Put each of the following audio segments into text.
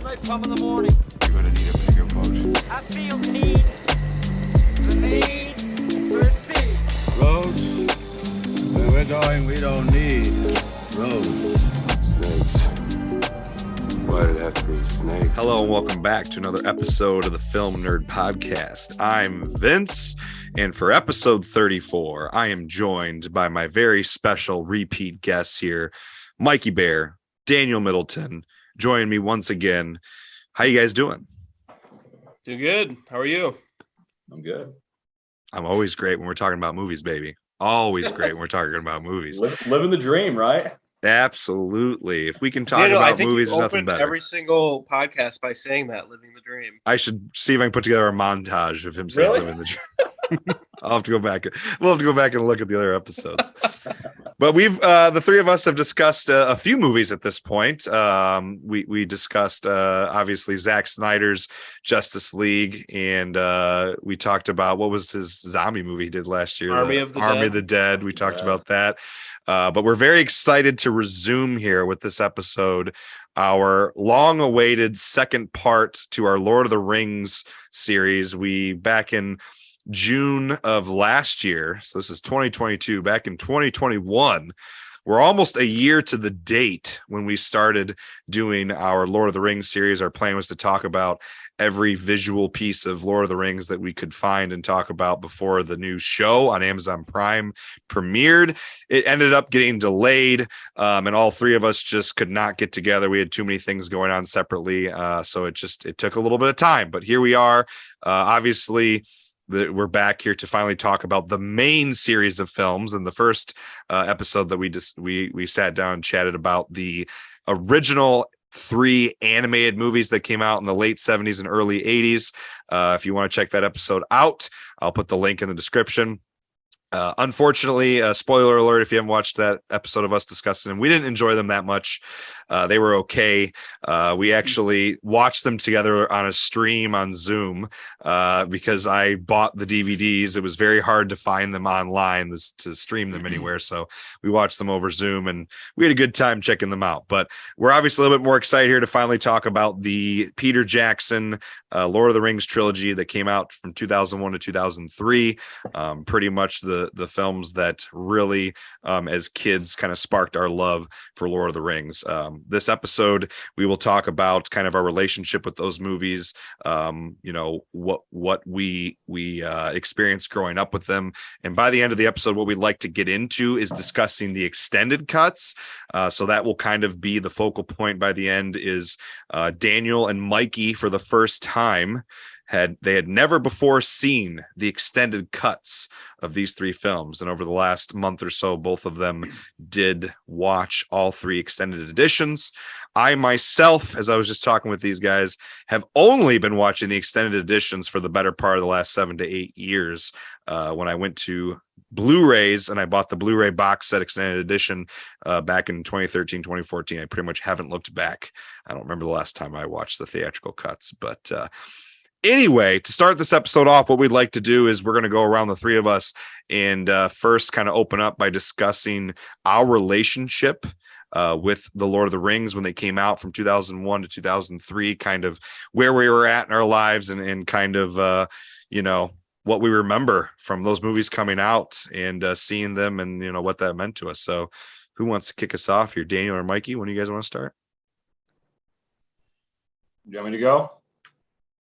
Straight from in the morning. You're gonna need a bigger boat. I feel the need for speed. Roads, where we're going, we don't need roads. Snakes. Why did it have to be snakes? Hello and welcome back to another episode of the Film Nerd Podcast. I'm Vince, and for episode 34, I am joined by my very special repeat guests here, Mikey Bear, Daniel Middleton, joining me once again. How you guys doing? Doing good. How are you? I'm good. I'm always great when we're talking about movies, baby. Always great when we're talking about movies. Living the dream, right? Absolutely. If we can talk Daniel, I about think movies, you there's nothing opened better. every single podcast by saying that, living the dream. I should see if I can put together a montage of him saying Really? "Living the Dream." I'll have to go back. We'll have to go back and look at the other episodes. But we've the three of us have discussed a few movies at this point. We discussed obviously Zack Snyder's Justice League, and we talked about what was his zombie movie he did last year, Army of the Dead. We talked about that. But we're very excited to resume here with this episode, our long-awaited second part to our Lord of the Rings series. We back in June of last year, so this is 2022, back in 2021, we're almost a year to the date when we started doing our Lord of the Rings series. Our plan was to talk about every visual piece of Lord of the Rings that we could find and talk about before the new show on Amazon Prime premiered. It ended up getting delayed, and all three of us just could not get together. We had too many things going on separately, so it took a little bit of time, but here we are. Obviously, we're back here to finally talk about the main series of films. And the first episode that we sat down and chatted about the original three animated movies that came out in the late 70s and early 80s. If you want to check that episode out, I'll put the link in the description. Unfortunately, spoiler alert, if you haven't watched that episode of us discussing them, we didn't enjoy them that much. They were okay. We actually watched them together on a stream on Zoom because I bought the DVDs. It was very hard to find them online to stream them anywhere. So we watched them over Zoom and we had a good time checking them out. But we're obviously a little bit more excited here to finally talk about the Peter Jackson Lord of the Rings trilogy that came out from 2001 to 2003. Pretty much the films that really, as kids, kind of sparked our love for Lord of the Rings. This episode, we will talk about kind of our relationship with those movies, what we experienced growing up with them. And by the end of the episode, what we'd like to get into is discussing the extended cuts. So that will kind of be the focal point by the end is Daniel and Mikey for the first time had never before seen the extended cuts of these three films. And over the last month or so, both of them did watch all three extended editions. I myself, as I was just talking with these guys, have only been watching the extended editions for the better part of the last 7 to 8 years. When I went to Blu-rays and I bought the Blu-ray box set extended edition back in 2013, 2014, I pretty much haven't looked back. I don't remember the last time I watched the theatrical cuts, but anyway, to start this episode off, what we'd like to do is we're going to go around the three of us and first kind of open up by discussing our relationship with the Lord of the Rings when they came out from 2001 to 2003, kind of where we were at in our lives and kind of, what we remember from those movies coming out and seeing them and, what that meant to us. So who wants to kick us off here, Daniel or Mikey? When do you guys want to start? You want me to go?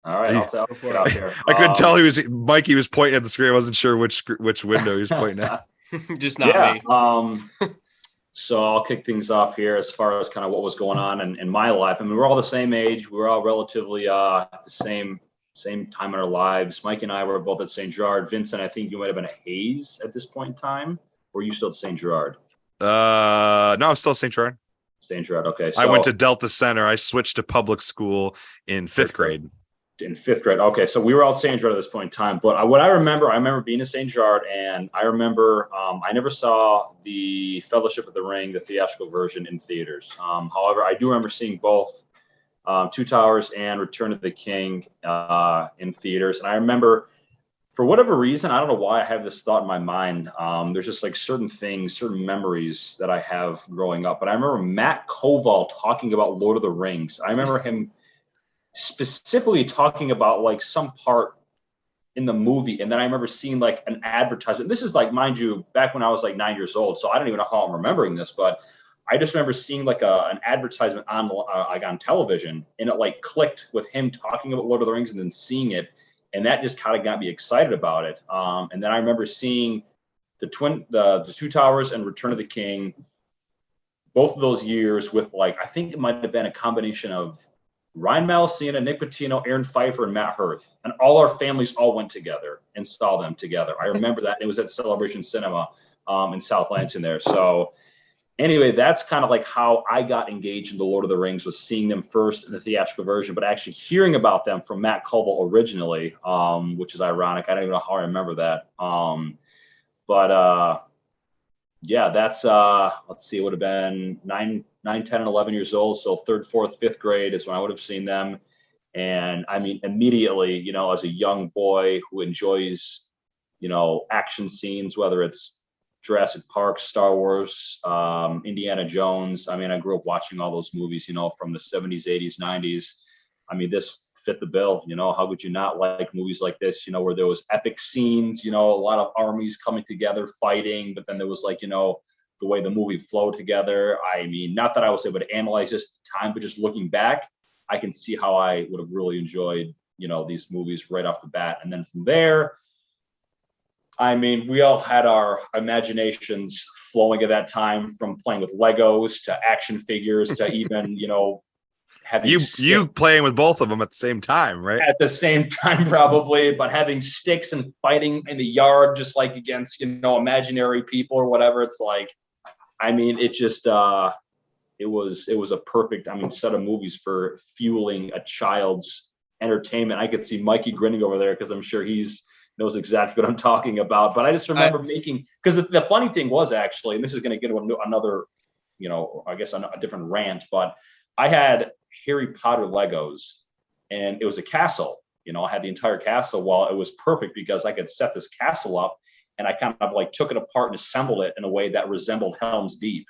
All right, I'll get out here. I couldn't tell Mikey was pointing at the screen. I wasn't sure which window he was pointing at. Just not me. So I'll kick things off here as far as kind of what was going on in my life. I mean, we're all the same age. We were all relatively the same time in our lives. Mike and I were both at St. Gerard. Vincent, I think you might have been at Hayes at this point in time. Or were you still at St. Gerard? No, I'm still at St. Gerard. St. Gerard, okay. So, I went to Delta Center. I switched to public school in fifth grade. In fifth grade. Okay, so we were all at St. Gerard at this point in time. But what I remember being at St. Gerard, and I remember I never saw the Fellowship of the Ring, the theatrical version, in theaters. However, I do remember seeing both Two Towers and Return of the King in theaters. And I remember, for whatever reason, I don't know why I have this thought in my mind. There's just like certain things, certain memories that I have growing up. But I remember Matt Koval talking about Lord of the Rings. I remember him specifically talking about like some part in the movie. And then I remember seeing like an advertisement. This is like, mind you, back when I was like 9 years old. So I don't even know how I'm remembering this, but I just remember seeing like an advertisement on like on television, and it like clicked with him talking about Lord of the Rings and then seeing it. And that just kind of got me excited about it. And then I remember seeing the Two Towers and Return of the King, both of those years with like, I think it might have been a combination of Ryan Malasina, Nick Patino, Aaron Pfeiffer, and Matt Hirth. And all our families all went together and saw them together. I remember that. It was at Celebration Cinema in South Lansing there. So anyway, that's kind of like how I got engaged in the Lord of the Rings, was seeing them first in the theatrical version, but actually hearing about them from Matt Colville originally, which is ironic. I don't even know how I remember that. Yeah, that's, let's see, it would have been 9, 10, and 11 years old. So 3rd, 4th, 5th grade is when I would have seen them. And I mean, immediately, you know, as a young boy who enjoys, you know, action scenes, whether it's Jurassic Park, Star Wars, Indiana Jones. I mean, I grew up watching all those movies, you know, from the 70s, 80s, 90s. I mean, this fit the bill. You know, how would you not like movies like this, you know, where there was epic scenes, you know, a lot of armies coming together fighting, but then there was like, you know, the way the movie flowed together. I mean, not that I was able to analyze this at the time, but just looking back, I can see how I would have really enjoyed, you know, these movies right off the bat. And then from there, I mean, we all had our imaginations flowing at that time, from playing with Legos to action figures to even, you know, having you playing with both of them at the same time, right? At the same time, probably, but having sticks and fighting in the yard, just like against, you know, imaginary people or whatever. It's like, I mean, it just, it was a perfect, I mean, set of movies for fueling a child's entertainment. I could see Mikey grinning over there because I'm sure he's knows exactly what I'm talking about. But I just remember making, because the funny thing was actually, and this is going to get into another, you know, I guess a different rant, but I had Harry Potter Legos, and it was a castle. You know, I had the entire castle. Well, it was perfect because I could set this castle up, and I kind of like took it apart and assembled it in a way that resembled Helm's Deep.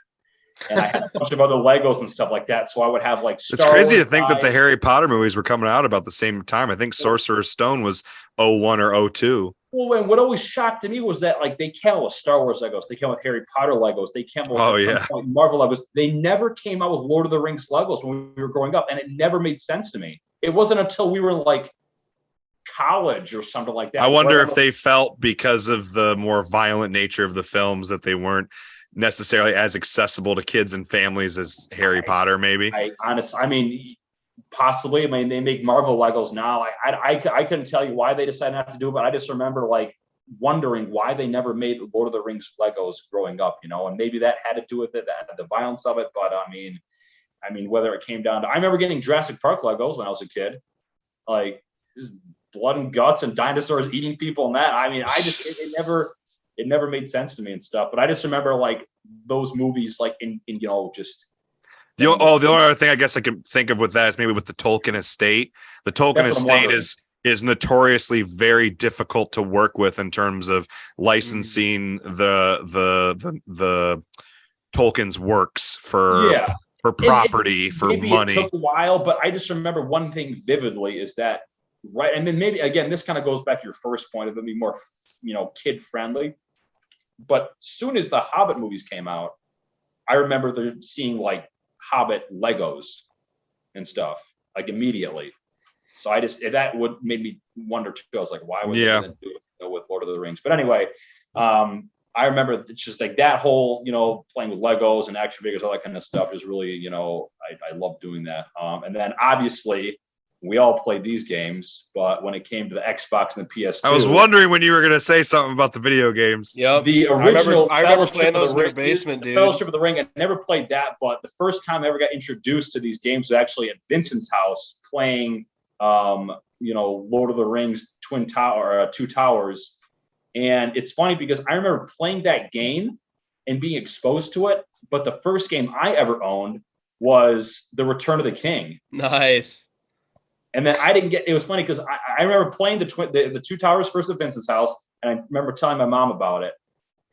And I had a bunch of other Legos and stuff like that. So I would have like It's crazy to think that the Harry Potter movies were coming out about the same time. I think Sorcerer's Stone was 01 or 02. Well, and what always shocked to me was that like they came with Star Wars Legos, they came with Harry Potter Legos, they came with some point Marvel Legos. They never came out with Lord of the Rings Legos when we were growing up, and it never made sense to me. It wasn't until we were in like college or something like that. I wonder if they felt, because of the more violent nature of the films, that they weren't necessarily as accessible to kids and families as Harry Potter, maybe. I mean, possibly. I mean, they make Marvel Legos now. I couldn't tell you why they decided not to do it, but I just remember like wondering why they never made Lord of the Rings Legos growing up, you know, and maybe that had to do with it, the violence of it. But I mean, whether it came down to, I remember getting Jurassic Park Legos when I was a kid, like blood and guts and dinosaurs eating people and that. I mean, it never made sense to me and stuff. But I just remember like those movies, like in you know, just. The only other thing I guess I can think of with that is maybe with the Tolkien estate. The Tolkien estate is notoriously very difficult to work with in terms of licensing the Tolkien's works for property, for money. It took a while, but I just remember one thing vividly is that, right, and then maybe again this kind of goes back to your first point of it being more, you know, kid friendly. But soon as the Hobbit movies came out, I remember seeing like Hobbit Legos and stuff like immediately. So that would made me wonder too. I was like, why would they do it, you know, with Lord of the Rings? But anyway, I remember it's just like that whole, you know, playing with Legos and action figures, all that kind of stuff is really, you know, I love doing that. And then obviously we all played these games, but when it came to the Xbox and the PS2, I was wondering when you were going to say something about the video games. Yep. The original I remember playing those in your basement, dude. Fellowship of the Ring. I never played that, but the first time I ever got introduced to these games was actually at Vincent's house playing, you know, Lord of the Rings Two Towers. And it's funny because I remember playing that game and being exposed to it, but the first game I ever owned was The Return of the King. Nice. And then I didn't get. It was funny because I remember playing the Two Towers first at Vincent's house, and I remember telling my mom about it.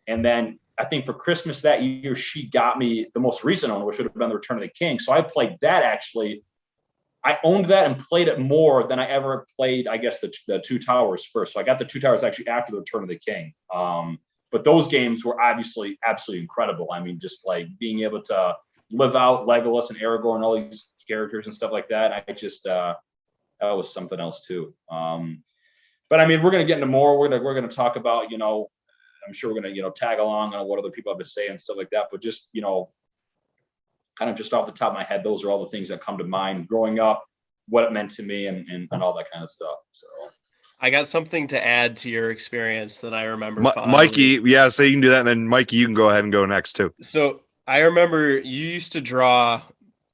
And then I think for Christmas that year, she got me the most recent one, which would have been The Return of the King. So I played that actually I owned that and played it more than I ever played, I guess, the Two Towers first. So I got the Two Towers actually after the Return of the King. But those games were obviously absolutely incredible. I mean, just like being able to live out Legolas and Aragorn and all these characters and stuff like that. I just that was something else too. But I mean, we're gonna get into more. We're gonna talk about, I'm sure we're gonna tag along on what other people have to say and stuff like that. But just kind of just off the top of my head, those are all the things that come to mind growing up, what it meant to me, and all that kind of stuff. So I got something to add to your experience that I remember. Mikey, yeah, so you can do that, and then Mikey, you can go ahead and go next too. So I remember you used to draw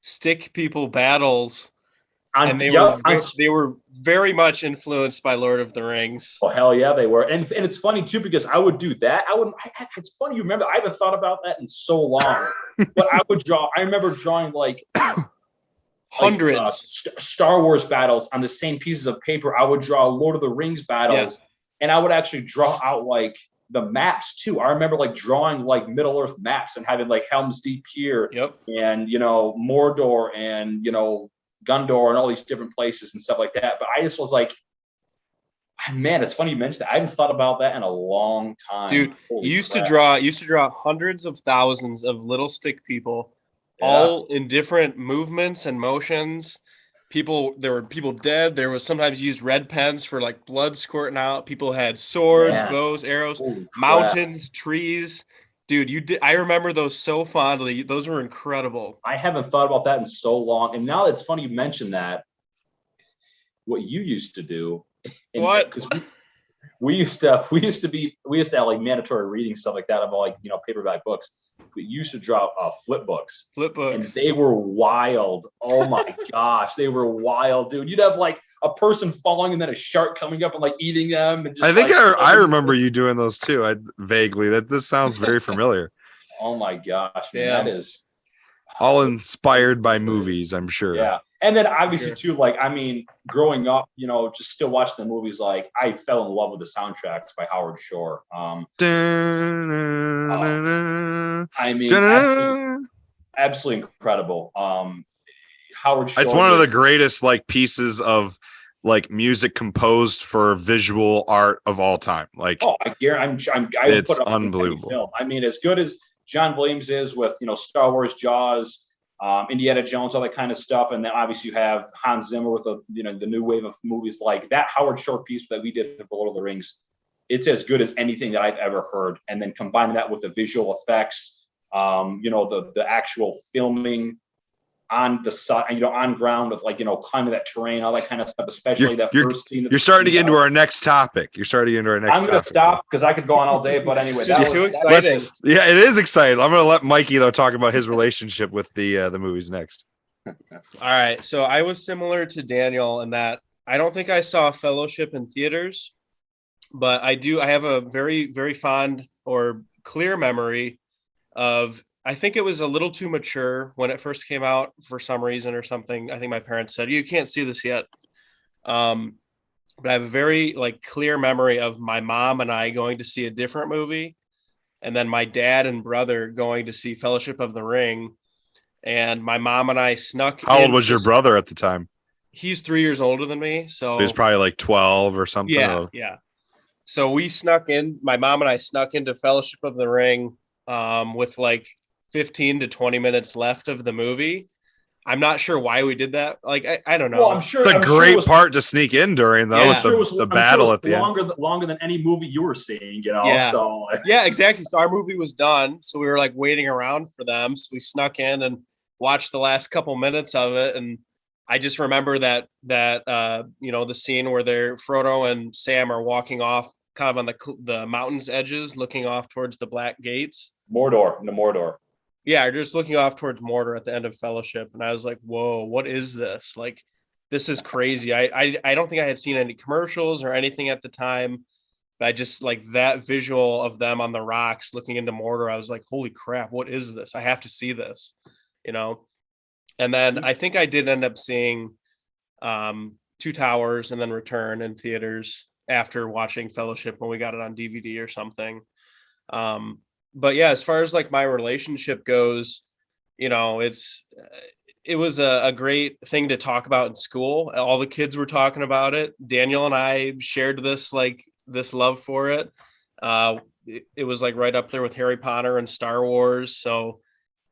stick people battles, and they were very much influenced by Lord of the Rings. Oh hell yeah, they were, and it's funny too because I would do that. It's funny you remember. I haven't thought about that in so long, but I would draw. I remember drawing like hundreds Star Wars battles on the same pieces of paper. I would draw Lord of the Rings battles, and I would actually draw out like the maps too. I remember like drawing like Middle Earth maps and having like Helm's Deep here, and Mordor and Gondor and all these different places and stuff like that. But I just was like, man, it's funny you mentioned that. I haven't thought about that in a long time. Dude, you used to draw hundreds of thousands of little stick people, all in different movements and motions. There were people dead. There was sometimes used red pens for like blood squirting out. People had swords, bows, arrows, mountains, trees. Dude, I remember those so fondly. Those were incredible. I haven't thought about that in so long. And now it's funny you mentioned that. What you used to do. What? Because we used to have like mandatory reading stuff like that of all like paperback books. We used to draw flip books. And they were wild. Oh my gosh, they were wild, dude. You'd have like a person falling and then a shark coming up and like eating them. And just, I think I remember you doing those too. Vaguely. This sounds very familiar. Oh my gosh, man, that is all inspired by movies, I'm sure. Yeah. And then obviously too, like, I mean, growing up, just still watching the movies, like I fell in love with the soundtracks by Howard Shore. I mean, absolutely incredible. Howard Shore. It's one of the greatest like pieces of like music composed for visual art of all time. Like, I guarantee it's unbelievable. Film. I mean, as good as John Williams is with Star Wars, Jaws, Indiana Jones, all that kind of stuff, and then obviously you have Hans Zimmer with the new wave of movies like that. Howard Shore piece that we did for Lord of the Rings, it's as good as anything that I've ever heard. And then combining that with the visual effects, the actual filming on the side, on ground of like climbing that terrain, all that kind of stuff. Especially first scene. You're starting to get into our next topic. I'm going to stop because I could go on all day. But anyway, too exciting. Yeah, it is exciting. I'm going to let Mikey though talk about his relationship with the movies next. All right, so I was similar to Daniel in that I don't think I saw Fellowship in theaters, but I have a very, very fond or clear memory of. I think it was a little too mature when it first came out for some reason or something. I think my parents said, you can't see this yet. But I have a very clear memory of my mom and I going to see a different movie. And then my dad and brother going to see Fellowship of the Ring. And my mom and I snuck in. How old was your brother at the time? He's 3 years older than me. So he's probably like 12 or something. Yeah. So we snuck in, my mom and I snuck into Fellowship of the Ring with 15 to 20 minutes left of the movie. I'm not sure why we did that. I don't know. Well, I'm sure it's a great part to sneak in during though with the battle at the end. Longer than any movie you were seeing, Yeah. So yeah, exactly. So our movie was done. So we were waiting around for them. So we snuck in and watched the last couple minutes of it. And I just remember that the scene where Frodo and Sam are walking off kind of on the mountain's edges, looking off towards the Black Gates. Mordor. Yeah, just looking off towards Mordor at the end of Fellowship. And I was like, whoa, what is this? This is crazy. I don't think I had seen any commercials or anything at the time. But I just that visual of them on the rocks looking into Mordor. I was like, holy crap, what is this? I have to see this, And then I think I did end up seeing Two Towers and then Return in theaters after watching Fellowship when we got it on DVD or something. But yeah, as far as my relationship goes, it's it was a great thing to talk about in school. All the kids were talking about it. Daniel and I shared this love for it. It was like right up there with Harry Potter and Star Wars. So,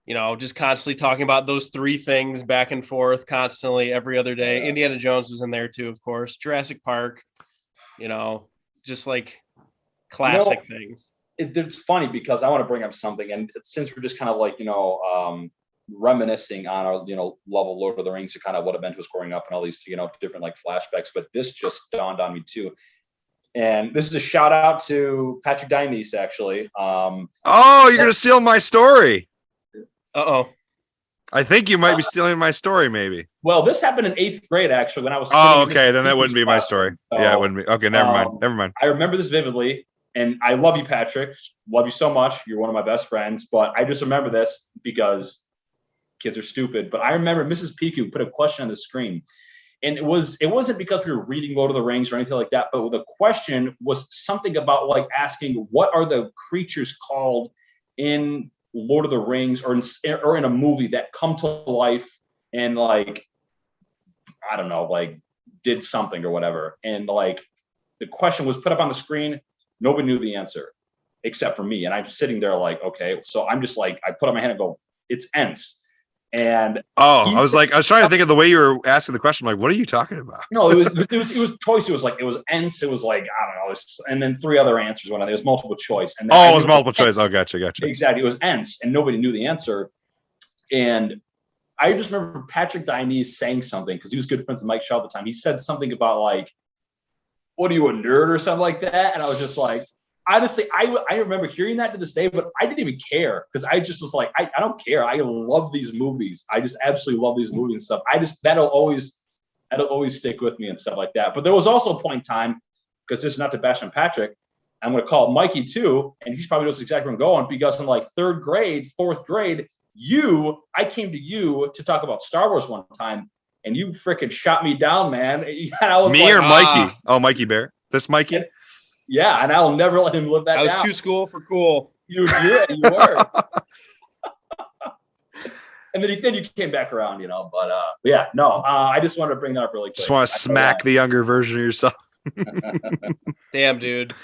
just constantly talking about those three things back and forth constantly every other day. Yeah. Indiana Jones was in there too, of course. Jurassic Park, just like classic things. It's funny because I want to bring up something, and since we're just kind of like reminiscing on our love of Lord of the Rings and kind of what it meant to us growing up and all these different like flashbacks, but this just dawned on me too. And this is a shout out to Patrick Dynes, actually. You're gonna steal my story. Uh-oh. I think you might be stealing my story, maybe. Well, this happened in 8th grade, actually, when I was. Okay, then that wouldn't be my story. So, yeah, it wouldn't be. Okay, never mind. I remember this vividly, and I love you, Patrick. Love you so much. You're one of my best friends. But I just remember this because kids are stupid. But I remember Mrs. Piku put a question on the screen. And it wasn't because we were reading Lord of the Rings or anything like that, but the question was something about like asking what are the creatures called in Lord of the Rings or in a movie that come to life and like, I don't know, like did something or whatever. And like the question was put up on the screen. Nobody knew the answer except for me. And I'm sitting there like, okay. So I'm just like, I put up my hand and go, it's Ents. And I was trying to think of the way you were asking the question. I'm like, what are you talking about? No, it was choice. It was Ents. It was like, I don't know. And then 3 other answers. It was multiple choice. And it was multiple choice. Oh, gotcha. Exactly. It was Ents, and nobody knew the answer. And I just remember Patrick Dynes saying something because he was good friends with Mike Shaw at the time. He said something about like, what are you, a nerd or something like that? And I was just like, honestly, I remember hearing that to this day, but I didn't even care because I just was like, I don't care. I love these movies. I just absolutely love these movies and stuff. That'll always stick with me and stuff like that. But there was also a point in time, because this is not to bash on Patrick, I'm going to call Mikey too, and he's probably knows exactly where I'm going, because in like 3rd grade, 4th grade, I came to you to talk about Star Wars one time, and you freaking shot me down, man. And I was me or Mikey? Oh, Mikey Bear. This Mikey? Yeah, and I'll never let him live that down. I was too cool for cool. You were. And then you came back around, But yeah, no. I just wanted to bring that up really quick. Just want to smack the younger version of yourself. Damn, dude.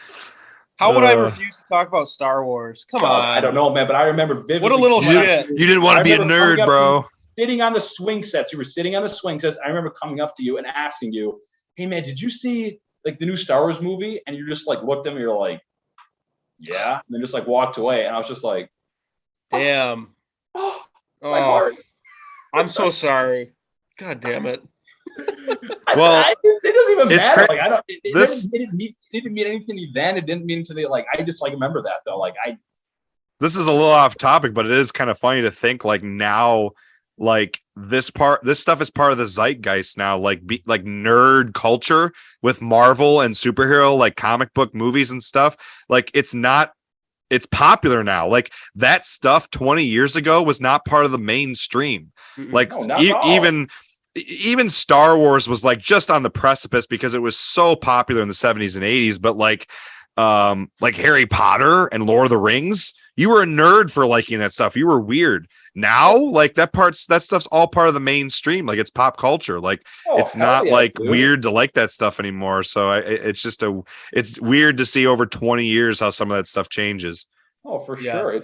How would I refuse to talk about Star Wars? Come on. I don't know, man, but I remember vividly. What a little shit. You didn't want to be a nerd, bro. Sitting on the swing sets. You were sitting on the swing sets. I remember coming up to you and asking you, hey, man, did you see like the new Star Wars movie? And you just like looked at me, you're like, yeah, and then just like walked away. And I was just like, damn. My heart. I'm so sorry. God damn it. Well, it doesn't even matter. Like I don't. It didn't mean anything to me then. It didn't mean to me. Like I just like remember that though. Like This is a little off topic, but it is kind of funny to think like now. Like this stuff is part of the zeitgeist now, like nerd culture with Marvel and superhero, like comic book movies and stuff. Like it's popular now. Like that stuff 20 years ago was not part of the mainstream. Like even Star Wars was like just on the precipice because it was so popular in the 70s and 80s. But like Harry Potter and Lord of the Rings, you were a nerd for liking that stuff. You were weird. Now, like that stuff's all part of the mainstream. Like it's pop culture. Like it's not weird to like that stuff anymore. So it's weird to see over 20 years how some of that stuff changes. Oh, for sure. You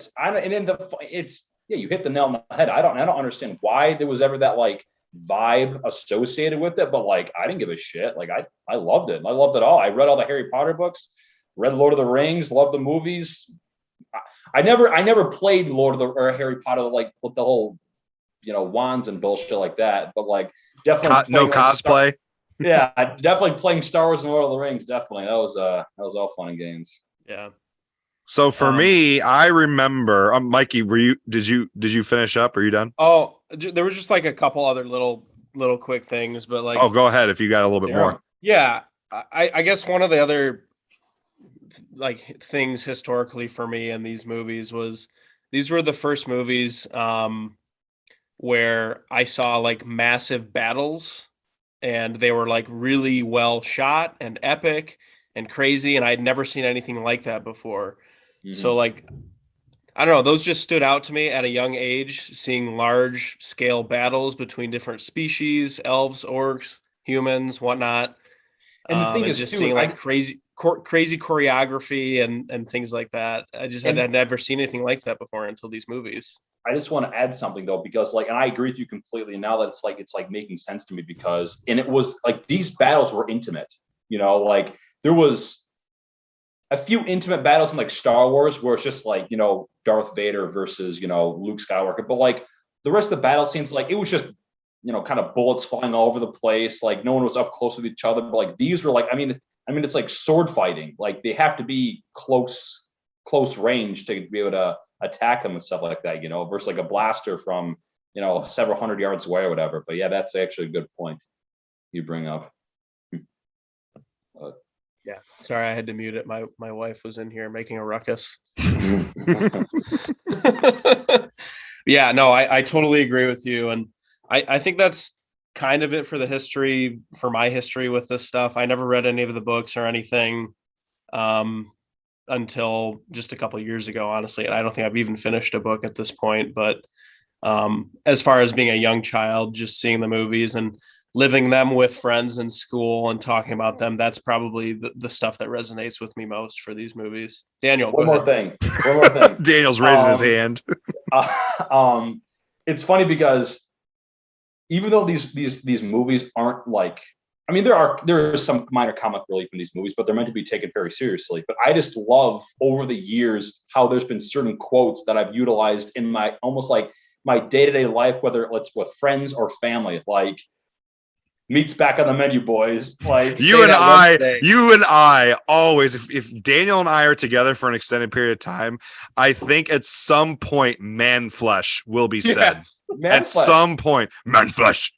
hit the nail on the head. I don't understand why there was ever that like vibe associated with it, but like I didn't give a shit. Like I loved it. I loved it all. I read all the Harry Potter books, read Lord of the Rings, loved the movies. I never played or Harry Potter like with the whole, wands and bullshit like that. But like definitely no cosplay. Yeah, definitely playing Star Wars and Lord of the Rings. Definitely, that was all fun and games. Yeah. So for me, I remember, Mikey, did you finish up? Are you done? Oh, there was just like a couple other little quick things, but like. Oh, go ahead if you got a little bit more. Yeah, I guess one of the other like things historically for me in these movies was these were the first movies where I saw like massive battles, and they were like really well shot and epic and crazy, and I'd never seen anything like that before. Mm-hmm. So like I don't know. Those just stood out to me at a young age, seeing large scale battles between different species, elves, orcs, humans, whatnot. And the thing And is, just too, seeing like crazy choreography and things like that. I just had never seen anything like that before until these movies. I just want to add something though, because like, and I agree with you completely. Now that it's like making sense to me, because, and it was like, these battles were intimate, you know, like there was a few intimate battles in like Star Wars where it's just like, you know, Darth Vader versus, you know, Luke Skywalker. But like the rest of the battle scenes, like it was just, you know, kind of bullets flying all over the place. Like no one was up close with each other. But like these were like, I mean, it's like sword fighting. Like they have to be close range to be able to attack them and stuff like that, you know, versus like a blaster from, you know, several hundred yards away or whatever. But yeah, that's actually a good point you bring up. Yeah. Sorry, I had to mute it. My wife was in here making a ruckus. Yeah, no, I totally agree with you. And I think that's kind of it for my history with this stuff. I never read any of the books or anything until just a couple of years ago, honestly. And I don't think I've even finished a book at this point. But as far as being a young child, just seeing the movies and living them with friends in school and talking about them, that's probably the stuff that resonates with me most for these movies. Daniel, One more thing. Daniel's raising his hand. It's funny because even though these movies aren't like, I mean, there is some minor comic relief in these movies, but they're meant to be taken very seriously. But I just love over the years how there's been certain quotes that I've utilized in my almost like my day-to-day life, whether it's with friends or family, like meat's back on the menu, boys. Like you and I always, if Daniel and I are together for an extended period of time, I think at some point man flesh will be said. Some point, man flesh.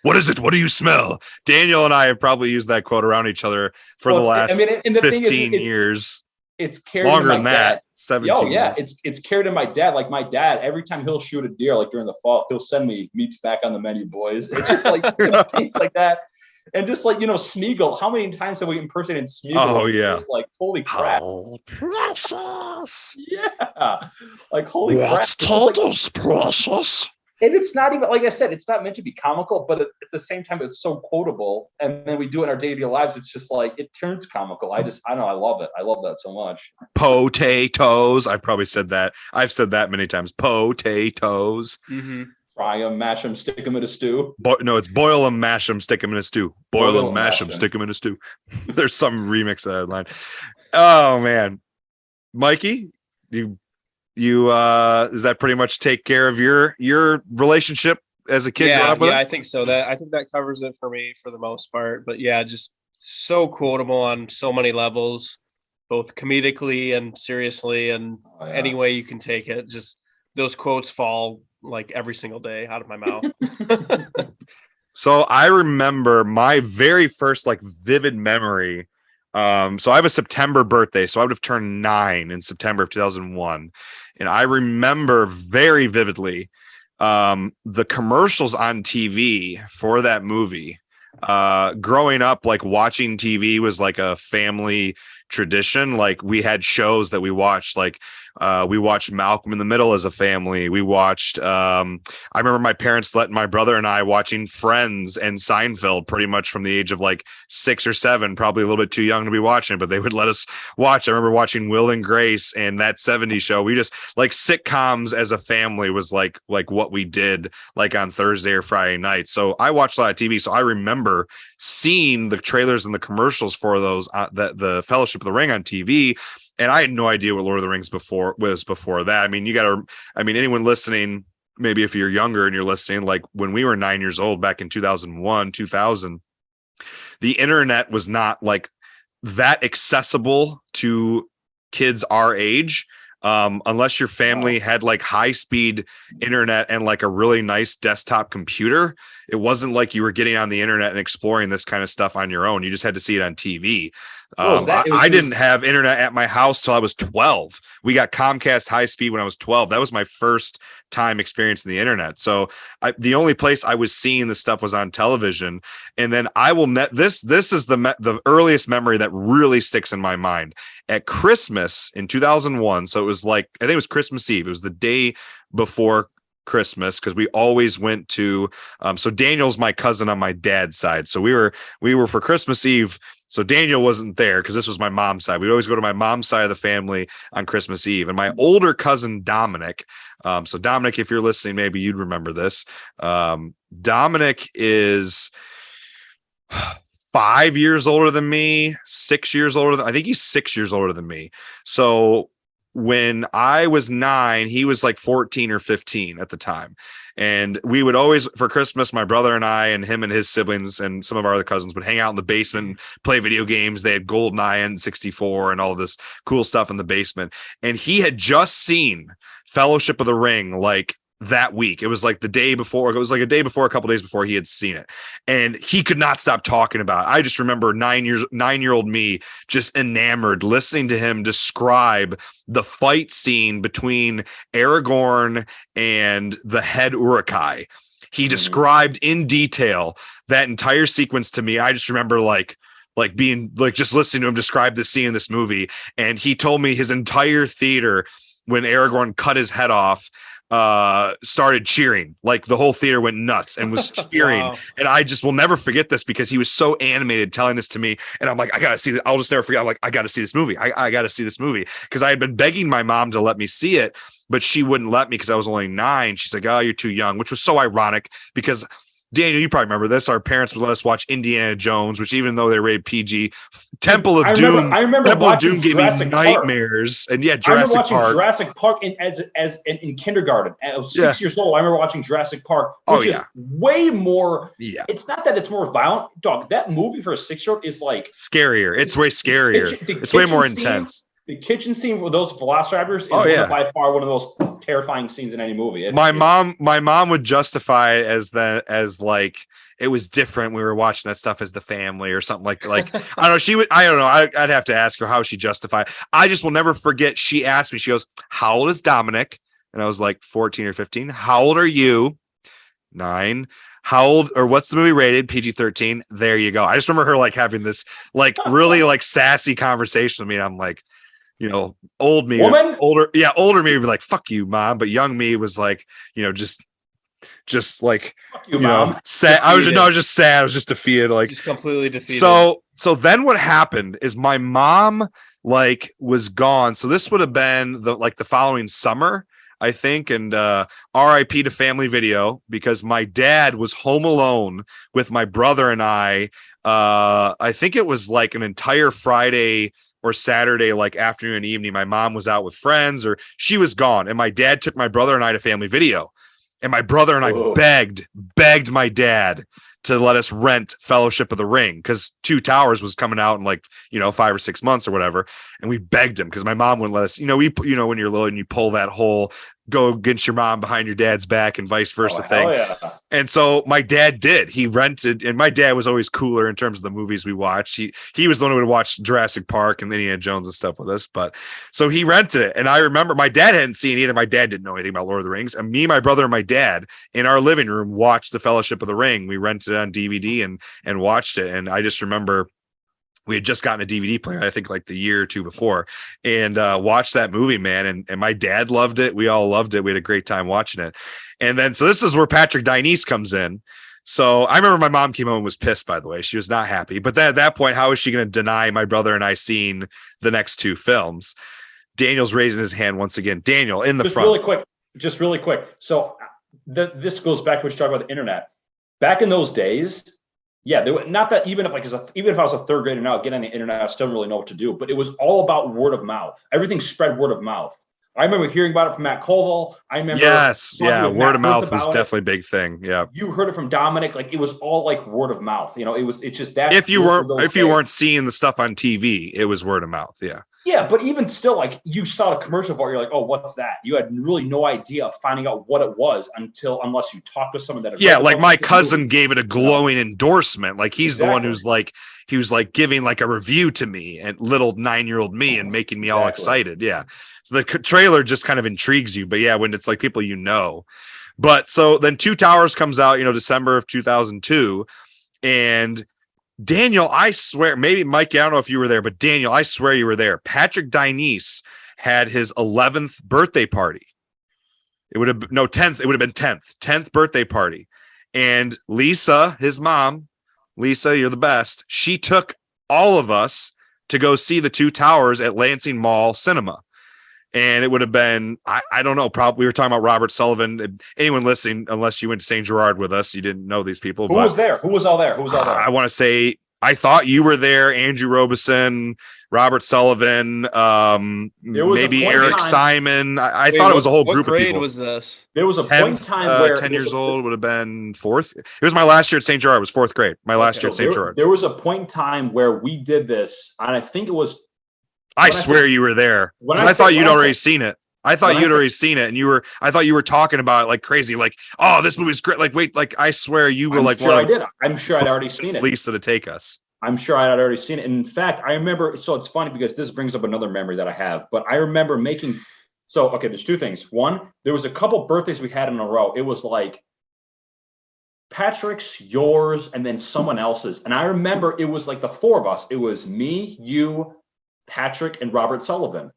What is it? What do you smell? Daniel and I have probably used that quote around each other for the last 15 years. It's carried longer in than my that. dad. 17 yeah, years. it's carried in my dad. Like my dad, every time he'll shoot a deer, like during the fall, he'll send me meat's back on the menu, boys. It's just like things like that. And just like, you know, Smeagol, how many times have we impersonated Smeagol? Oh, yeah. Just like, holy crap. Oh, precious. Yeah. Like, holy What's crap. told us, precious? And it's not even, like I said, it's not meant to be comical, but at the same time, it's so quotable. And then we do it in our day-to-day lives. It's just like, it turns comical. I don't know. I love it. I love that so much. Potatoes. I've probably said that. I've said that many times. Potatoes. Mm-hmm. Fry them, mash them, stick them in a stew. No, it's boil them, mash them, stick them in a stew. Boil them, mash them, stick them in a stew. There's some remix of that line. Oh, man. Mikey, you does that pretty much take care of your relationship as a kid? I think so. I think that covers it for me for the most part. But yeah, just so quotable on so many levels, both comedically and seriously, and any way you can take it. Just those quotes fall like every single day out of my mouth. So I remember my very first like vivid memory. So I have a September birthday, so I would have turned 9 in September of 2001. And I remember very vividly the commercials on TV for that movie. Growing up, like watching TV was like a family tradition. Like we had shows that we watched, like we watched Malcolm in the Middle as a family. We watched I remember my parents letting my brother and I watching Friends and Seinfeld pretty much from the age of like 6 or 7, probably a little bit too young to be watching, but they would let us watch. I remember watching Will and Grace and That 70s Show. We just like sitcoms as a family was like what we did like on Thursday or Friday night. So I watched a lot of TV. So I remember seeing the trailers and the commercials for those the Fellowship of the Ring on TV. And I had no idea what Lord of the Rings was before that. I mean, anyone listening, maybe if you're younger and you're listening, like when we were 9 years old back in 2001, 2000, the internet was not like that accessible to kids our age. Unless your family had like high speed internet and like a really nice desktop computer, it wasn't like you were getting on the internet and exploring this kind of stuff on your own. You just had to see it on TV. It didn't have internet at my house till I was 12. We got Comcast high speed when I was 12. That was my first time experiencing the internet. So the only place I was seeing this stuff was on television. And then I will this is the earliest memory that really sticks in my mind. At Christmas in 2001, so it was like, I think it was Christmas Eve. It was the day before Christmas, because we always went to so Daniel's my cousin on my dad's side, so we were for Christmas Eve. So Daniel wasn't there because this was my mom's side. We'd always go to my mom's side of the family on Christmas Eve. And my older cousin Dominic, so Dominic, if you're listening, maybe you'd remember this. Dominic is 5 years older than me, 6 years older I think he's 6 years older than me. So when I was 9, he was like 14 or 15 at the time. And we would always, for Christmas, my brother and I and him and his siblings and some of our other cousins would hang out in the basement and play video games. They had GoldenEye and 64 and all this cool stuff in the basement. And he had just seen Fellowship of the Ring like that week. It was like the day before. It was like a day before, a couple days before he had seen it, and he could not stop talking about it. I just remember 9-year-old me just enamored listening to him describe the fight scene between Aragorn and the head Uruk-hai. He described in detail that entire sequence to me. I just remember like being like just listening to him describe the scene in this movie, and he told me his entire theater, when Aragorn cut his head off, started cheering. Like the whole theater went nuts and was cheering. Wow. And I just will never forget this because he was so animated telling this to me. And I'm like, I gotta see that. I'll just never forget. I'm like, I gotta see this movie. I gotta see this movie. Because I had been begging my mom to let me see it, but she wouldn't let me because I was only 9. She's like, oh, you're too young, which was so ironic because Daniel, you probably remember this. Our parents would let us watch Indiana Jones, which even though they rated PG, Temple of Doom. I remember Temple of Doom gave me Jurassic nightmares. Park. And yeah, Jurassic Park. I remember watching Park. Jurassic Park in kindergarten. I was 6 years old. I remember watching Jurassic Park, which is way more. Yeah. It's not that it's more violent, dog. That movie for a 6-year-old is like scarier. It's way scarier. It's way more intense. The kitchen scene with those velociraptors is by far one of the most terrifying scenes in any movie. My mom would justify it as like it was different. We were watching that stuff as the family or something like I don't know. She would. I don't know. I'd have to ask her how she justified. I just will never forget. She asked me. She goes, "How old is Dominic?" And I was like 14 or 15. How old are you? 9. How old or what's the movie rated? PG-13. There you go. I just remember her like having this like really like sassy conversation with me. And I'm like, you know, older me would be like, fuck you, mom. But young me was like, you know, just like, fuck you, mom. Know, sad. I was just sad. I was just defeated. Like just completely defeated. So then what happened is my mom like was gone. So this would have been the following summer, I think. And RIP to Family Video, because my dad was home alone with my brother and I think it was like an entire Friday or Saturday, like afternoon and evening. My mom was out with friends or she was gone. And my dad took my brother and I to Family Video. And my brother and I begged my dad to let us rent Fellowship of the Ring because Two Towers was coming out in 5 or 6 months or whatever. And we begged him because my mom wouldn't let us, when you're little and you pull that whole go against your mom behind your dad's back and vice versa thing. Yeah. And so my dad did. He rented, and my dad was always cooler in terms of the movies we watched. He was the one who would watch Jurassic Park and Indiana Jones and stuff with us. But so he rented it. And I remember my dad hadn't seen it either. My dad didn't know anything about Lord of the Rings. And me, my brother, and my dad in our living room watched The Fellowship of the Ring. We rented it on DVD and watched it. And I just remember we had just gotten a DVD player, I think like the year or two before, and watched that movie, man. And my dad loved it. We all loved it. We had a great time watching it. And then, so this is where Patrick Dinese comes in. So I remember my mom came home and was pissed, by the way. She was not happy. But then at that point, how is she going to deny my brother and I seeing the next 2 films? Daniel's raising his hand once again. Daniel, in the front. Just really quick. So this goes back to what you talked about the internet. Back in those days, yeah, not that even if I was a 3rd grader now, getting on the internet, I still don't really know what to do. But it was all about word of mouth. Everything spread word of mouth. I remember hearing about it from Matt Colville. I remember. Yes, yeah, word of mouth was definitely a big thing. Yeah, you heard it from Dominic. Like it was all like word of mouth. It's just that. If you weren't seeing the stuff on TV, it was word of mouth. Yeah. Yeah, but even still, like you saw a commercial for it, you're like, oh, what's that? You had really no idea of finding out what it was unless you talked to someone that had Yeah, read the like book my and seen the cousin movie. gave it a glowing endorsement. Like he's the one Exactly. who's like he was like giving like a review to me and little 9-year-old me and making me all Exactly. excited. Yeah. So the trailer just kind of intrigues you, but yeah, when it's like people you know. But so then Two Towers comes out, December of 2002, and Daniel, I swear, maybe Mike, I don't know if you were there, but Daniel, I swear you were there. Patrick Dinese had his 11th birthday party. It would have 10th. It would have been 10th birthday party. And Lisa, his mom, Lisa, you're the best. She took all of us to go see the Two Towers at Lansing Mall Cinema. And it would have been, I don't know, probably we were talking about Robert Sullivan. Anyone listening, unless you went to St. Gerard with us, you didn't know these people. Who was there? Who was all there? I want to say, I thought you were there, Andrew Robeson, Robert Sullivan, maybe Eric Simon. I thought it was a whole group of people. What grade was this? There was a point in time where 10 years old would have been fourth. It was my last year at St. Gerard. It was fourth grade. My last year at St. Gerard. There was a point in time where we did this, and I think it was. I swear you were there. I thought you'd already seen it. I thought you'd already seen it, and I thought you were talking about it like crazy, like, oh, this movie's great. Like, wait, like I swear you were like, I did. I'm sure I'd already seen it. Lisa to take us. I'm sure I had already seen it. And in fact, I remember. So it's funny because this brings up another memory that I have. But I remember making. So okay, there's two things. One, there was a couple birthdays we had in a row. It was like Patrick's, yours, and then someone else's. And I remember it was like the four of us. It was me, you, Patrick, and Robert Sullivan.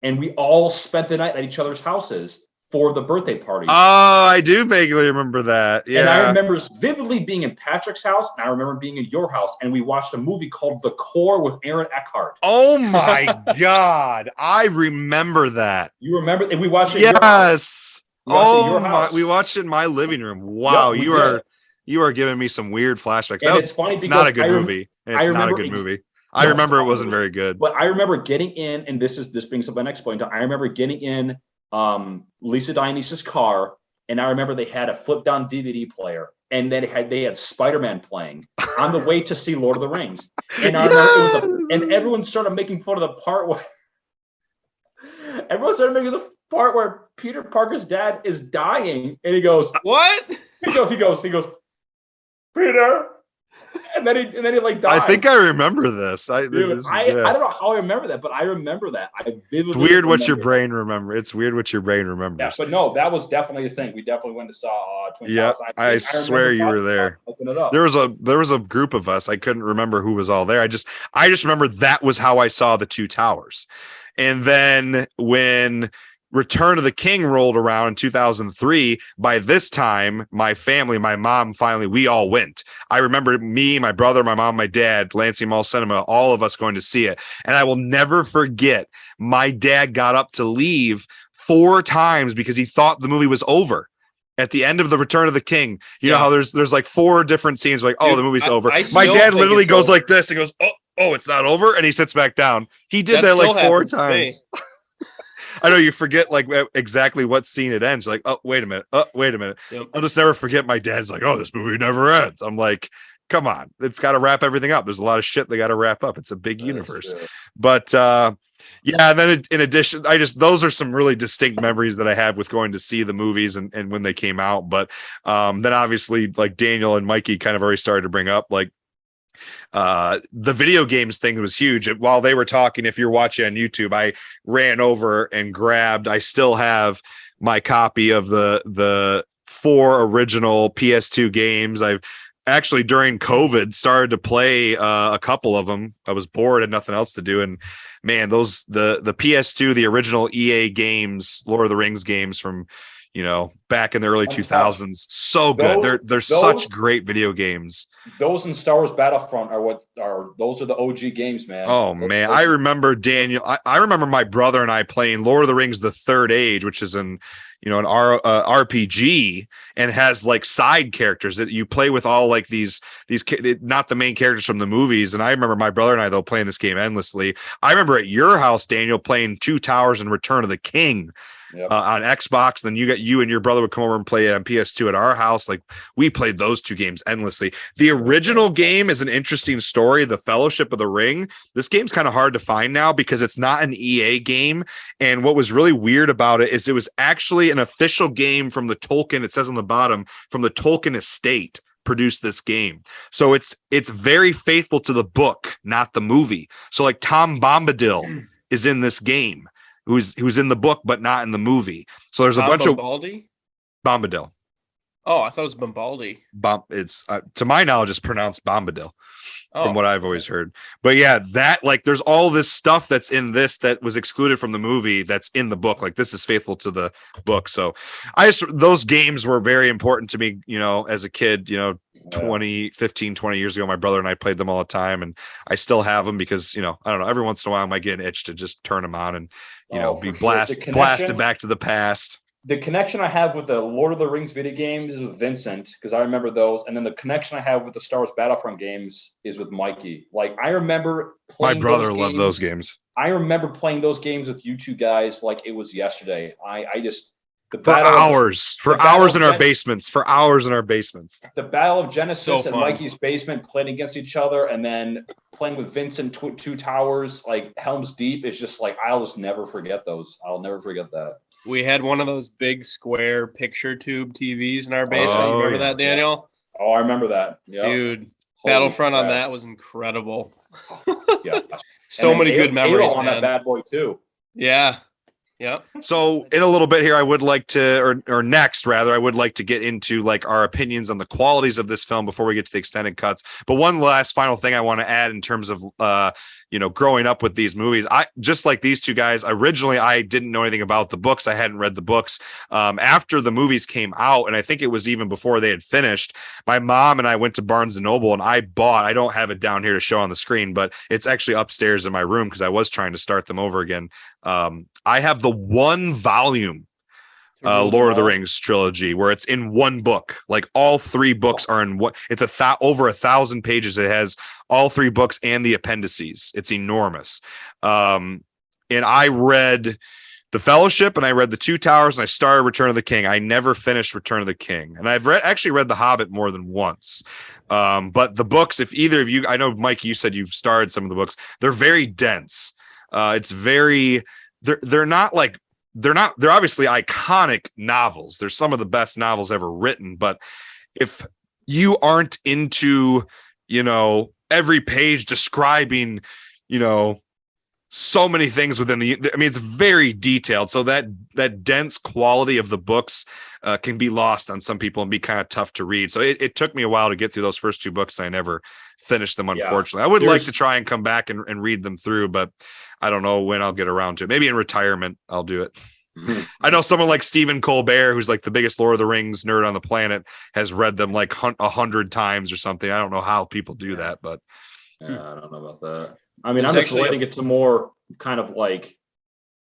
And we all spent the night at each other's houses for the birthday party. Oh, I do vaguely remember that. Yeah. And I remember vividly being in Patrick's house, and I remember being in your house, and we watched a movie called The Core with Aaron Eckhart. Oh my God. I remember that. You remember? And we watched it. Yes. We watched it in my living room. Wow. Yep, you are giving me some weird flashbacks. And it's funny because not a good movie. It's not a good movie. I remember it wasn't very good. But I remember getting in, and this brings up my next point. I remember getting in Lisa Dinese's car, and I remember they had a flip down DVD player, and then they had Spider-Man playing on the way to see Lord of the Rings. And I remember and everyone started making fun of the part where Peter Parker's dad is dying, and he goes, "What?" He goes, Peter. And then he like died. I think I remember this. I don't know how I remember that, but I remember that. It's weird what your brain remembers. It's weird what your brain remembers. Yeah, but no, that was definitely a thing. We definitely went to saw Twin Towers. I swear you were there. Open it up. There was a group of us. I couldn't remember who was all there. I just remember that was how I saw the Two Towers. And then when Return of the King rolled around in 2003. By this time, my family, my mom, finally, we all went. I remember me, my brother, my mom, my dad, Lansing Mall Cinema, all of us going to see it. And I will never forget, my dad got up to leave 4 times because he thought the movie was over. At the end of the Return of the King, you know how there's like 4 different scenes, like, oh, the movie's over. My dad literally goes like this and goes, oh, it's not over. And he sits back down. He did that like 4 times. I know you forget like exactly what scene it ends. Like, oh, wait a minute. Yep. I'll just never forget. My dad's like, oh, this movie never ends. I'm like, come on, it's got to wrap everything up. There's a lot of shit they got to wrap up. It's a big universe. But yeah, and then in addition, those are some really distinct memories that I have with going to see the movies and when they came out. But then obviously, like Daniel and Mikey kind of already started to bring up, like, the video games thing was huge. While they were talking, if you're watching on YouTube, I ran over and grabbed, I still have my copy of the 4 original PS2 games. I've actually during COVID started to play a couple of them. I was bored, had nothing else to do, and man, those the PS2, the original EA games, Lord of the Rings games from back in the early 2000s, so good. They're such great video games. Those in Star Wars Battlefront those are the OG games, man. Oh man, I remember Daniel. I remember my brother and I playing Lord of the Rings: The Third Age, which is an RPG and has like side characters that you play with, all like these not the main characters from the movies. And I remember my brother and I playing this game endlessly. I remember at your house, Daniel, playing Two Towers and Return of the King. on Xbox. Then you and your brother would come over and play it on PS2 at our house. Like we played those two games endlessly. The original game is an interesting story. The Fellowship of the Ring. This game's kind of hard to find now because it's not an EA game. And what was really weird about it is it was actually an official game from the Tolkien. It says on the bottom, from the Tolkien estate produced this game. So it's very faithful to the book, not the movie. So like Tom Bombadil is in this game, who's in the book but not in the movie. So there's a bunch of Bombadil. Oh, I thought it was Bombaldi. It's to my knowledge, it's pronounced Bombadil, from what I've always heard. But yeah, that like there's all this stuff that's in this that was excluded from the movie that's in the book. Like this is faithful to the book. So those games were very important to me, as a kid, 20 years ago. My brother and I played them all the time, and I still have them because, I don't know, every once in a while I might get an itch to just turn them on and, be blasted back to the past. The connection I have with the Lord of the Rings video games is with Vincent, because I remember those. And then the connection I have with the Star Wars Battlefront games is with Mikey. Like, I remember playing my brother loved those games. I remember playing those games with you two guys like it was yesterday. For hours in our basements. The Battle of Genesis in Mikey's basement, playing against each other, and then playing with Vincent Two Towers, like Helm's Deep, is just like, I'll just never forget those. I'll never forget that. We had one of those big square picture tube TVs in our basement. You remember that, Daniel? Oh, I remember that. Yep. Dude, Battlefront on that was incredible. Yeah. So many good memories, on that bad boy too. Yeah. Yeah. So in a little bit here, I would like to, or next rather, I would like to get into like our opinions on the qualities of this film before we get to the extended cuts. But one last final thing I want to add in terms of, growing up with these movies, I just like these two guys. Originally, I didn't know anything about the books. I hadn't read the books. After the movies came out, and I think it was even before they had finished, my mom and I went to Barnes and Noble, and I don't have it down here to show on the screen, but it's actually upstairs in my room because I was trying to start them over again. I have the one volume Lord of the Rings trilogy where it's in one book. Like all three books are in one. It's over 1,000 pages. It has all three books and the appendices. It's enormous. And I read The Fellowship, and I read The Two Towers, and I started Return of the King. I never finished Return of the King, and I've actually read The Hobbit more than once. But the books, if either of you, I know Mike, you said you've started some of the books. They're very dense. It's very. They're obviously iconic novels. They're some of the best novels ever written. But if you aren't into, every page describing, so many things within it's very detailed. So that dense quality of the books can be lost on some people and be kind of tough to read. So it took me a while to get through those first two books. I never finished them, unfortunately. I would like to try and come back and read them through, but I don't know when I'll get around to it. Maybe in retirement, I'll do it. I know someone like Stephen Colbert, who's like the biggest Lord of the Rings nerd on the planet, has read them like 100 times or something. I don't know how people do that, but I don't know about that. I mean, I'm just relating it to more kind of like,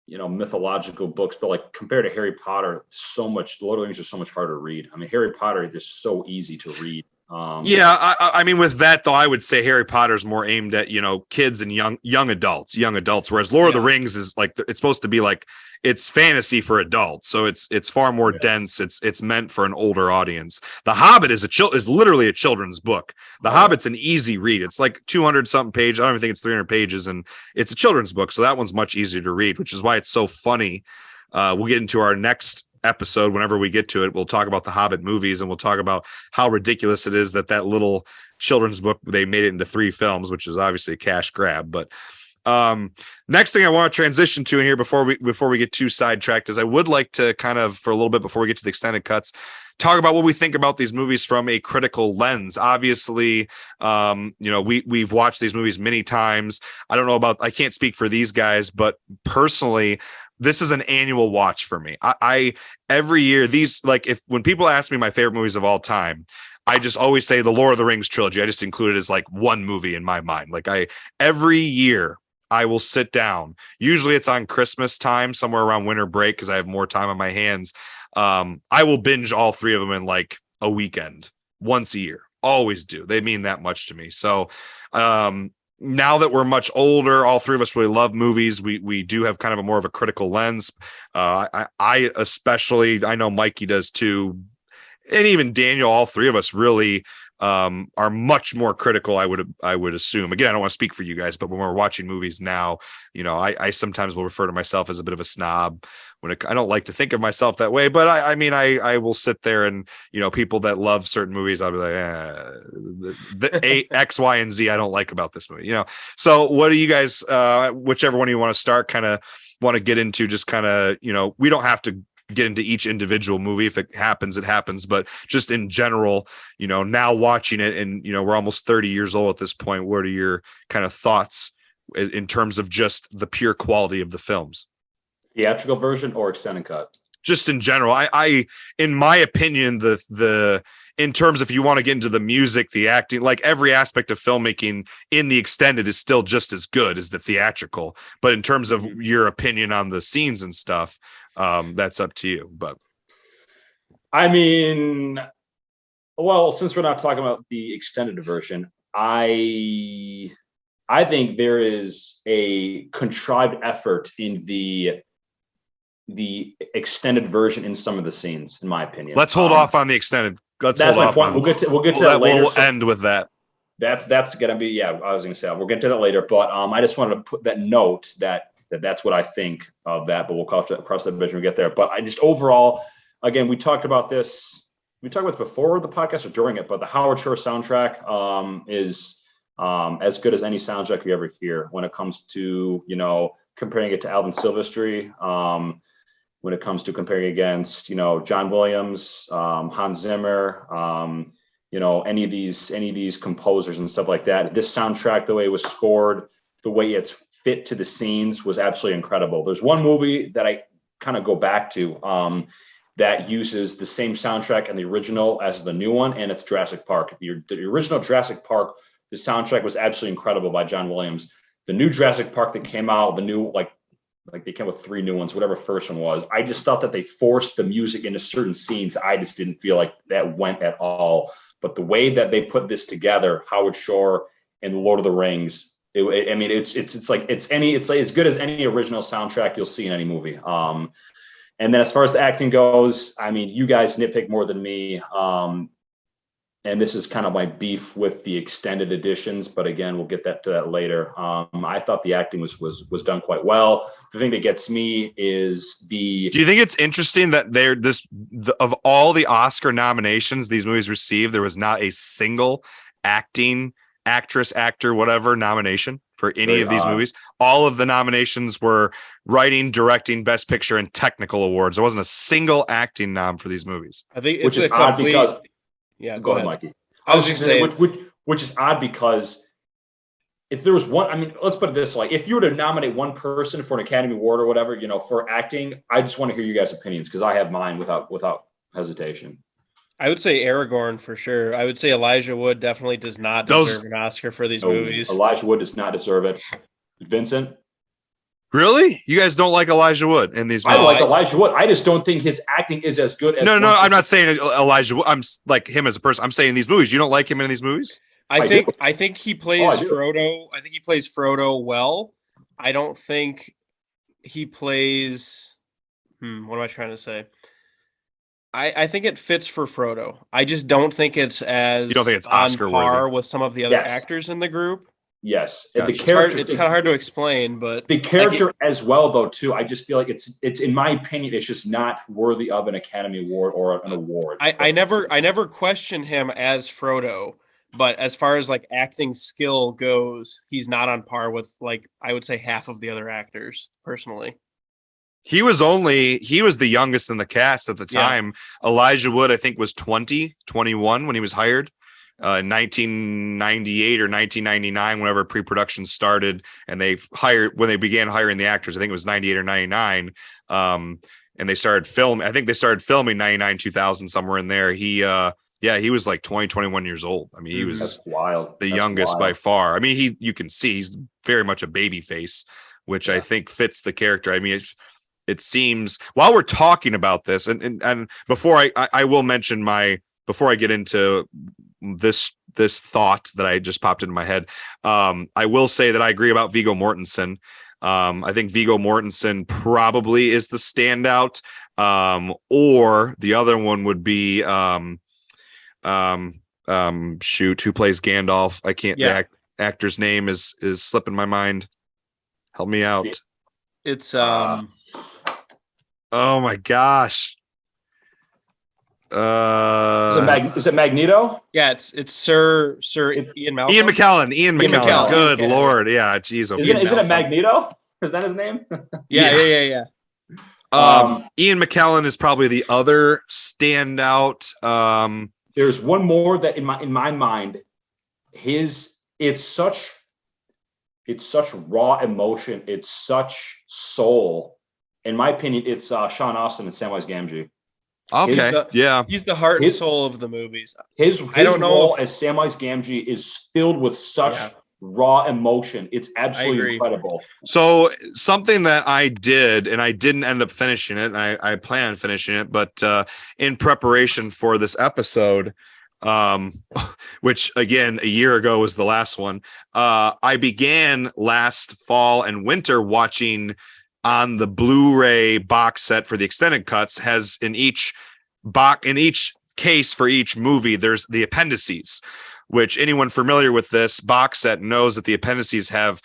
mythological books, but like compared to Harry Potter, Lord of the Rings is so much harder to read. I mean, Harry Potter is so easy to read. I mean, with that though, I would say Harry Potter is more aimed at kids and young adults, whereas Lord of the Rings is like it's supposed to be like it's fantasy for adults, so it's far more dense. It's meant for an older audience. The Hobbit is literally a children's book. The Hobbit's an easy read. It's like 200 something pages. I don't even think it's 300 pages, and it's a children's book, so that one's much easier to read, which is why it's so funny. We'll get into our next episode whenever we get to it. We'll talk about the Hobbit movies, and we'll talk about how ridiculous it is that little children's book, they made it into 3 films, which is obviously a cash grab. But next thing I want to transition to in here before we get too sidetracked is I would like to kind of, for a little bit before we get to the extended cuts, talk about what we think about these movies from a critical lens. Obviously, we've watched these movies many times. I can't speak for these guys, but personally, this is an annual watch for me. I every year, when people ask me my favorite movies of all time, I just always say the Lord of the Rings trilogy. I just include it as like one movie in my mind. Like every year I will sit down. Usually it's on Christmas time, somewhere around winter break, because I have more time on my hands. I will binge all 3 of them in like a weekend once a year. Always do. They mean that much to me. So now that we're much older, all three of us really love movies. We do have kind of a more of a critical lens. I especially, I know Mikey does too, and even Daniel. All three of us really are much more critical. I would assume. Again, I don't want to speak for you guys, but when we're watching movies now, I sometimes will refer to myself as a bit of a snob. I don't like to think of myself that way, but I mean, I will sit there and, people that love certain movies, I'll be like, the X, Y, and Z I don't like about this movie, So what do you guys, whichever one you want to start, kind of want to get into, just kind of, we don't have to get into each individual movie. If it happens, it happens. But just in general, now watching it, and, we're almost 30 years old at this point. What are your kind of thoughts in terms of just the pure quality of the films? Theatrical version or extended cut? Just in general, I in my opinion, the in terms, if you want to get into the music, the acting, like every aspect of filmmaking in the extended is still just as good as the theatrical. But in terms of your opinion on the scenes and stuff, that's up to you. But I mean, well, since we're not talking about the extended version, I think there is a contrived effort in the extended version in some of the scenes, in my opinion. Let's hold off on the extended. That's my point. We'll get to that later. We'll end with that. That's gonna be, yeah. I was gonna say we'll get to that later, but I just wanted to put that note that's what I think of that. But we'll cross that bridge when we get there. But I just overall, again, we talked about this. We talked about this before the podcast or during it, but the Howard Shore soundtrack is as good as any soundtrack you ever hear when it comes to comparing it to Alvin Silvestri. When it comes to comparing against, John Williams, Hans Zimmer, any of these composers and stuff like that. This soundtrack, the way it was scored, the way it's fit to the scenes was absolutely incredible. There's one movie that I kind of go back to that uses the same soundtrack and the original as the new one, and it's Jurassic Park. The original Jurassic Park, the soundtrack was absolutely incredible by John Williams. The new Jurassic Park that came out, the new like they came with 3 new ones, whatever first one was. I just thought that they forced the music into certain scenes. I just didn't feel like that went at all. But the way that they put this together, Howard Shore and The Lord of the Rings, it's as good as any original soundtrack you'll see in any movie. And then as far as the acting goes, I mean, you guys nitpick more than me. And this is kind of my beef with the extended editions, but again, we'll get to that later. I thought the acting was done quite well. The thing that gets me is Do you think it's interesting that of all the Oscar nominations these movies received, there was not a single actress, actor, whatever nomination for any of these movies? All of the nominations were writing, directing, Best Picture, and technical awards. There wasn't a single acting nom for these movies. I think which is odd because. Yeah, go ahead, Mikey. I was just saying, which is odd because if there was one, I mean, let's put it this way: if you were to nominate one person for an Academy Award or whatever, for acting, I just want to hear you guys' opinions because I have mine without hesitation. I would say Aragorn for sure. I would say Elijah Wood definitely does not deserve an Oscar for these movies. Elijah Wood does not deserve it. Vincent? Really? You guys don't like Elijah Wood in these movies? I like Elijah Wood. I just don't think his acting is as good as... No, I'm not saying Elijah Wood. I'm like him as a person. I'm saying these movies. You don't like him in these movies? I think he plays Frodo. I think he plays Frodo well. I don't think he plays... what am I trying to say? I think it fits for Frodo. I just don't think it's as... You don't think it's Oscar on par worthy? with some of the other actors in the group? Yes, gotcha. The character. It's kind of hard to explain, but the character as well, though. Too, I just feel like it's in my opinion, it's just not worthy of an Academy Award or an award. I never question him as Frodo, but as far as like acting skill goes, he's not on par with like I would say half of the other actors personally. He was the youngest in the cast at the time. Yeah. Elijah Wood, I think, was 21 when he was hired. 1998 or 1999, whenever pre-production started, and when they began hiring the actors, I think it was 98 or 99. And they started filming. I think they started filming 99, 2000, somewhere in there. He was like 20, 21 years old. I mean, he was That's wild. The youngest by far. I mean, you can see he's very much a baby face, which I think fits the character. I mean, it seems while we're talking about this, and before I will mention before I get into this thought that I just popped into my head. I will say that I agree about Viggo Mortensen. I think Viggo Mortensen probably is the standout. Or the other one would be who plays Gandalf? I can't. Yeah. The actor's name is slipping my mind. Help me out. It's Oh my gosh. Is it Magneto? yeah, it's Sir Ian Malcolm. Ian McKellen. Ian McKellen. Good Okay. Lord. Yeah, geez. Okay. Isn't it Magneto? Is that his name? Yeah. Ian McKellen is probably the other standout. There's one more that in my mind, it's such raw emotion. It's such soul. In my opinion, it's Sean Astin and Samwise Gamgee. Okay. He's the heart and soul of the movies. His role as Samwise Gamgee is filled with such raw emotion. It's absolutely incredible. So something that I did, and I didn't end up finishing it, and I plan on finishing it, but in preparation for this episode, which again, a year ago was the last one, I began last fall and winter watching on the Blu-ray box set for the extended cuts, has in each case for each movie, there's the appendices, which anyone familiar with this box set knows that the appendices have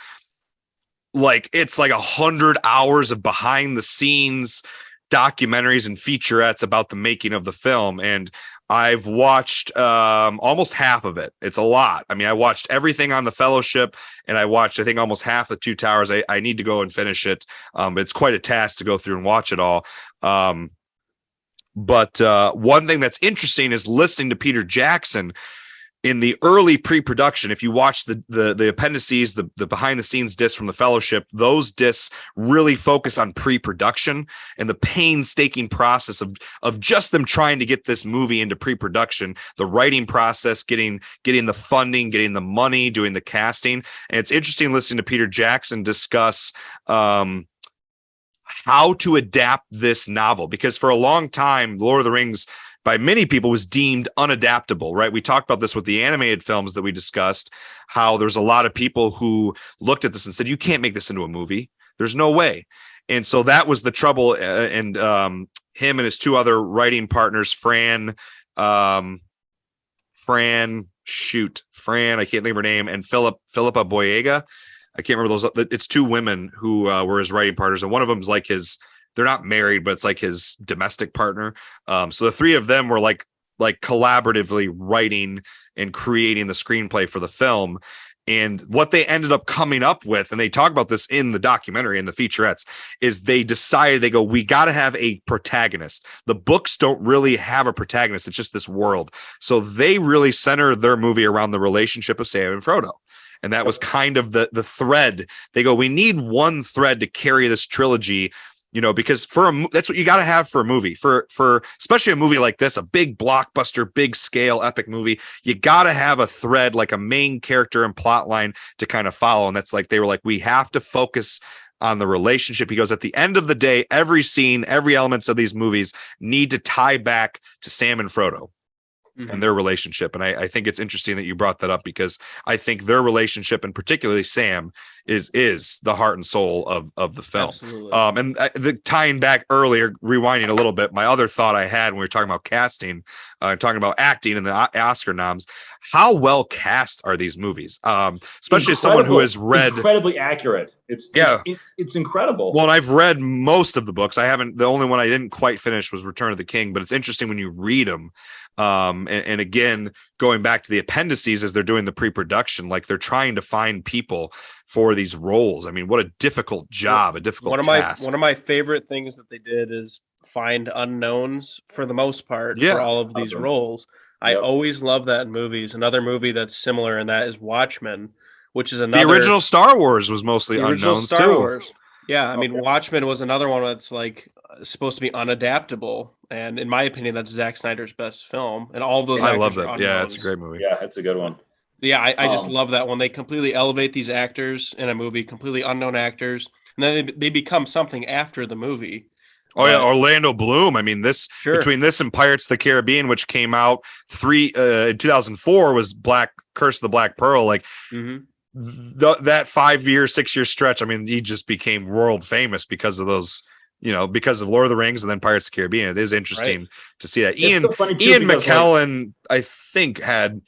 it's like 100 hours of behind the scenes documentaries and featurettes about the making of the film. And I've watched almost half of it. It's a lot. I mean, I watched everything on The Fellowship, and I watched, I think, almost half the Two Towers. I need to go and finish it. It's quite a task to go through and watch it all. But one thing that's interesting is listening to Peter Jackson in the early pre-production. If you watch the appendices, the behind the scenes discs from The Fellowship, those discs really focus on pre-production and the painstaking process of just them trying to get this movie into pre-production, the writing process, getting the funding, getting the money, doing the casting. And it's interesting listening to Peter Jackson discuss how to adapt this novel, because for a long time, Lord of the Rings by many people was deemed unadaptable, right? We talked about this with the animated films that we discussed, how there's a lot of people who looked at this and said, you can't make this into a movie. There's no way. And so that was the trouble. And him and his two other writing partners, Fran, I can't think of her name, and Philippa Boyega. I can't remember those. It's two women who were his writing partners. And one of them is like they're not married, but it's like his domestic partner. So the three of them were like collaboratively writing and creating the screenplay for the film. And what they ended up coming up with, and they talk about this in the documentary and the featurettes, is they decided, we got to have a protagonist. The books don't really have a protagonist. It's just this world. So they really center their movie around the relationship of Sam and Frodo. And that was kind of the thread. They go, we need one thread to carry this trilogy, because that's what you got to have for a movie, for especially a movie like this, a big blockbuster, big scale, epic movie. You got to have a thread, like a main character and plot line to kind of follow. And that's they were like, we have to focus on the relationship. He goes, at the end of the day, every scene, every elements of these movies need to tie back to Sam and Frodo. And their relationship. And I think it's interesting that you brought that up, because I think their relationship, and particularly Sam, is the heart and soul of the film. Absolutely. And the tying back earlier, rewinding a little bit, my other thought I had when we were talking about casting, talking about acting and the Oscar noms, how well cast are these movies? Especially as someone who has read, incredibly accurate. It's incredible. Well, and I've read most of the books. The only one I didn't quite finish was Return of the King, but it's interesting when you read them. And again, going back to the appendices as they're doing the pre-production, like they're trying to find people for these roles. I mean, what a difficult job, a difficult task. One of my favorite things that they did is find unknowns for the most part for all of these roles. I always love that in movies. Another movie that's similar in that is Watchmen, which is another. The original Star Wars was mostly unknowns too. Yeah, I mean, Watchmen was another one that's supposed to be unadaptable, and in my opinion, that's Zack Snyder's best film. And all of those, I love that. Yeah, it's a great movie. Yeah, it's a good one. Yeah, I just love that when they completely elevate these actors in a movie, completely unknown actors, and then they become something after the movie. Oh yeah, Orlando Bloom. I mean, between this and Pirates of the Caribbean, which came out in 2004, was Black Curse of the Black Pearl, like Mhm. that 5-year, 6-year stretch. I mean, he just became world famous because of those, because of Lord of the Rings and then Pirates of the Caribbean. It is interesting to see that. Ian McKellen, I think, had,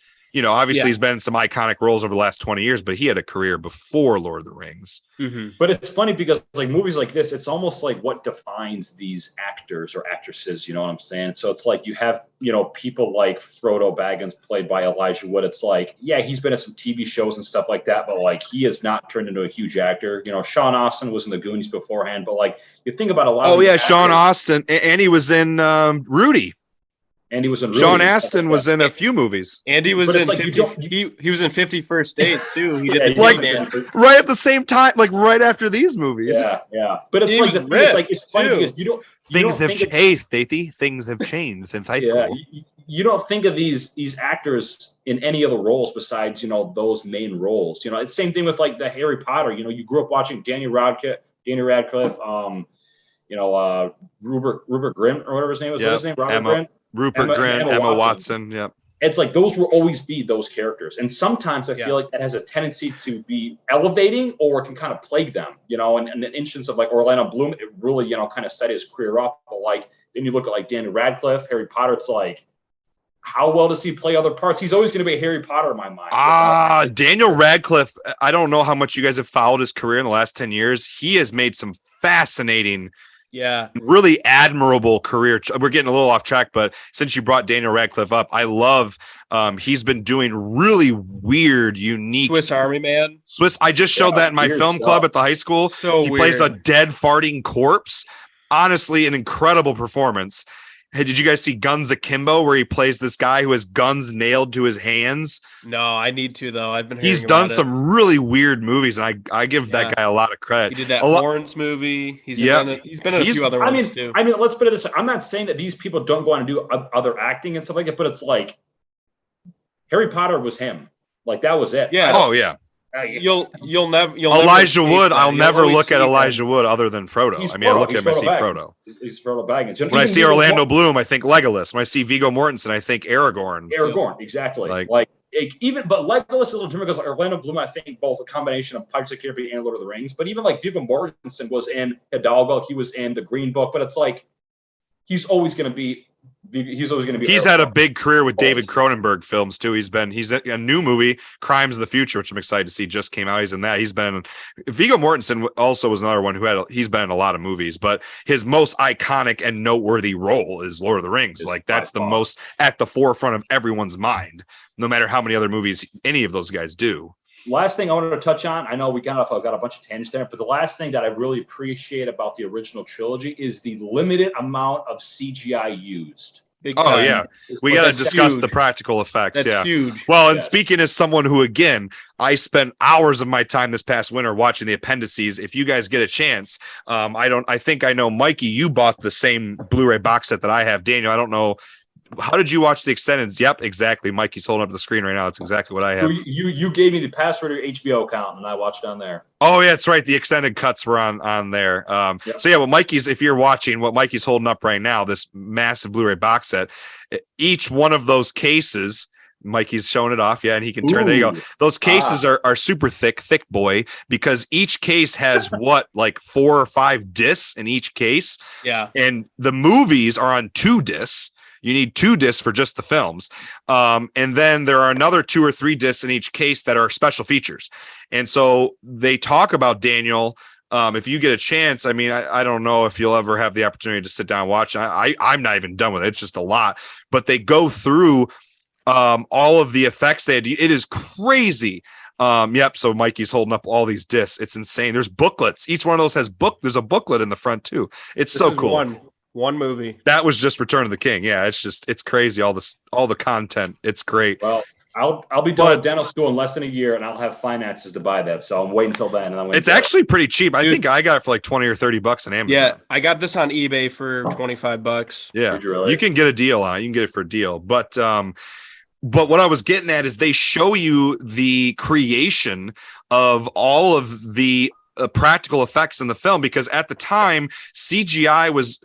obviously he's been in some iconic roles over the last 20 years, but he had a career before Lord of the Rings. Mm-hmm. But it's funny because like movies like this, it's almost like what defines these actors or actresses, you know what I'm saying? So it's like you have, people like Frodo Baggins played by Elijah Wood. It's like, yeah, he's been in some TV shows and stuff like that, but like he has not turned into a huge actor. Sean Austin was in the Goonies beforehand, but like you think about a lot of actors, Sean Austin, and he was in Rudy. And he was in Sean Astin was in a few movies. And he was in like he was in 51st Dates too. He did right at the same time, like right after these movies. Yeah. But it's like the thing is, like it's funny because things have changed, Thathy. Things have changed since high school. You don't think of these actors in any other roles besides those main roles. It's the same thing with like the Harry Potter. You grew up watching Danny Radcliffe, Rupert Grint or whatever his name was. Yep. What's his name? Robert Grint. Rupert Grint, Emma Watson. Yep. It's like those will always be those characters. And sometimes I feel like that has a tendency to be elevating or it can kind of plague them, and in the instance of like Orlando Bloom, it really, kind of set his career up. But like, then you look at like Daniel Radcliffe, Harry Potter, it's like, how well does he play other parts? He's always going to be a Harry Potter in my mind. Daniel Radcliffe, I don't know how much you guys have followed his career in the last 10 years. He has made some fascinating really admirable career. We're getting a little off track, but since you brought Daniel Radcliffe up, I love he's been doing really weird, unique Swiss Army Man. I just showed that in my film club at the high school. So he plays a dead farting corpse. Honestly, an incredible performance. Hey, did you guys see Guns Akimbo, where he plays this guy who has guns nailed to his hands? No, I need to though. I've been. He's done some really weird movies, and I give that guy a lot of credit. He did that Lawrence movie. He's been in a few other ones too. I mean, let's put it this way. I'm not saying that these people don't go on and do other acting and stuff like that, but it's like Harry Potter was him. Like that was it. Yeah. Oh yeah. You'll never Elijah Wood. I'll never look at Elijah Wood other than Frodo. I look at him, I see Frodo. He's Frodo Baggins. When I see Orlando Bloom, I think Legolas. When I see Viggo Mortensen, I think Aragorn. Exactly. But Legolas is a little different because Orlando Bloom, I think both a combination of Pirates of the Caribbean and Lord of the Rings. But even like Viggo Mortensen was in Hidalgo, he was in the Green Book. But it's like he's always going to be. He's had a big career with David Cronenberg films too. He's in a new movie, Crimes of the Future, which I'm excited to see, just came out. He's in that. Viggo Mortensen also was another one he's been in a lot of movies, but his most iconic and noteworthy role is Lord of the Rings. Like that's the most at the forefront of everyone's mind, no matter how many other movies any of those guys do. Last thing I wanted to touch on, I know we got a bunch of tangents there, but the last thing that I really appreciate about the original trilogy is the limited amount of CGI used. Oh yeah, we got to discuss the practical effects. That's huge. Well, and speaking as someone who, again, I spent hours of my time this past winter watching the appendices. If you guys get a chance, I think I know, Mikey, you bought the same Blu-ray box set that I have. Daniel, I don't know. How did you watch the extended? Yep, exactly. Mikey's holding up the screen right now. It's exactly what I have. You gave me the password to your HBO account, and I watched on there. Oh, yeah, that's right. The extended cuts were on there. So, yeah, if you're watching, what Mikey's holding up right now, this massive Blu-ray box set, each one of those cases, Mikey's showing it off. Yeah, and he can turn. There you go. Those cases are super thick boy, because each case has like 4 or 5 discs in each case. Yeah. And the movies are on 2 discs. You need 2 discs for just the films. And then there are another 2 or 3 discs in each case that are special features. And so they talk about Daniel. If you get a chance, I mean, I don't know if you'll ever have the opportunity to sit down and watch. I'm not even done with it. It's just a lot. But they go through all of the effects they had. It is crazy. Yep. So Mikey's holding up all these discs. It's insane. There's booklets. Each one of those has there's a booklet in the front too. It's so cool. One movie. That was just Return of the King. Yeah, it's crazy. All the content. It's great. Well, I'll be done with dental school in less than a year, and I'll have finances to buy that. So I'm waiting until then. And it's actually pretty cheap. I think I got it for like $20 or $30 on Amazon. Yeah, I got this on eBay for $25. Yeah, you can get a deal on it. You can get it for a deal. But what I was getting at is they show you the creation of all of the practical effects in the film, because at the time CGI was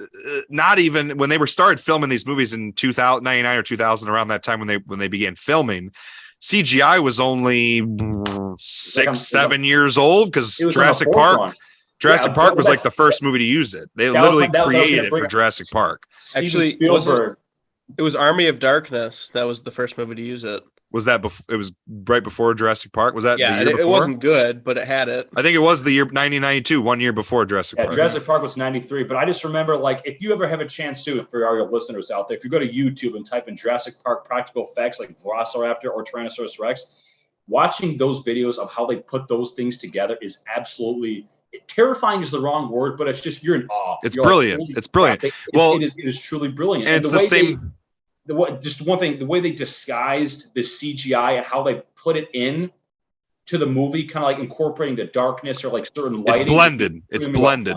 not even, when they were started filming these movies in 2099 or 2000, around that time when they began filming, CGI was only 6-7 years old, because Jurassic Park was like the first movie to use it. They literally created it for Jurassic Park. Actually, Spielberg. It was Army of Darkness that was the first movie to use it. Was that it was right before Jurassic Park? Was that the year before? It wasn't good, but it had it. I think it was the year 1992, 1 year before Jurassic Park. Jurassic Park was 93, but I just remember, like, if you ever have a chance to, for our listeners out there, if you go to YouTube and type in Jurassic Park practical effects like Velociraptor or Tyrannosaurus Rex, watching those videos of how they put those things together is absolutely terrifying is the wrong word, but it's just, you're in awe. It's brilliant. It's brilliant. It is truly brilliant. And it's the same. Just one thing, the way they disguised the CGI and how they put it in to the movie, kind of like incorporating the darkness or like certain lighting. It's blended.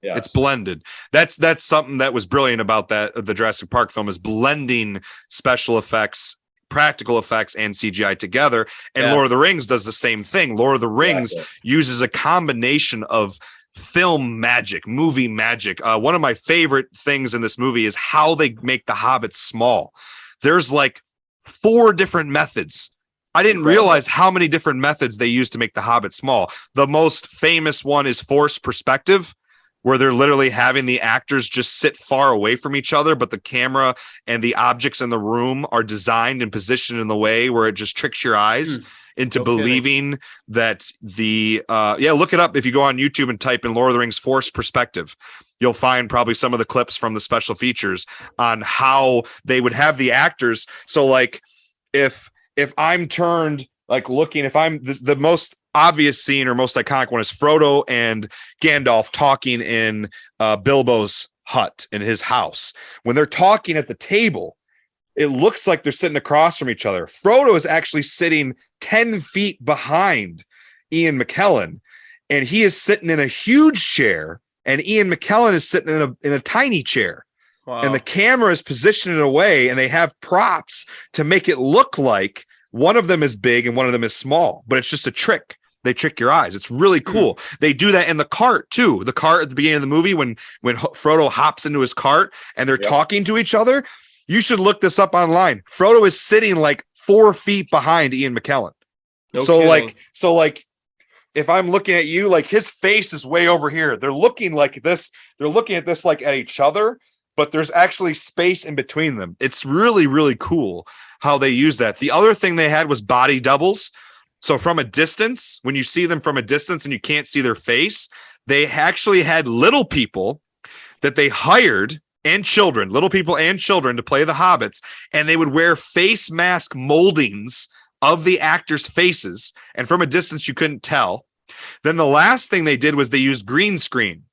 Yes. It's blended. That's something that was brilliant about the Jurassic Park film, is blending special effects, practical effects, and CGI together. And Lord of the Rings does the same thing. Lord of the Rings uses a combination of film magic, movie magic. One of my favorite things in this movie is how they make the hobbits small. There's like 4 different methods. I didn't realize how many different methods they use to make the hobbit small. The most famous one is forced perspective, where they're literally having the actors just sit far away from each other, but the camera and the objects in the room are designed and positioned in the way where it just tricks your eyes into believing that look it up. If you go on YouTube and type in Lord of the Rings forced perspective, you'll find probably some of the clips from the special features on how they would have the actors. So like if I'm turned, like looking, if I'm the most obvious scene or most iconic one is Frodo and Gandalf talking in Bilbo's hut in his house. When they're talking at the table, it looks like they're sitting across from each other. Frodo is actually sitting 10 feet behind Ian McKellen, and he is sitting in a huge chair, and Ian McKellen is sitting in a tiny chair. Wow. And the camera is positioned in a way, and they have props to make it look like one of them is big and one of them is small, but it's just a trick. They trick your eyes. It's really cool. They do that in the cart too. The cart at the beginning of the movie, when Frodo hops into his cart and they're talking to each other. You should look this up online. Frodo is sitting like 4 feet behind Ian McKellen. So like if I'm looking at you, like his face is way over here. They're looking like this. They're looking at this like at each other, but there's actually space in between them. It's really, really cool how they use that. The other thing they had was body doubles. So from a distance, when you see them from a distance and you can't see their face, they actually had little people that they hired, and children, little people and children, to play the hobbits, and they would wear face mask moldings of the actors' faces, and from a distance you couldn't tell. Then the last thing they did was they used green screen,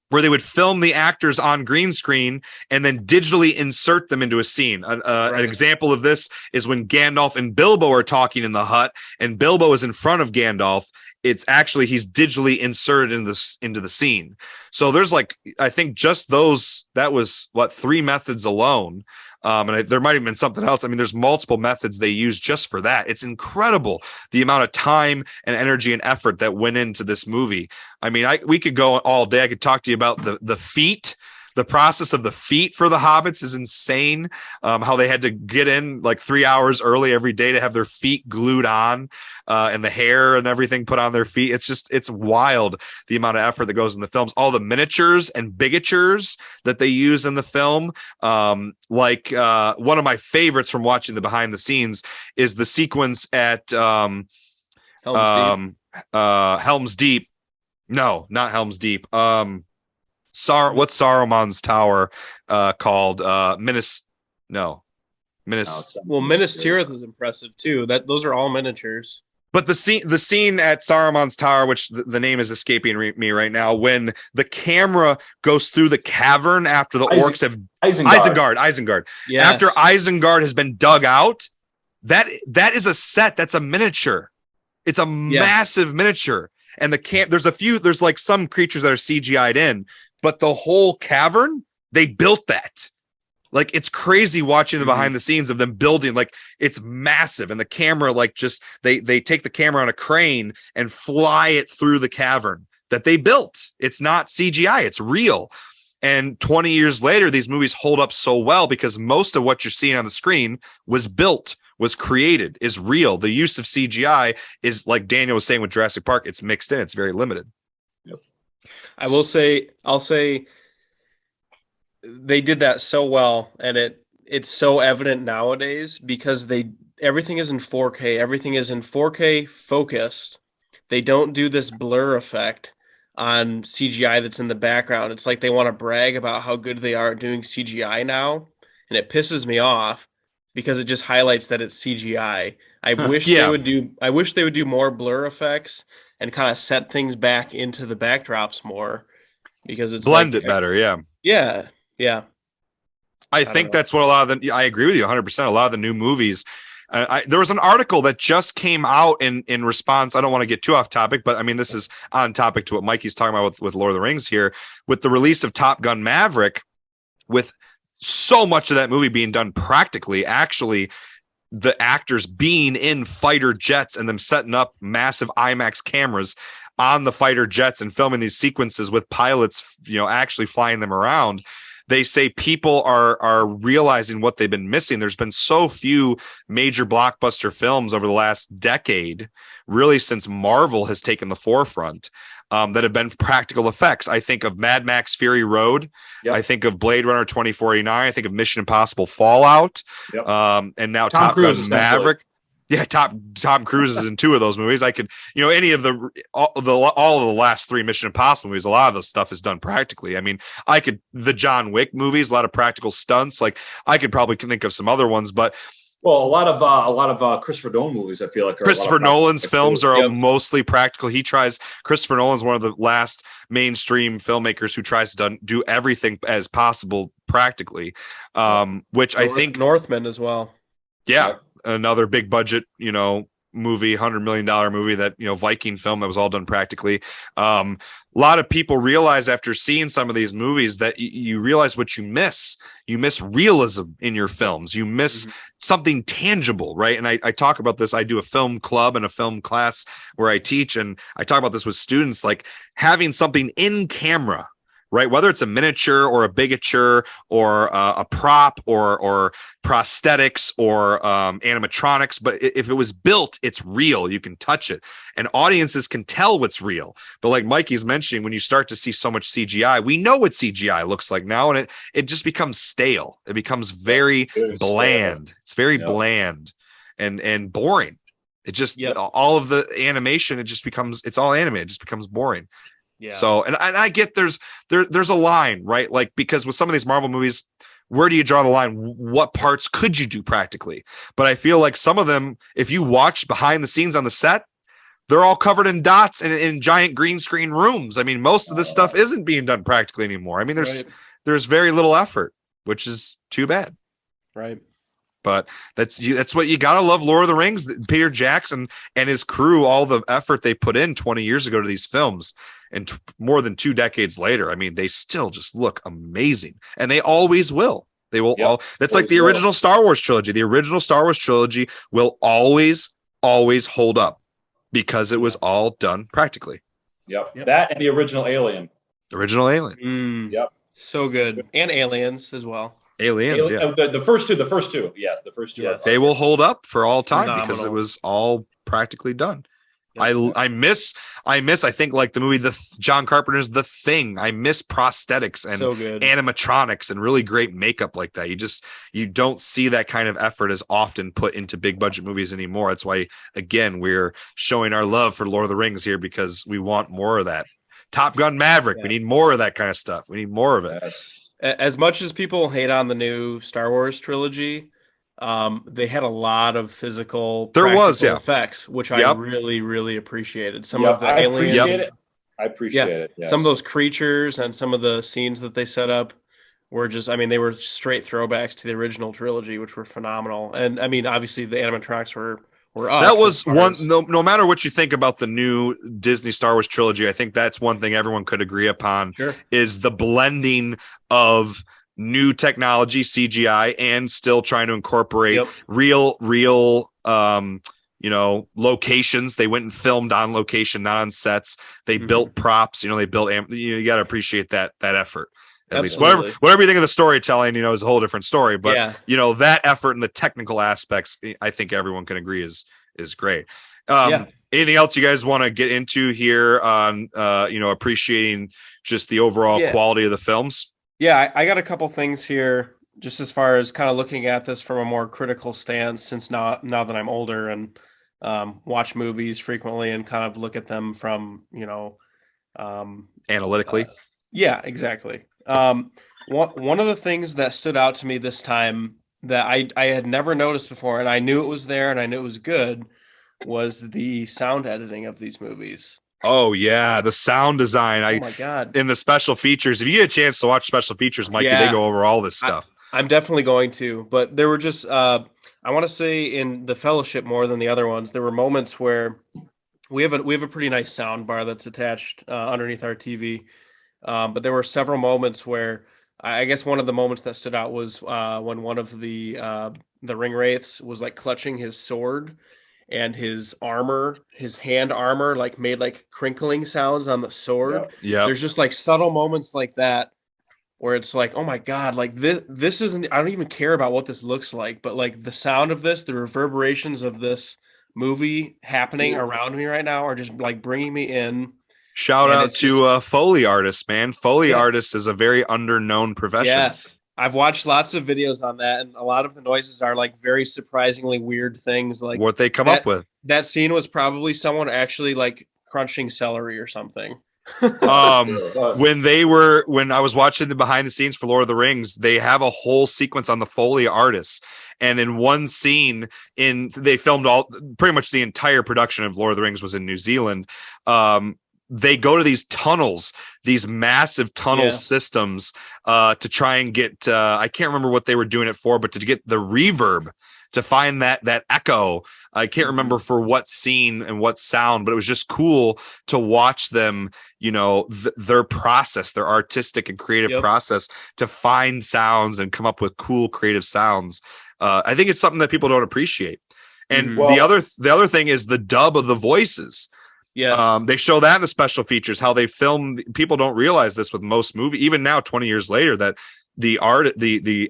where they would film the actors on green screen and then digitally insert them into a scene. An example of this is when Gandalf and Bilbo are talking in the hut, and Bilbo is in front of Gandalf. It's actually, he's digitally inserted into the scene. So there's like, I think just that was 3 methods alone. And there might have been something else. I mean, there's multiple methods they use just for that. It's incredible the amount of time and energy and effort that went into this movie. I mean, we could go all day. I could talk to you about the feet. The process of the feet for the hobbits is insane. How they had to get in like 3 hours early every day to have their feet glued on, and the hair and everything put on their feet. It's wild the amount of effort that goes in the films. All the miniatures and bigatures that they use in the film. One of my favorites from watching the behind the scenes is the sequence at Helm's Deep. No, not Helm's Deep. What's Saruman's tower called? Minas Tirith is impressive too. Those are all miniatures. But the scene at Saruman's tower, which the name is escaping me right now, when the camera goes through the cavern after the orcs have Isengard. Yes. After Isengard has been dug out, that is a set. That's a miniature. It's a massive miniature. And there's like some creatures that are CGI'd in, but the whole cavern, they built that. Like, it's crazy watching the behind the scenes of them building. Like, it's massive. And the camera, like, just they take the camera on a crane and fly it through the cavern. that they built. It's not CGI, it's real. And 20 years later, these movies hold up so well because most of what you're seeing on the screen was built, was created, is real. The use of CGI is, like Daniel was saying with Jurassic Park, it's mixed in. It's very limited. Yep. I'll say they did that so well, and it's so evident nowadays because everything is in 4K. Everything is in 4K focused. They don't do this blur effect on CGI that's in the background. It's like they want to brag about how good they are at doing CGI now, and it pisses me off because it just highlights that it's CGI. I wish they would do more blur effects and kind of set things back into the backdrops more because it's blend it better. Yeah. Yeah. I think that's what a lot of I agree with you 100%. A lot of the new movies. There was an article that just came out in response. I don't want to get too off topic, but I mean, this is on topic to what Mikey's talking about with Lord of the Rings here, with the release of Top Gun Maverick, with so much of that movie being done practically, actually the actors being in fighter jets and them setting up massive IMAX cameras on the fighter jets and filming these sequences with pilots, actually flying them around. They say people are realizing what they've been missing. There's been so few major blockbuster films over the last decade, really since Marvel has taken the forefront, that have been practical effects. I think of Mad Max Fury Road. Yep. I think of Blade Runner 2049. I think of Mission Impossible Fallout. Yep. And now Top Gun Maverick. Yeah, Tom Cruise is in 2 of those movies. I could, any of all of the last 3 Mission Impossible movies, a lot of the stuff is done practically. I mean, the John Wick movies, a lot of practical stunts. Like I could probably think of some other ones, but a lot of Christopher Nolan movies, I feel like Christopher Nolan's films are mostly practical. Christopher Nolan's one of the last mainstream filmmakers who tries to do everything as possible practically, which I think Northman as well. Yeah. Another big budget, movie, $100 million movie that, Viking film that was all done practically. A lot of people realize after seeing some of these movies that you realize what you miss. You miss realism in your films. You miss something tangible, right? And I talk about this. I do a film club and a film class where I teach, and I talk about this with students, like having something in camera, right? Whether it's a miniature or a bigature or a prop or prosthetics or animatronics, but if it was built, it's real. You can touch it, and audiences can tell what's real. But like Mikey's mentioning, when you start to see so much CGI, we know what CGI looks like now, and it just becomes stale. It becomes very bland. It's very bland and boring. It just all of the animation, it's all animated. It just becomes boring. Yeah. So, and I get there's a line, right? Like, because with some of these Marvel movies, where do you draw the line? What parts could you do practically? But I feel like some of them, if you watch behind the scenes on the set, they're all covered in dots and in giant green screen rooms. I mean, most of this stuff isn't being done practically anymore. I mean, there's very little effort, which is too bad. Right. But that's what you gotta love. Lord of the Rings, Peter Jackson and his crew, all the effort they put in 20 years ago to these films, and more than 2 decades later, I mean, they still just look amazing, and they always will. They will all. That's like the original Star Wars trilogy. The original Star Wars trilogy will always hold up because it was all done practically. Yep. That and the original Alien. Yep. So good, and Aliens as well. Aliens, yeah. The first two. Yes, the first two. Yeah, they will hold up for all time because it was all practically done. I miss. I think like the movie John Carpenter's The Thing. I miss prosthetics and animatronics and really great makeup like that. You don't see that kind of effort as often put into big budget movies anymore. That's why, again, we're showing our love for Lord of the Rings here because we want more of that. Top Gun Maverick. We need more of that kind of stuff. We need more of it. Yes. As much as people hate on the new Star Wars trilogy, they had a lot of physical effects, which I really, really appreciated. Some of the aliens. I appreciate it. Yes. Some of those creatures and some of the scenes that they set up were they were straight throwbacks to the original trilogy, which were phenomenal. And I mean, obviously the animatronics were up. That was one. No matter what you think about the new Disney Star Wars trilogy, I think that's one thing everyone could agree upon is the blending of new technology, CGI, and still trying to incorporate real locations. They went and filmed on location, not on sets. They built props. They built. You got to appreciate that effort. At Absolutely. least whatever you think of the storytelling, is a whole different story. But that effort and the technical aspects, I think everyone can agree is great. Anything else you guys want to get into here on appreciating just the overall quality of the films? Yeah, I got a couple things here just as far as kind of looking at this from a more critical stance, since now that I'm older and watch movies frequently and kind of look at them from analytically. Yeah, exactly. One of the things that stood out to me this time that I had never noticed before, and I knew it was there and I knew it was good, was the sound editing of these movies. Oh yeah, the sound design. Oh my God. In the special features, if you get a chance to watch special features, Mikey, they go over all this stuff. I'm definitely going to, but there were just I want to say in The Fellowship more than the other ones, there were moments where we have a pretty nice sound bar that's attached underneath our TV. But there were several moments where I guess one of the moments that stood out was when one of the ring wraiths was like clutching his sword, and his hand armor like made like crinkling sounds on the sword. Yeah. There's just like subtle moments like that where it's like, oh my God, like this isn't, I don't even care about what this looks like, but like the sound of this, the reverberations of this movie happening around me right now are just like bringing me in. Shout out to Foley artists, man. Foley artists is a very underknown profession. Yes. I've watched lots of videos on that, and a lot of the noises are like very surprisingly weird things. Like what they come up with. That scene was probably someone actually like crunching celery or something. When I was watching the behind the scenes for Lord of the Rings, they have a whole sequence on the Foley artists. And in one scene they filmed pretty much the entire production of Lord of the Rings was in New Zealand. They go to these tunnels, these massive tunnel systems, to try and get, I can't remember what they were doing it for, but to get the reverb, to find that echo. I can't remember for what scene and what sound, but it was just cool to watch them, their process, their artistic and creative process to find sounds and come up with cool creative sounds. I think it's something that people don't appreciate. And the other thing is the dub of the voices. Yeah, they show that in the special features, how they film. People don't realize this with most movies, even now, 20 years later, that the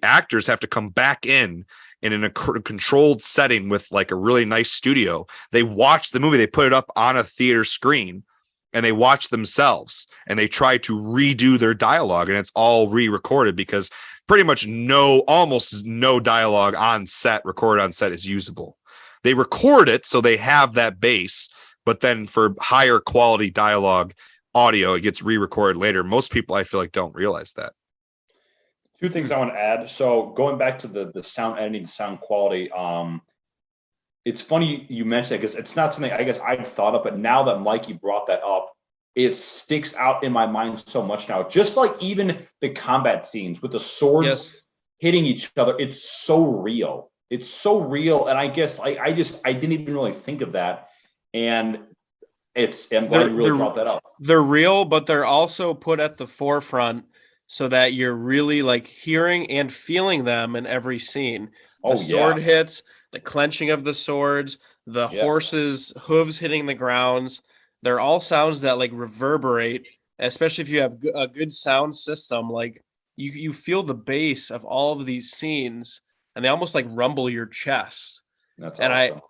actors have to come back in a controlled setting with like a really nice studio. They watch the movie, they put it up on a theater screen, and they watch themselves, and they try to redo their dialogue, and it's all re-recorded because pretty much almost no dialogue recorded on set is usable. They record it so they have that base. But then for higher quality dialogue audio, it gets re-recorded later. Most people, I feel like, don't realize that. Two things I want to add. So going back to the sound editing, the sound quality, it's funny you mentioned it because it's not something I guess I've thought of, but now that Mikey brought that up, it sticks out in my mind so much now. Just like even the combat scenes with the swords hitting each other, it's so real. It's so real. And I guess I didn't even really think of that. And I'm glad you really brought that up. They're real, but they're also put at the forefront so that you're really like hearing and feeling them in every scene. The sword hits, the clenching of the swords, the horses' hooves hitting the grounds. They're all sounds that like reverberate, especially if you have a good sound system. Like you feel the bass of all of these scenes, and they almost like rumble your chest. That's and awesome.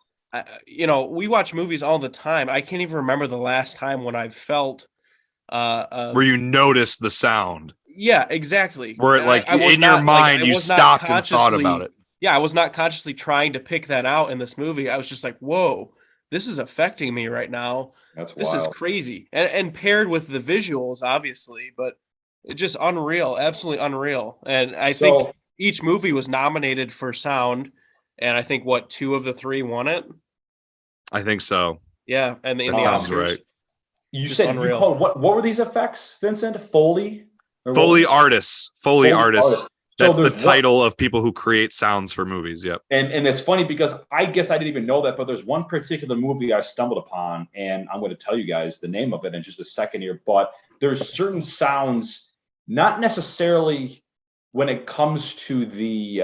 We watch movies all the time. I can't even remember the last time when I've felt where you notice the sound. Yeah, exactly. Where it like in your mind you stopped and thought about it. Yeah, I was not consciously trying to pick that out in this movie. I was just like, whoa, this is affecting me right now. This is crazy. And paired with the visuals, obviously, but it's just unreal, absolutely unreal. And I think each movie was nominated for sound. And I think 2 of the 3 won it. I think so. Yeah, and that sounds Oscars, right. You said you called what were these effects, Vincent? Foley artists. Foley artists. That's the title of people who create sounds for movies. Yep. And it's funny because I guess I didn't even know that, but there's one particular movie I stumbled upon, and I'm going to tell you guys the name of it in just a second here. But there's certain sounds, not necessarily when it comes to the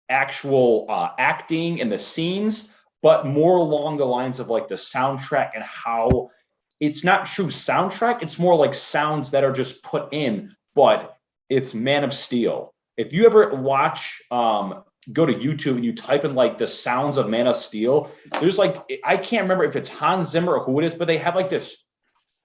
actual acting and the scenes, but more along the lines of like the soundtrack and how it's not true soundtrack. It's more like sounds that are just put in, but it's Man of Steel. If you ever watch, go to YouTube and you type in like the sounds of Man of Steel, there's like, I can't remember if it's Hans Zimmer or who it is, but they have like this,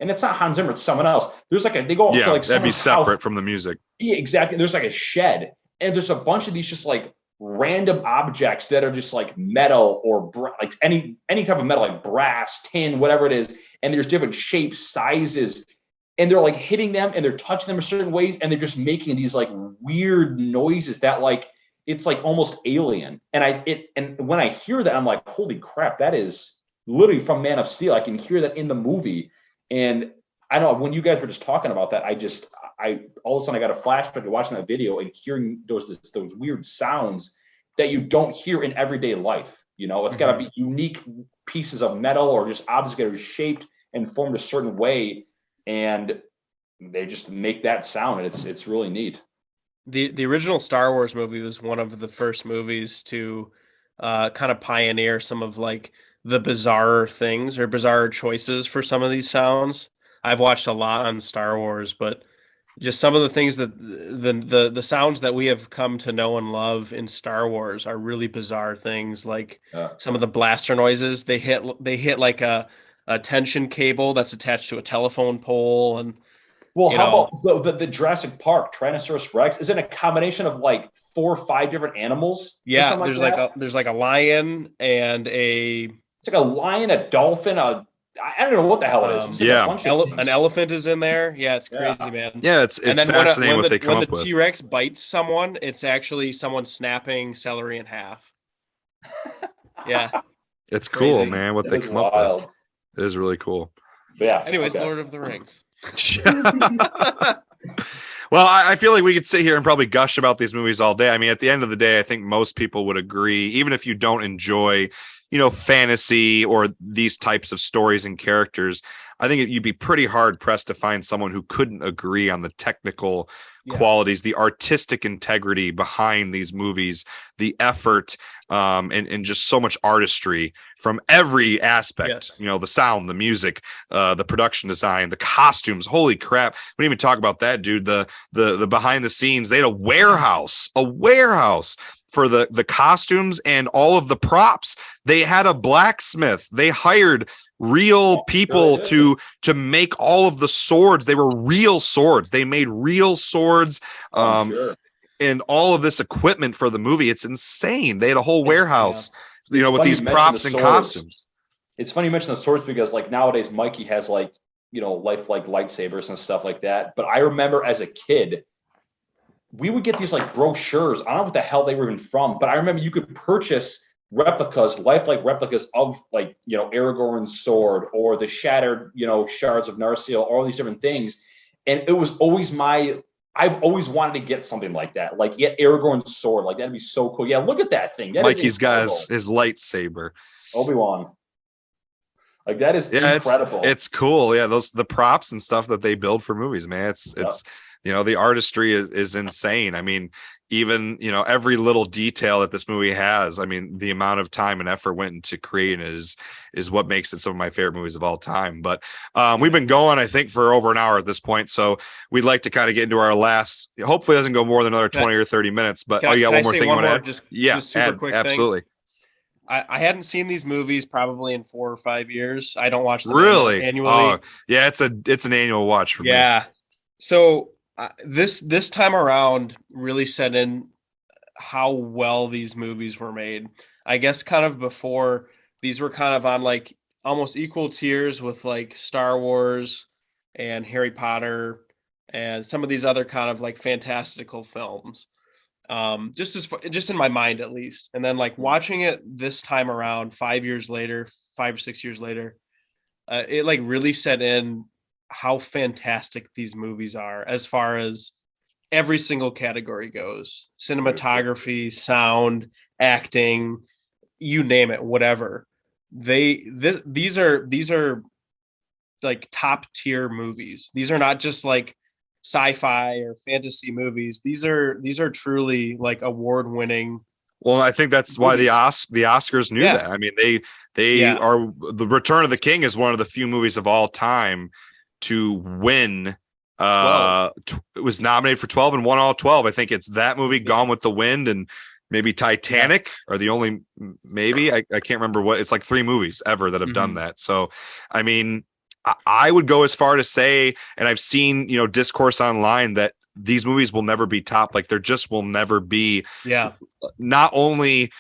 and it's not Hans Zimmer, it's someone else. There's like they go up to like that'd be separate house. from the music. Yeah, exactly. There's like a shed, and there's a bunch of these just like random objects that are just like metal or like any type of metal, like brass, tin, whatever it is. And there's different shapes, sizes, and they're like hitting them and they're touching them in certain ways. And they're just making these like weird noises that like, it's like almost alien. And when I hear that, I'm like, holy crap, that is literally from Man of Steel. I can hear that in the movie. And I don't know, when you guys were just talking about that, I all of a sudden I got a flashback to watching that video and hearing those weird sounds that you don't hear in everyday life. You know, it's got to be unique pieces of metal or just objects that are shaped and formed a certain way, and they just make that sound, and it's really neat. The original Star Wars movie was one of the first movies to kind of pioneer some of like the bizarre things or bizarre choices for some of these sounds. I've watched a lot on Star Wars, but just some of the things that the sounds that we have come to know and love in Star Wars are really bizarre things. Like some of the blaster noises, they hit like a tension cable that's attached to a telephone pole. And how about the Jurassic Park Tyrannosaurus Rex? Is it a combination of like 4 or 5 different animals? Yeah, there's like a lion and it's like a lion, a dolphin, I don't know what the hell it is. An elephant is in there. Yeah, it's crazy, man. Yeah, it's fascinating what they come up with. When the T-Rex bites someone, it's actually someone snapping celery in half. Yeah. It's cool, man, what they come up with. It is really cool. But yeah. Anyways, Lord of the Rings. Well, I feel like we could sit here and probably gush about these movies all day. I mean, at the end of the day, I think most people would agree, even if you don't enjoy, fantasy or these types of stories and characters, I think you'd be pretty hard pressed to find someone who couldn't agree on the technical qualities, the artistic integrity behind these movies, the effort, and just so much artistry from every aspect. Yes. The sound, the music, the production design, the costumes. Holy crap! We didn't even talk about that, dude. The behind the scenes. They had a warehouse for the costumes and all of the props. They had a blacksmith. They hired real people to make all of the swords. They were real swords. They made real swords. And all of this equipment for the movie. It's insane. They had a whole warehouse, with these props and costumes. It's funny you mention the swords because like nowadays Mikey has like, lifelike lightsabers and stuff like that. But I remember as a kid, we would get these like brochures. I don't know what the hell they were even from, but I remember you could purchase lifelike replicas of like, Aragorn's sword or the shattered, shards of Narsil, all these different things. And it was always I've always wanted to get something like that. Like Aragorn's sword, like that'd be so cool. Yeah, look at that thing. Mikey's got his lightsaber. Obi-Wan. Like that is incredible. It's cool. Yeah, the props and stuff that they build for movies, man. It's the artistry is insane. I mean, even every little detail that this movie has. I mean, the amount of time and effort went into creating it is what makes it some of my favorite movies of all time. But we've been going, I think, for over an hour at this point, so we'd like to kind of get into our last. Hopefully, it doesn't go more than another 20 or 30 minutes. But you got one more thing you want to add? Just super quick absolutely. Thing. I hadn't seen these movies probably in 4 or 5 years. I don't watch them annually. Oh, yeah, it's an annual watch for me. Yeah, so. This time around really set in how well these movies were made. I guess kind of before, these were kind of on like almost equal tiers with like Star Wars and Harry Potter and some of these other kind of like fantastical films. Just in my mind at least. And then like watching it this time around 5 or 6 years later, it like really set in how fantastic these movies are as far as every single category goes: cinematography, sound, acting, you name it, whatever. These are like top tier movies. These are not just like sci-fi or fantasy movies. These are truly like award-winning, Well, I think that's why the Oscars knew that. I mean, they are the Return of the King is one of the few movies of all time to win. It was nominated for 12 and won all 12. I think it's that movie, Gone with the Wind, and maybe Titanic are the only, maybe I can't remember what, it's like 3 movies ever that have done that. So, I mean, I would go as far to say, and I've seen, discourse online that these movies will never be top. Like there just will never be, not only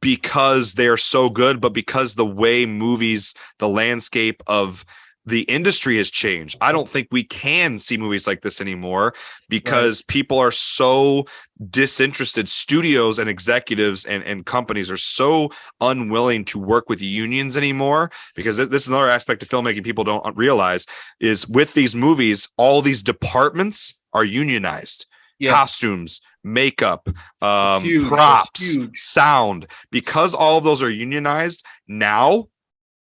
because they are so good, but because the way movies, the landscape of the industry has changed. I don't think we can see movies like this anymore because people are so disinterested. Studios and executives and companies are so unwilling to work with unions anymore, because this is another aspect of filmmaking people don't realize is with these movies, all these departments are unionized. Costumes, makeup, props, sound, because all of those are unionized now.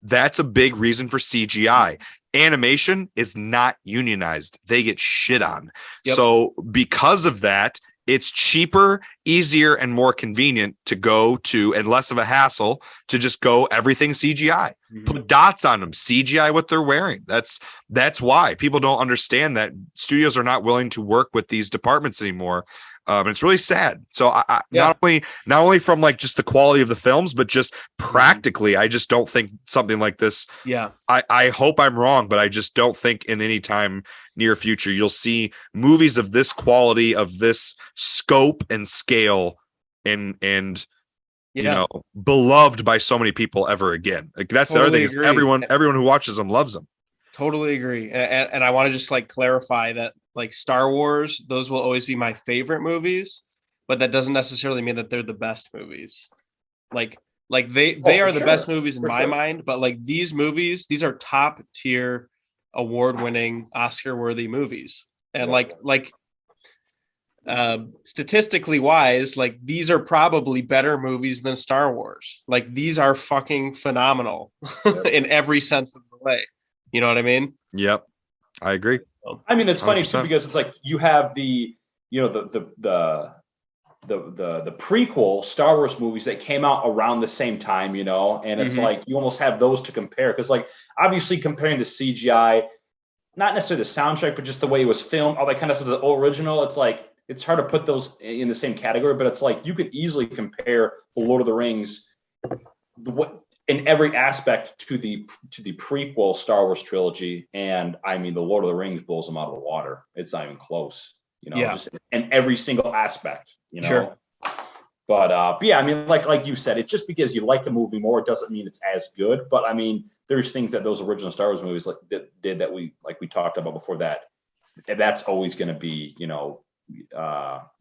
That's a big reason for CGI. Animation is not unionized. They get shit on. So because of that, it's cheaper, easier, and more convenient to go to, and less of a hassle to just go everything CGI. Put dots on them, CGI what they're wearing. That's why people don't understand that studios are not willing to work with these departments anymore. And it's really sad. So I not only from like just the quality of the films, but just practically, I just don't think something like this. I hope I'm wrong, but I just don't think in any time near future you'll see movies of this quality, of this scope and scale, and beloved by so many people ever again. Like that's the other thing is everyone who watches them loves them. Totally agree. And I want to just like clarify that like Star Wars, those will always be my favorite movies, but that doesn't necessarily mean that they're the best movies. Like they are the best movies in my mind, but like these movies, these are top tier, award-winning, Oscar-worthy movies. And statistically wise, like these are probably better movies than Star Wars. Like these are fucking phenomenal in every sense of the way. You know what I mean? Yep. I agree. I mean, it's funny 100%. Too, because it's like you have the prequel Star Wars movies that came out around the same time, and it's like you almost have those to compare, because like obviously comparing the CGI, not necessarily the soundtrack, but just the way it was filmed, all that kind of stuff, the original, it's like it's hard to put those in the same category, but it's like you could easily compare the Lord of the Rings in every aspect to the prequel Star Wars trilogy, and I mean the Lord of the Rings blows them out of the water. It's not even close, just in every single aaspect, Sure. But yeah, I mean, like you said, it's just because you like the movie more, it doesn't mean it's as good. But I mean, there's things that those original Star Wars movies did that we talked about before that's always going to be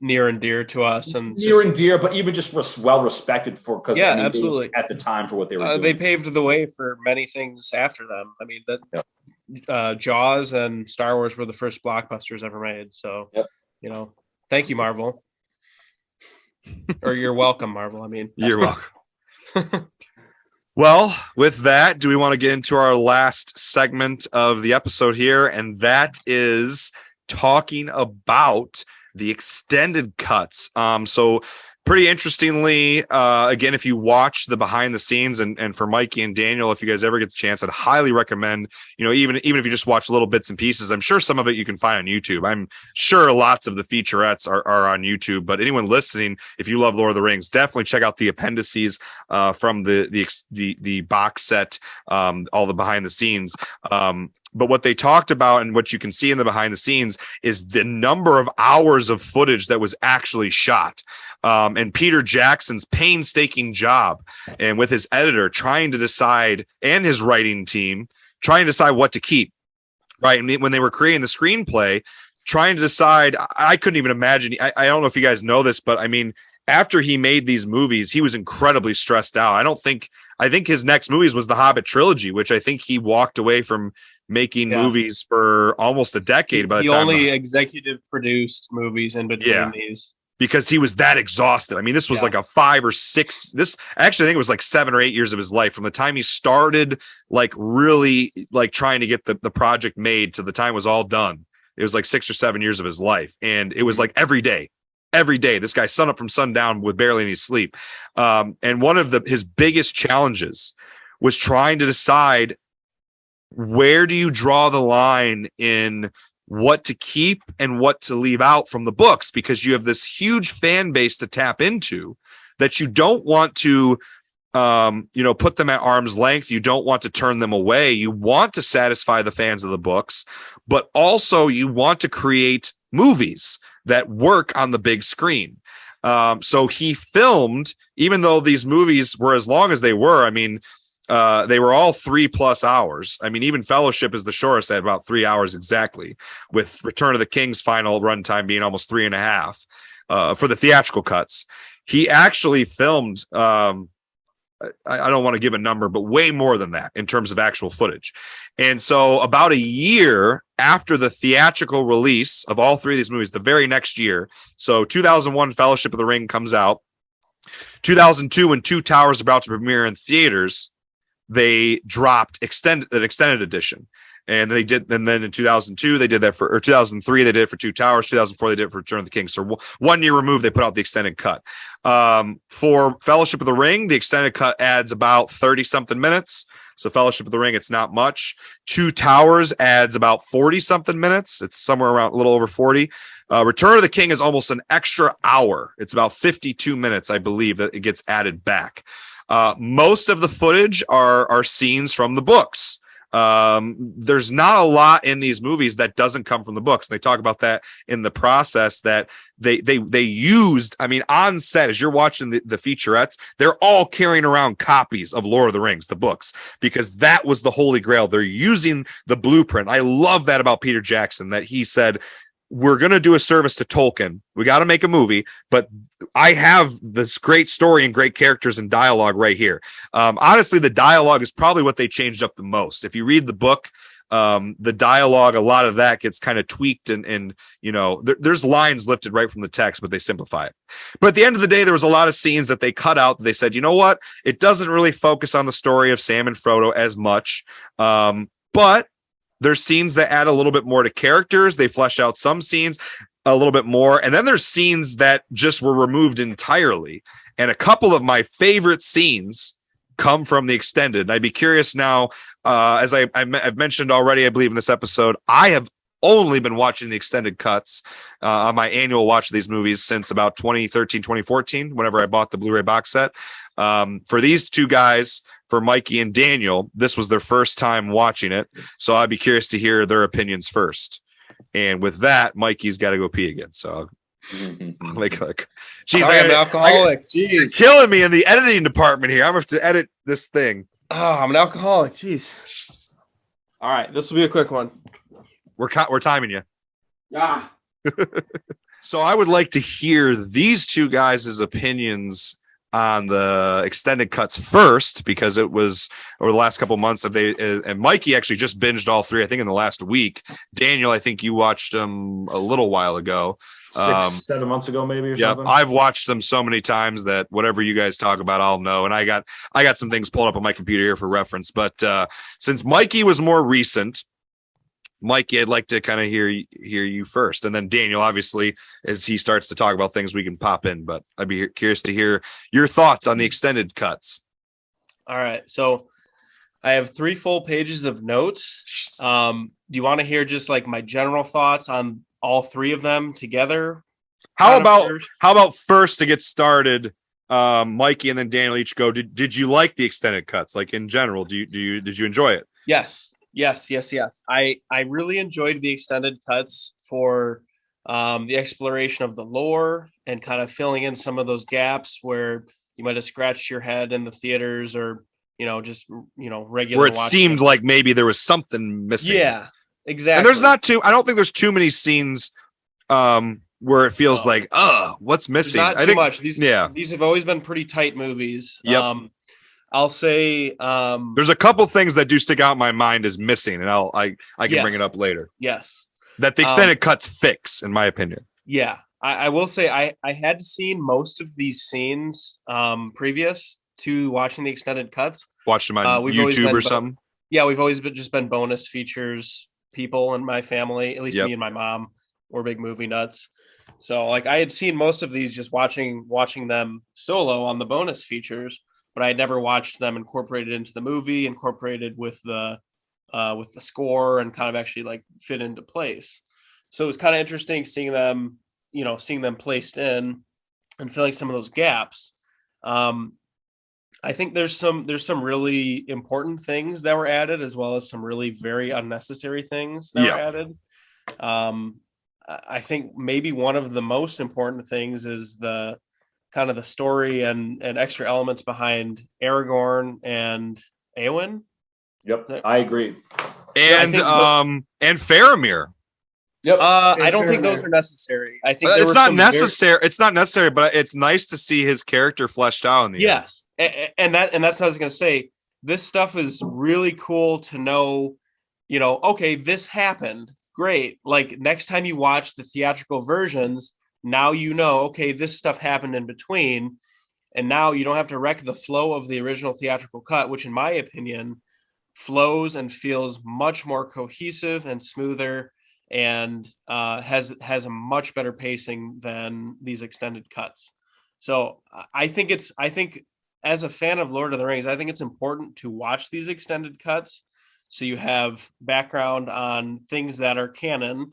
near and dear to us, and and dear, but even just well respected for, because absolutely at the time for what they were doing. They paved the way for many things after them. I mean, Jaws and Star Wars were the first blockbusters ever made. So thank you, Marvel. Or you're welcome, Marvel. I mean, you're welcome. Well, with that, do we want to get into our last segment of the episode here? And that is talking about the extended cuts. So pretty interestingly, again, if you watch the behind the scenes, and for Mikey and Daniel, if you guys ever get the chance, I'd highly recommend, even if you just watch little bits and pieces, I'm sure some of it you can find on YouTube. I'm sure lots of the featurettes are on YouTube, but anyone listening, if you love Lord of the Rings, definitely check out the appendices from the box set, all the behind the scenes. But what they talked about and what you can see in the behind the scenes is the number of hours of footage that was actually shot. And Peter Jackson's painstaking job, and with his editor trying to decide, and his writing team trying to decide what to keep. Right. And when they were creating the screenplay, trying to decide, I couldn't even imagine. I don't know if you guys know this, but I mean, after he made these movies, he was incredibly stressed out. I think his next movies was the Hobbit trilogy, which I think he walked away from making movies for almost a decade. By the time he only executive produced movies in between these, because he was that exhausted. I mean, this was like a 5 or 6. This actually, I think it was like 7 or 8 years of his life, from the time he started, like really like trying to get the project made to the time it was all done. It was like 6 or 7 years of his life, and it was like every day. every day. This guy sun up from sundown with barely any sleep. And one of his biggest challenges was trying to decide, where do you draw the line in what to keep and what to leave out from the books? Because you have this huge fan base to tap into that you don't want to, put them at arm's length. You don't want to turn them away. You want to satisfy the fans of the books, but also you want to create movies that work on the big screen. So he filmed, even though these movies were as long as they were, I mean, they were all 3+ hours. I mean, even Fellowship is the shortest at about 3 hours exactly, with Return of the King's final runtime being almost 3.5 for the theatrical cuts. He actually filmed, I don't want to give a number, but way more than that in terms of actual footage. And so about a year after the theatrical release of all three of these movies, the very next year, so 2001 Fellowship of the Ring comes out, 2002 when Two Towers is about to premiere in theaters, they dropped an extended edition. And they did, and then in 2002 they did that or 2003 they did it for Two Towers, 2004 they did it for Return of the King. So 1 year removed, they put out the extended cut. For Fellowship of the Ring, the extended cut adds about 30 something minutes. So Fellowship of the Ring, it's not much. Two Towers adds about 40 something minutes. It's somewhere around a little over 40. Return of the King is almost an extra hour. It's about 52 minutes, I believe, that it gets added back. Most of the footage are scenes from the books. There's not a lot in these movies that doesn't come from the books. They talk about that in the process that they used. I mean, on set, as you're watching the featurettes, they're all carrying around copies of Lord of the Rings, the books, because that was the Holy Grail. They're using the blueprint. I love that about Peter Jackson, that he said, we're going to do a service to Tolkien. We got to make a movie, but I have this great story and great characters and dialogue right here. Honestly, the dialogue is probably what they changed up the most. If you read the book, the dialogue, a lot of that gets kind of tweaked and there's lines lifted right from the text, but they simplify it. But at the end of the day, there was a lot of scenes that they cut out. They said, you know what? It doesn't really focus on the story of Sam and Frodo as much. But there's scenes that add a little bit more to characters. They flesh out some scenes a little bit more. And then there's scenes that just were removed entirely. And a couple of my favorite scenes come from the extended. And I'd be curious now, as I've mentioned already, I believe in this episode, I have only been watching the extended cuts on my annual watch of these movies since about 2013, 2014, whenever I bought the Blu-ray box set. For these two guys, for Mikey and Daniel, this was their first time watching it. So I'd be curious to hear their opinions first. And with that, Mikey's got to go pee again. So like, geez, I'm an alcoholic. Jeez. You're killing me in the editing department here. I'm going to have to edit this thing. Oh, I'm an alcoholic. Jeez. All right. This will be a quick one. We're timing you. Yeah. So I would like to hear these two guys' opinions on the extended cuts first, because it was over the last couple of months and Mikey actually just binged all three, I think, in the last week. Daniel, I think you watched them a little while ago. 6-7 months ago, maybe, or something. I've watched them so many times that whatever you guys talk about, I'll know. And I got some things pulled up on my computer here for reference. But since Mikey was more recent, Mikey, I'd like to kind of hear you first, and then Daniel, obviously, as he starts to talk about things, we can pop in. But I'd be curious to hear your thoughts on the extended cuts. All right, so I have 3 full pages of notes. Do you want to hear just like my general thoughts on all 3 of them together? How about first to get started? Mikey and then Daniel each go. Did you like the extended cuts? Like in general, did you enjoy it? Yes. I really enjoyed the extended cuts for the exploration of the lore and kind of filling in some of those gaps where you might have scratched your head in the theaters, or regular where it seemed like maybe there was something missing. Yeah, exactly. And there's I don't think there's too many scenes where it feels like, what's missing? There's not too much. These have always been pretty tight movies. Yep. I'll say there's a couple things that do stick out in my mind as missing, and I can bring it up later. Yes. That the extended cuts fix, in my opinion. Yeah. I will say I had seen most of these scenes previous to watching the extended cuts. Watched them on YouTube or something. Yeah, we've always been bonus features people in my family, at least me and my mom. We're big movie nuts. So like I had seen most of these just watching them solo on the bonus features, but I had never watched them incorporated into the movie, incorporated with the score, and kind of actually like fit into place. So it was kind of interesting seeing them placed in and filling some of those gaps. I think there's some really important things that were added, as well as some really very unnecessary things that were added. I think maybe one of the most important things is the kind of the story and extra elements behind Aragorn and Eowyn. Yep, I agree. And Faramir. Yep. I don't think those are necessary. I think it's not necessary. It's not necessary, but it's nice to see his character fleshed out in the end. Yes, and that's what I was going to say. This stuff is really cool to know. Okay, this happened. Great. Like next time you watch the theatrical versions, now okay, this stuff happened in between, and now you don't have to wreck the flow of the original theatrical cut, which, in my opinion, flows and feels much more cohesive and smoother, and has a much better pacing than these extended cuts. So I think as a fan of Lord of the Rings, I think it's important to watch these extended cuts, so you have background on things that are canon,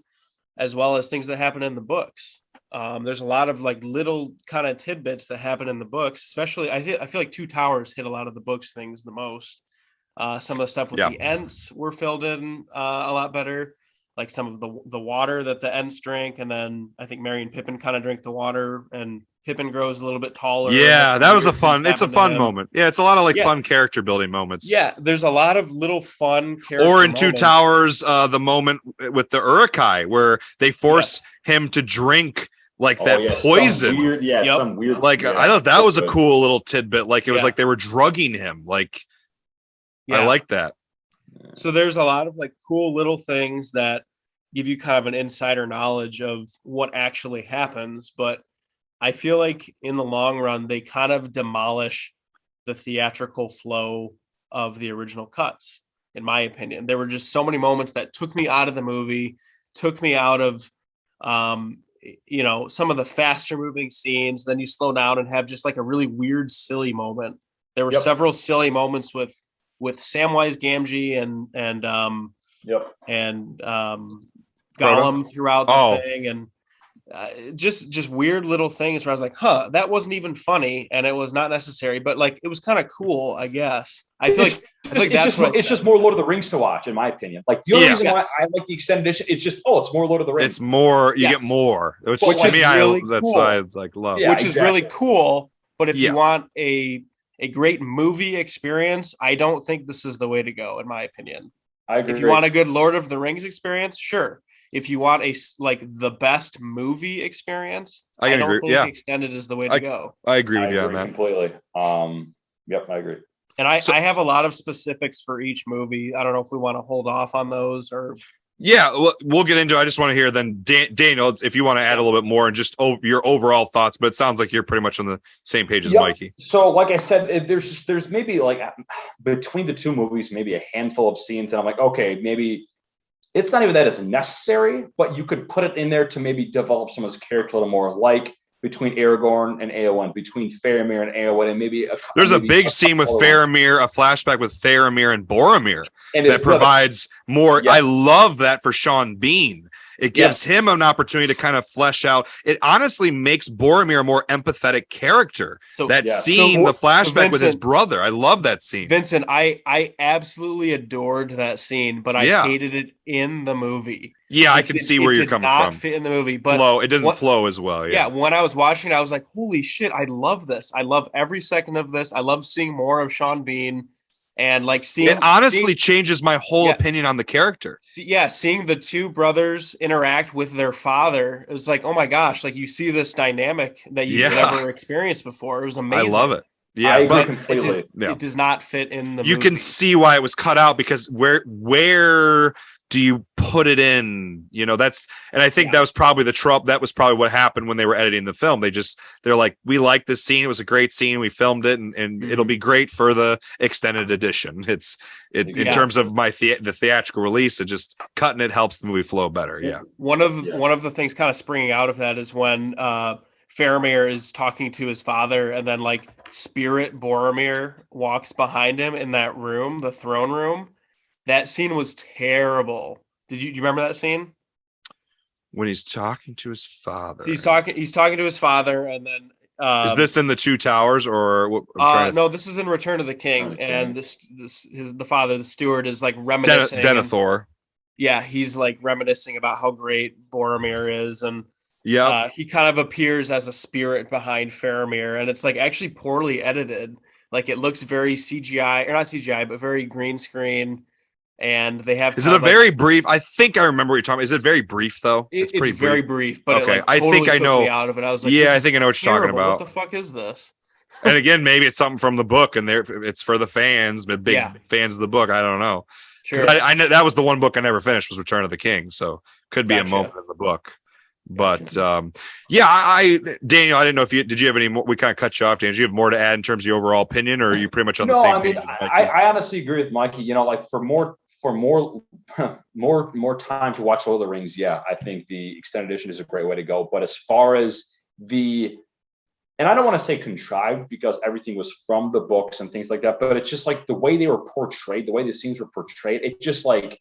as well as things that happen in the books. There's a lot of like little kind of tidbits that happen in the books, especially I feel like Two Towers hit a lot of the books things the most. Some of the stuff with the Ents were filled in a lot better, like some of the water that the Ents drink, and then I think Merry and Pippin kind of drink the water, and Pippin grows a little bit taller. Yeah, that was it's a fun moment. Yeah, it's a lot of fun character building moments. Yeah, there's a lot of little fun character Or in moments. Two Towers, the moment with the Uruk-hai where they force him to drink that poison. Some weird. I thought that was a cool little tidbit. Like it was like they were drugging him. I like that. So there's a lot of cool little things that give you kind of an insider knowledge of what actually happens, but I feel like in the long run, they kind of demolish the theatrical flow of the original cuts, in my opinion. There were just so many moments that took me out of the movie, took me out of, some of the faster moving scenes. Then you slow down and have just a really weird, silly moment. There were several silly moments with Samwise Gamgee and Gollum throughout the thing, and just weird little things where I was like, that wasn't even funny, and it was not necessary, but it was kind of cool, I guess. I feel like it's just more Lord of the Rings to watch, in my opinion. The only reason why I like the extended edition, it's just it's more Lord of the Rings. It's more, you get more, which to me, really I love. Which is really cool. But if you want a great movie experience, I don't think this is the way to go, in my opinion. I agree. If you want a good Lord of the Rings experience, sure. If you want the best movie experience, I don't think extended is the way to go. I agree with you on that completely. I agree. And I have a lot of specifics for each movie. I don't know if we want to hold off on those or. Yeah, we'll get into it. I just want to hear then, Daniel, if you want to add a little bit more and just your overall thoughts, but it sounds like you're pretty much on the same page as Mikey. So like I said, there's maybe between the two movies, maybe a handful of scenes. And I'm like, okay, maybe it's not even that it's necessary, but you could put it in there to maybe develop some of his character a little more, between Aragorn and Eowyn, between Faramir and Eowyn, and maybe there's a big scene with Faramir, a flashback with Faramir and Boromir that provides more. I love that for Sean Bean. It gives him an opportunity to kind of flesh out. It honestly makes Boromir a more empathetic character. The flashback with his brother. I love that scene. Vincent, I absolutely adored that scene, but I hated it in the movie. Yeah, I can see where you're coming from. It did not fit in the movie, but it doesn't flow as well. Yeah, when I was watching it, I was like, holy shit, I love this. I love every second of this. I love seeing more of Sean Bean. And seeing it honestly changes my whole opinion on the character. Seeing the two brothers interact with their father, it was like, oh my gosh, you see this dynamic that you've never experienced before. It was amazing. I love it. Yeah, I agree completely. It does not fit in the movie. You can see why it was cut out, because where do you put it in? You know, and I think that was probably the trouble. That was probably what happened when they were editing the film. They're like, we like this scene. It was a great scene. We filmed it, and it'll be great for the extended edition. In terms of the theatrical release, it just cutting it helps the movie flow better. Yeah. One of the things kind of springing out of that is when Faramir is talking to his father, and then like Spirit Boromir walks behind him in that room, the throne room. That scene was terrible. Do you remember that scene? When he's talking to his father. He's talking to his father, and then is this in the Two Towers or? No, this is in Return of the King, and the father, the steward, is like reminiscing. Denethor. Yeah, he's like reminiscing about how great Boromir is, and he kind of appears as a spirit behind Faramir, and it's like actually poorly edited. Like it looks very CGI, or not CGI, but very green screen. And they have. Is it a very brief? I think I remember what you're talking about. Is it very brief though? It's very brief, but okay. It, like, totally I think I know. Me out of it. I was like, I think I know what you're talking about. What the fuck is this? And again, maybe it's something from the book, and it's for the fans, the big fans of the book. I don't know. Sure. I know that was the one book I never finished, was Return of the King. So could be a moment in the book. But Daniel, I didn't know if did you have any more? We kind of cut you off, Daniel. Do you have more to add in terms of your overall opinion, or are you pretty much on the same page? I honestly agree with Mikey. You know, like for more time to watch Lord of the Rings, I think the extended edition is a great way to go. But as far as and I don't want to say contrived, because everything was from the books and things like that, but it's just like the way they were portrayed, the way the scenes were portrayed, it just like,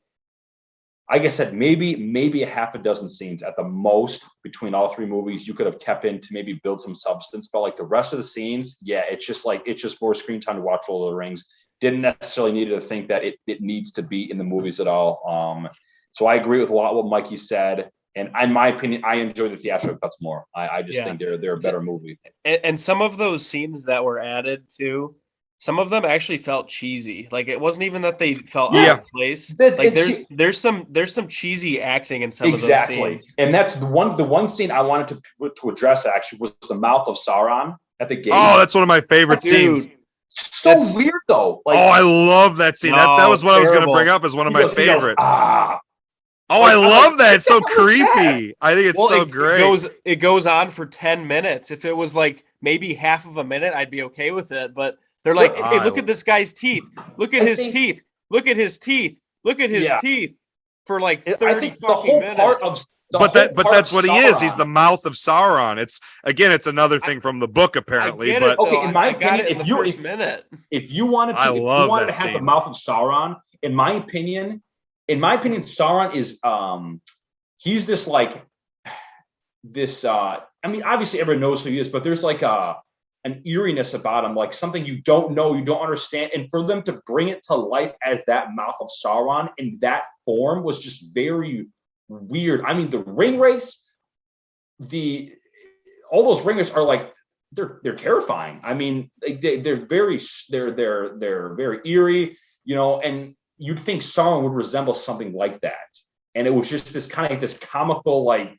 like I said, maybe a half a dozen scenes at the most between all three movies you could have kept in to maybe build some substance. But like the rest of the scenes, it's just more screen time to watch Lord of the Rings. Didn't necessarily need to think that it needs to be in the movies at all. So I agree with a lot of what Mikey said. And in my opinion, I enjoy the theatrical cuts more. I just think they're a better movie. And some of those scenes that were added too, some of them actually felt cheesy. Like it wasn't even that they felt out of place. Like there's some cheesy acting in some of those scenes. And that's the one scene I wanted to address actually was the mouth of Sauron at the gate. Oh, that's one of my favorite scenes. So weird though. Like, I love that scene. That was what I was going to bring up as one of my favorites. I love that. It's so creepy. I think it's so great. It goes on for 10 minutes. If it was like maybe half of a minute, I'd be okay with it. But they're like, hey, look at this guy's teeth. Look at his teeth. Look at his teeth. Look at his teeth for like 30 fucking minutes. But that's what he is. He's the mouth of Sauron. It's another thing from the book apparently. In my opinion, if you wanted to have the mouth of Sauron, in my opinion, Sauron is he's this like this. I mean, obviously everyone knows who he is, but there's like an eeriness about him, like something you don't know, you don't understand, and for them to bring it to life as that mouth of Sauron in that form was just very weird. I mean, the ring race, all those ring races are like they're terrifying. I mean, they're very eerie, you know, and you'd think Sauron would resemble something like that, and it was just this kind of like this comical like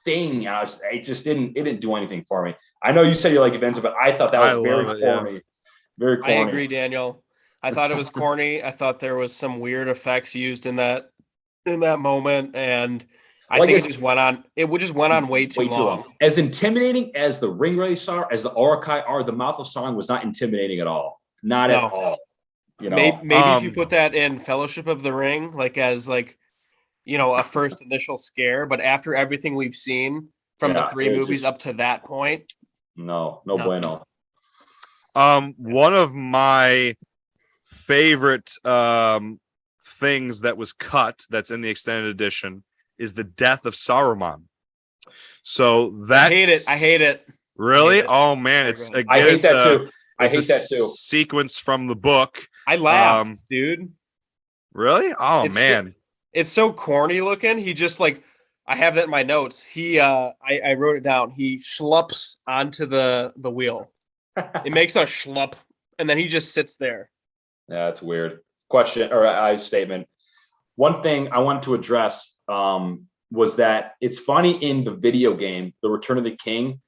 thing. It didn't do anything for me. I know you said you like Avengers, but I thought that was very corny. Very corny. I agree, Daniel. I thought it was corny. I thought there was some weird effects used in that moment, and I think it just went on. It just went on way too long. As intimidating as the ring race are, as the Orokai are, the mouth of Sauron was not intimidating at all. Not at all. You know, maybe if you put that in Fellowship of the Ring, like as like, you know, a first initial scare, but after everything we've sing from the three movies up to that point, no bueno. One of my favorite things that was cut that's in the extended edition is the death of Saruman. So that's I hate it. Really? Oh man, I hate that too. I hate that too. Sequence from the book. I laughed, dude. Really? Oh man. It's so corny looking. He just like, I have that in my notes. I wrote it down. He schlups onto the wheel. It makes a schlup, and then he just sits there. Yeah, that's weird. Question or statement. One thing I wanted to address was that it's funny in the video game, The Return of the King,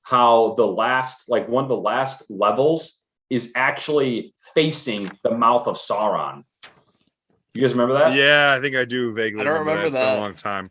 how one of the last levels is actually facing the mouth of Sauron. You guys remember that? Yeah, I think I do vaguely. I don't remember It's that. been a long time.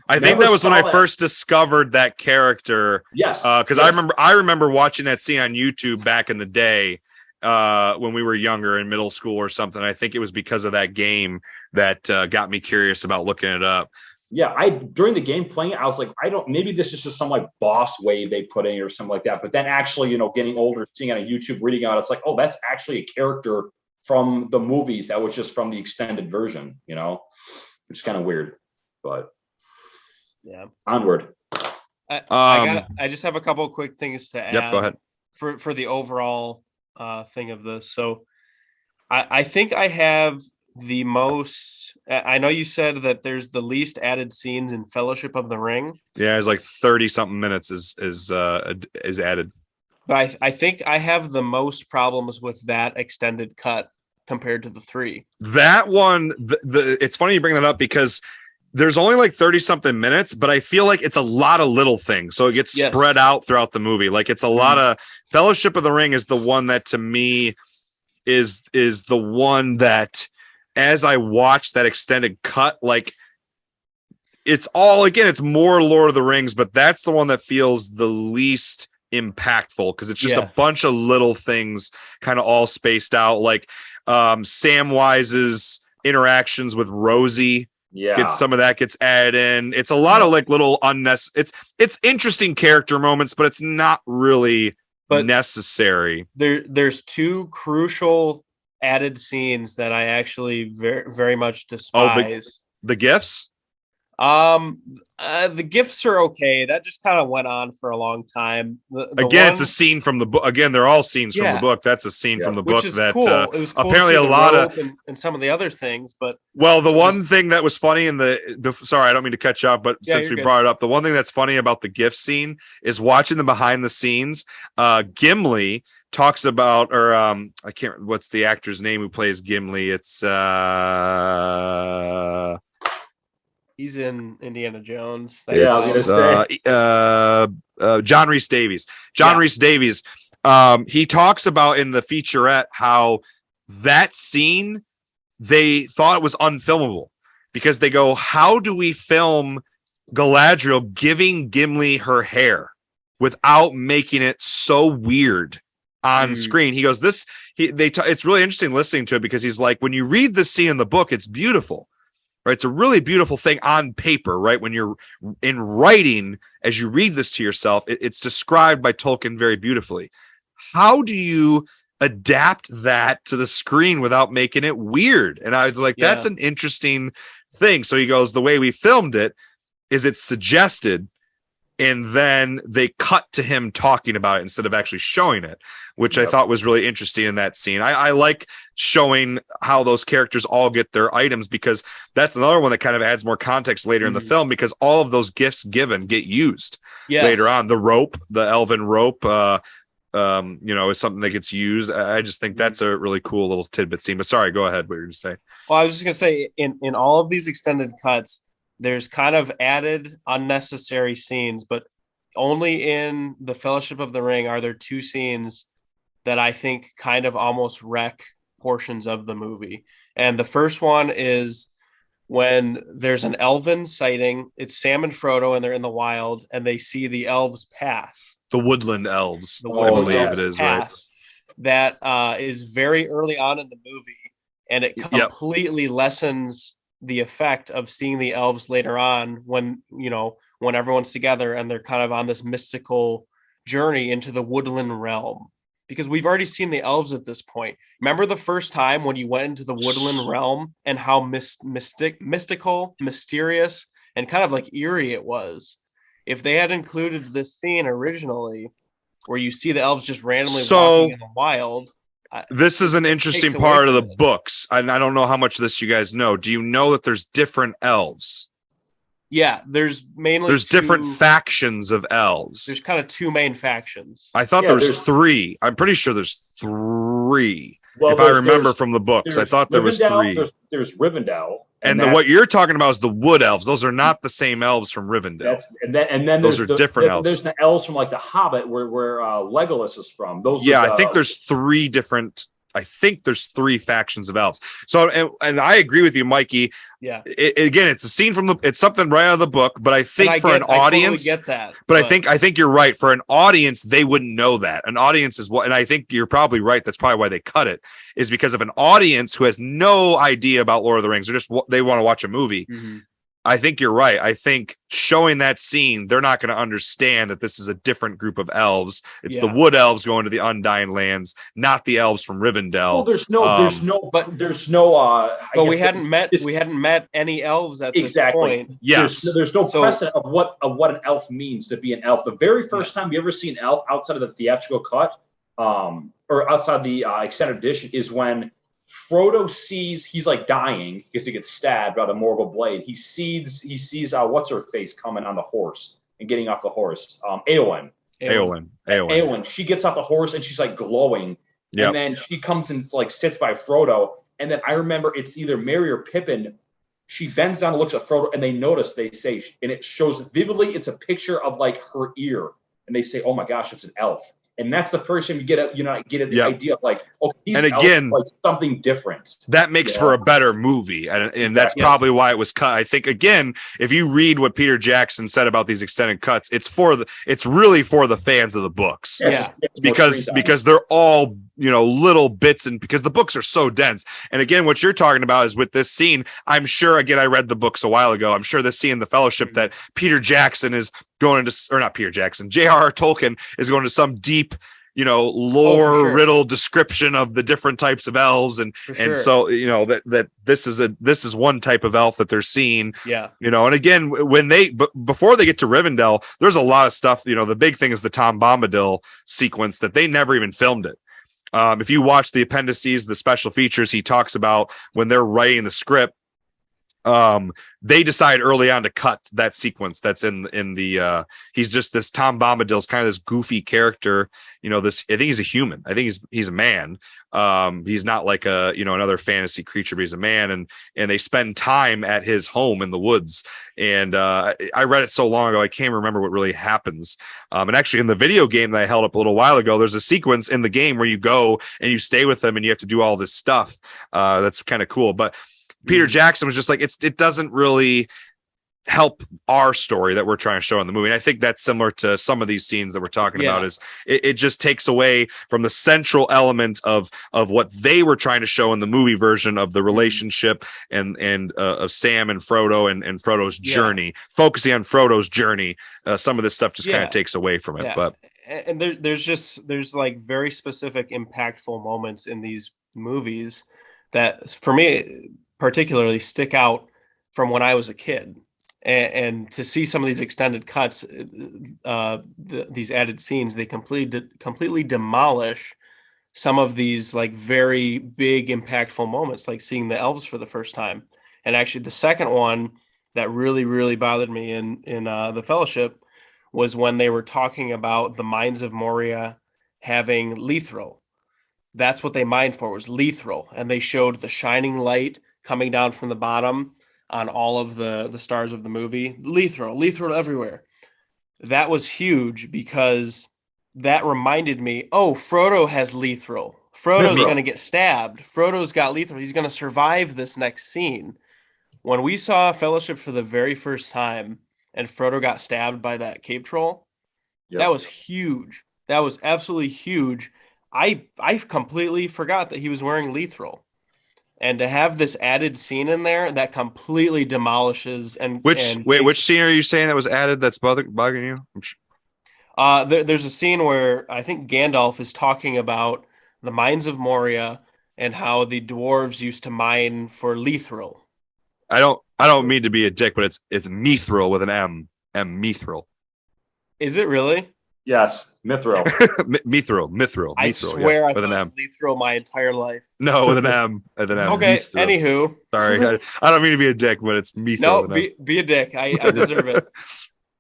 I think Never that was when saw I that. first discovered that character. Yes. Because yes. I remember watching that scene on YouTube back in the day when we were younger in middle school or something. I think it was because of that game that got me curious about looking it up. Yeah, during the game playing it, I was like, maybe this is just some like boss wave they put in or something like that. But then actually, getting older, seeing it on YouTube, reading out, it's like, oh, that's actually a character from the movies that was just from the extended version, which is kind of weird. But yeah, onward. I just have a couple of quick things to add. Yep, go ahead. For the overall thing of this. So I think I have the most. I know you said that there's the least added scenes in Fellowship of the Ring. Yeah, it's like 30 something minutes is added. But I think I have the most problems with that extended cut compared to the 3. That one, it's funny you bring that up because there's only like 30 something minutes, but I feel like it's a lot of little things. So it gets spread out throughout the movie. Like it's a lot of Fellowship of the Ring is the one that to me is the one that as I watch that extended cut, like it's more Lord of the Rings, but that's the one that feels the least impactful because it's just a bunch of little things kind of all spaced out. Like Samwise's interactions with Rosie. Yeah, some of that gets added in. It's a lot of like little unnecessary. It's interesting character moments, but it's not really necessary. There's 2 crucial added scenes that I actually very very much despise. The gifts. The gifts are okay. That just kind of went on for a long time. It's a scene from the book. Again, they're all scenes from the book. That's a scene from the book that cool. It was cool apparently a lot of and some of the other things. But the one thing that was funny sorry, I don't mean to cut you off, but since we brought it up, the one thing that's funny about the gift scene is watching the behind the scenes. Gimli talks about, or I can't. What's the actor's name who plays Gimli? It's he's in Indiana Jones. John Rhys Davies. Rhys Davies. He talks about in the featurette how that scene they thought it was unfilmable because they go, "How do we film Galadriel giving Gimli her hair without making it so weird on screen?" He goes, it's really interesting listening to it because he's like, when you read this scene in the book, it's beautiful. Right, it's a really beautiful thing on paper, right? When you're in writing, as you read this to yourself, it's described by Tolkien very beautifully. How do you adapt that to the screen without making it weird? And I was like, that's an interesting thing. So he goes, the way we filmed it is it's suggested, and then they cut to him talking about it instead of actually showing it, which I thought was really interesting in that scene. I like showing how those characters all get their items because that's another one that kind of adds more context later in the film because all of those gifts given get used later on. The rope, the elven rope, is something that gets used. I just think that's a really cool little tidbit scene. But sorry, go ahead. What were you going to say? Well, I was just going to say in all of these extended cuts, there's kind of added unnecessary scenes, but only in the Fellowship of the Ring are there 2 scenes that I think kind of almost wreck portions of the movie. And the first one is when there's an elven sighting. It's Sam and Frodo, and they're in the wild, and they see the elves pass. The woodland elves, I believe it is, pass, right? That is very early on in the movie, and it completely lessens the effect of seeing the elves later on when everyone's together and they're kind of on this mystical journey into the woodland realm, because we've already seen the elves at this point. Remember the first time when you went into the woodland realm and how mystical, mysterious, and kind of like eerie it was? If they had included this scene originally where you see the elves just randomly walking in the wild. This is an interesting part of the books. I don't know how much of this you guys know. Do you know that there's different elves? Yeah, there's different factions of elves. There's kind of 2 main factions. I thought there was 3. I'm pretty sure there's 3. Well, if I remember from the books, I thought there was 3. There's Rivendell. And what you're talking about is the wood elves. Those are not the same elves from Rivendell. And then those are different elves. There's the elves from like the Hobbit, where Legolas is from. I think there's 3 different I think there's 3 factions of elves. So, and I agree with you, Mikey. Yeah. Again, it's a scene it's something right out of the book, but I think an audience, I totally get that. But I think you're right. For an audience, they wouldn't know that. An audience is what, and I think you're probably right. That's probably why they cut it, is because of an audience who has no idea about Lord of the Rings. They want to watch a movie. Mm-hmm. I think you're right. I think showing that scene, they're not going to understand that this is a different group of elves. It's the wood elves going to the Undying Lands, not the elves from Rivendell. Well, there's no. But we hadn't met any elves at this point. Yes, there's no precedent of what an elf means to be an elf. The very first time you ever see an elf outside of the theatrical cut, or outside the extended edition, is when Frodo sees he's like dying because he gets stabbed by the Morgul blade. He sees what's her face coming on the horse and getting off the horse. Eowyn. She gets off the horse and she's like glowing. Yep. And then she comes and like sits by Frodo. And then I remember it's either Merry or Pippin. She bends down and looks at Frodo, and they say, and it shows vividly. It's a picture of like her ear, and they say, "Oh my gosh, it's an elf." And that's the first time you get an idea of like, okay, these elves are like something different. That makes for a better movie, and that's probably why it was cut. I think again, if you read what Peter Jackson said about these extended cuts, it's really for the fans of the books, because they're all little bits, and because the books are so dense. And again, what you're talking about is with this scene. I'm sure. Again, I read the books a while ago. I'm sure this scene in the Fellowship that Peter Jackson is going into, or not Peter Jackson, J.R.R. Tolkien is going to some deep, lore riddle description of the different types of elves, and so that this is one type of elf that they're seeing. And again, when before they get to Rivendell, there's a lot of stuff. The big thing is the Tom Bombadil sequence that they never even filmed it. If you watch the appendices, the special features, he talks about when they're writing the script. They decide early on to cut that sequence that's in the he's just this Tom Bombadil's kind of this goofy character, I think he's a human. I think he's a man. He's not like another fantasy creature, but he's a man, and they spend time at his home in the woods. And I read it so long ago I can't remember what really happens. And actually in the video game that I held up a little while ago, there's a sequence in the game where you go and you stay with them and you have to do all this stuff. That's kind of cool. But Peter Jackson was just like, it doesn't really help our story that we're trying to show in the movie. And I think that's similar to some of these scenes that we're talking about, is it just takes away from the central element of what they were trying to show in the movie version of the relationship and of Sam and Frodo and Frodo's journey, focusing on Frodo's journey. Some of this stuff just kind of takes away from it. But and there's like very specific impactful moments in these movies that for me particularly stick out from when I was a kid, and to see some of these extended cuts, these added scenes, they completely demolish some of these like very big impactful moments, like seeing the elves for the first time. And actually the second one that really, really bothered me in the Fellowship was when they were talking about the Mines of Moria having Lethril. That's what they mined for, was Lethril. And they showed the shining light coming down from the bottom on all of the stars of the movie. Lethril everywhere. That was huge because that reminded me, Frodo has Lethril. Frodo's going to get stabbed. Frodo's got Lethril. He's going to survive this next scene. When we saw Fellowship for the very first time and Frodo got stabbed by that cave troll, that was huge. That was absolutely huge. I completely forgot that he was wearing Lethril. And to have this added scene in there that completely demolishes which scene are you saying that was added that's bugging you? There's a scene where I think Gandalf is talking about the Mines of Moria and how the dwarves used to mine for Lethril. I don't mean to be a dick, but it's Mithril with an M. Mithril. Is it really? Yes, Mithril. Mithril. I swear I with an M. Lethril my entire life. No, with an M. With an M. Okay. Mithril. Anywho, sorry, I don't mean to be a dick, but it's Mithril. No, be a dick. I deserve it.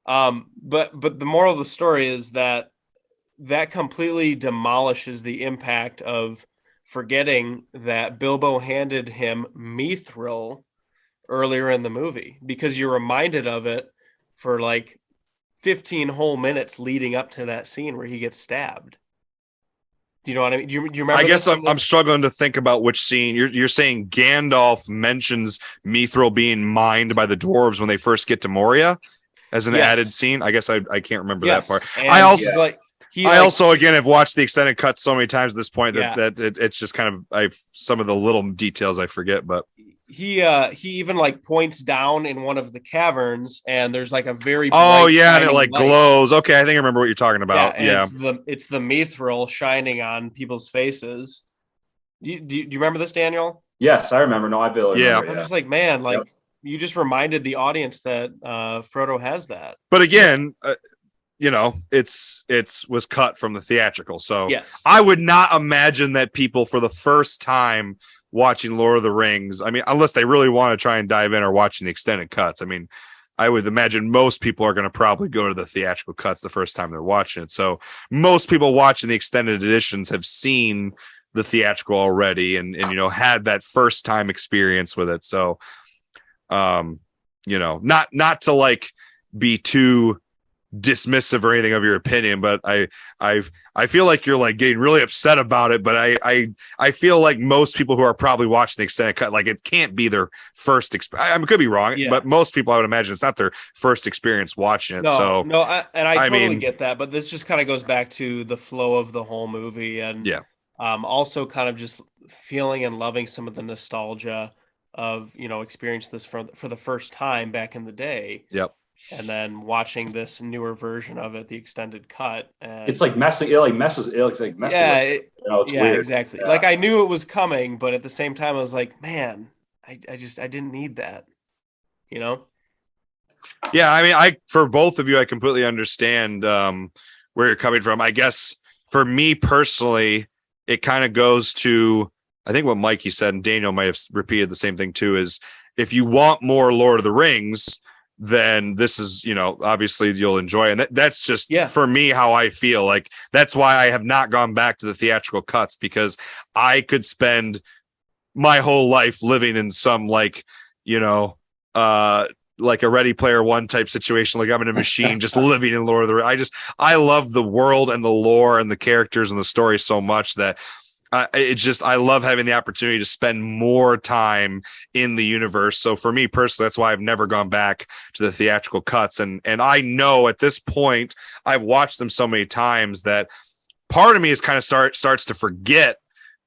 But the moral of the story is that completely demolishes the impact of forgetting that Bilbo handed him Mithril earlier in the movie, because you're reminded of it for like 15 whole minutes leading up to that scene where he gets stabbed. Do you know what I mean? Do you remember? I guess this? I'm struggling to think about which scene. You're saying Gandalf mentions Mithril being mined by the dwarves when they first get to Moria as an added scene. I guess I can't remember that part. And I also he again have watched the extended cut so many times at this point Yeah. that it's just kind of some of the little details I forget. But he even like points down in one of the caverns, and there's like a very and it shining like light. glows. Okay, I think I remember what you're talking about. Yeah, it's the mithril shining on people's faces. Do you remember this, Daniel? Yes, I remember. No, I feel remember. I'm just like, man, like you just reminded the audience that Frodo has that. But again, it's was cut from the theatrical, so Yes. I would not imagine that people for the first time watching Lord of the Rings, I mean, unless they really want to try and dive in or watching the extended cuts, I mean, I would imagine most people are going to probably go to the theatrical cuts the first time they're watching it. So most people watching the extended editions have seen the theatrical already and had that first time experience with it. So not to like be too dismissive or anything of your opinion, but I feel like you're like getting really upset about it, but I feel like most people who are probably watching the extended cut, like it can't be their first experience. I could be wrong, but most people I would imagine it's not their first experience watching it. I totally get that, but this just kind of goes back to the flow of the whole movie, and also kind of just feeling and loving some of the nostalgia of experience this for the first time back in the day. Yep. And then watching this newer version of it, the extended cut, and it's like messing. It like messes. It looks like messing. It's weird. Exactly. Yeah. Like I knew it was coming, but at the same time, I was like, man, I didn't need that. Yeah, I mean, for both of you, I completely understand where you're coming from. I guess for me personally, it kind of goes to I think what Mikey said, and Daniel might have repeated the same thing too. Is if you want more Lord of the Rings, then this is, obviously you'll enjoy. And that's just for me, how I feel. Like, that's why I have not gone back to the theatrical cuts, because I could spend my whole life living in some like a Ready Player One type situation. Like I'm in a machine, just living in Lord of the Rings. I love the world and the lore and the characters and the story so much that I love having the opportunity to spend more time in the universe. So for me personally, that's why I've never gone back to the theatrical cuts. And I know at this point, I've watched them so many times that part of me is kind of starts to forget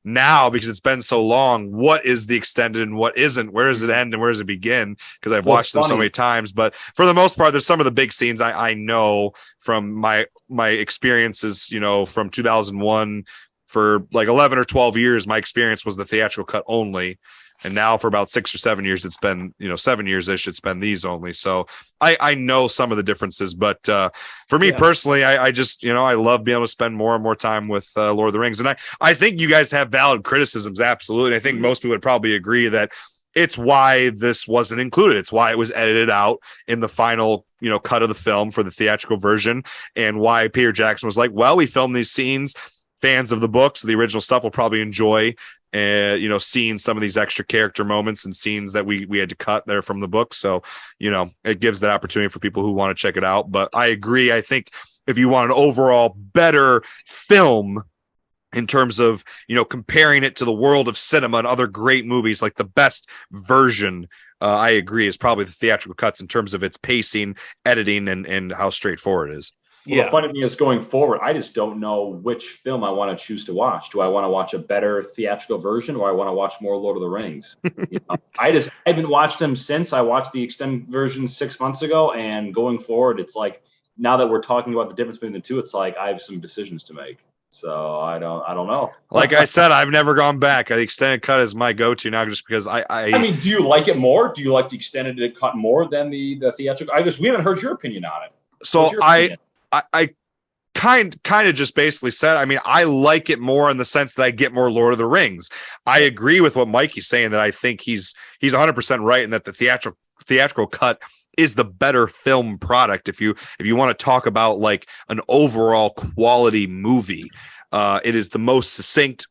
now, because it's been so long, what is the extended and what isn't, where does it end and where does it begin? Because I've watched them so many times. But for the most part, there's some of the big scenes I know from my experiences, from 2001. For like 11 or 12 years, my experience was the theatrical cut only. And now for about 6 or 7 years, it's been, 7 years-ish, it's been these only. So I know some of the differences, but for me personally, I just, I love being able to spend more and more time with Lord of the Rings. And I think you guys have valid criticisms. Absolutely. I think most people would probably agree that it's why this wasn't included. It's why it was edited out in the final, cut of the film for the theatrical version, and why Peter Jackson was like, well, we filmed these scenes. Fans of the books, the original stuff, will probably enjoy, seeing some of these extra character moments and scenes that we had to cut there from the book. So, it gives that opportunity for people who want to check it out. But I agree. I think if you want an overall better film in terms of, comparing it to the world of cinema and other great movies, like the best version, I agree, is probably the theatrical cuts in terms of its pacing, editing, and how straightforward it is. Well, the funny thing is, going forward, I just don't know which film I want to choose to watch. Do I want to watch a better theatrical version, or I want to watch more Lord of the Rings? I haven't watched them since I watched the extended version 6 months ago, and going forward, it's like, now that we're talking about the difference between the two, it's like I have some decisions to make. So I don't know. Like I said, I've never gone back. The extended cut is my go-to now, just because I mean, do you like it more? Do you like the extended cut more than the theatrical? We haven't heard your opinion on it. So I kind of just basically said, I mean, I like it more in the sense that I get more Lord of the Rings. I agree with what Mikey's saying, that I think he's 100% right, and that the theatrical cut is the better film product. If you want to talk about like an overall quality movie, it is the most succinct,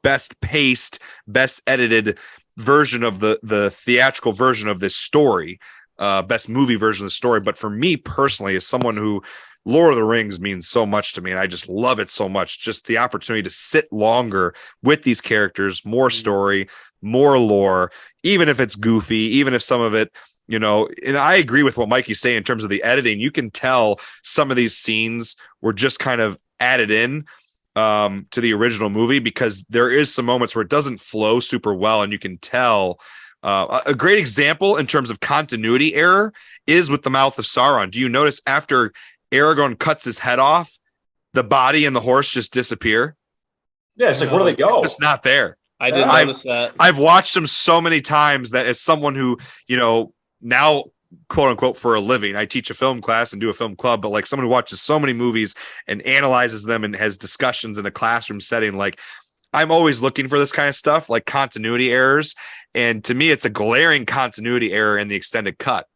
best paced, best edited version of the theatrical version of this story, best movie version of the story. But for me personally, as someone who Lord of the Rings means so much to me, and I just love it so much. Just the opportunity to sit longer with these characters, more story, more lore, even if it's goofy, even if some of it, you know, and I agree with what Mikey's saying in terms of the editing. You can tell some of these scenes were just kind of added in to the original movie, because there is some moments where it doesn't flow super well, and you can tell. A great example in terms of continuity error is with the Mouth of Sauron. Do you notice after Aragorn cuts his head off, the body and the horse just disappear? Yeah, it's like, where do they go? It's not there. I didn't notice that. I've watched them so many times that as someone who, you know, now quote unquote for a living, I teach a film class and do a film club, but like someone who watches so many movies and analyzes them and has discussions in a classroom setting, like I'm always looking for this kind of stuff, like continuity errors. And to me, it's a glaring continuity error in the extended cut.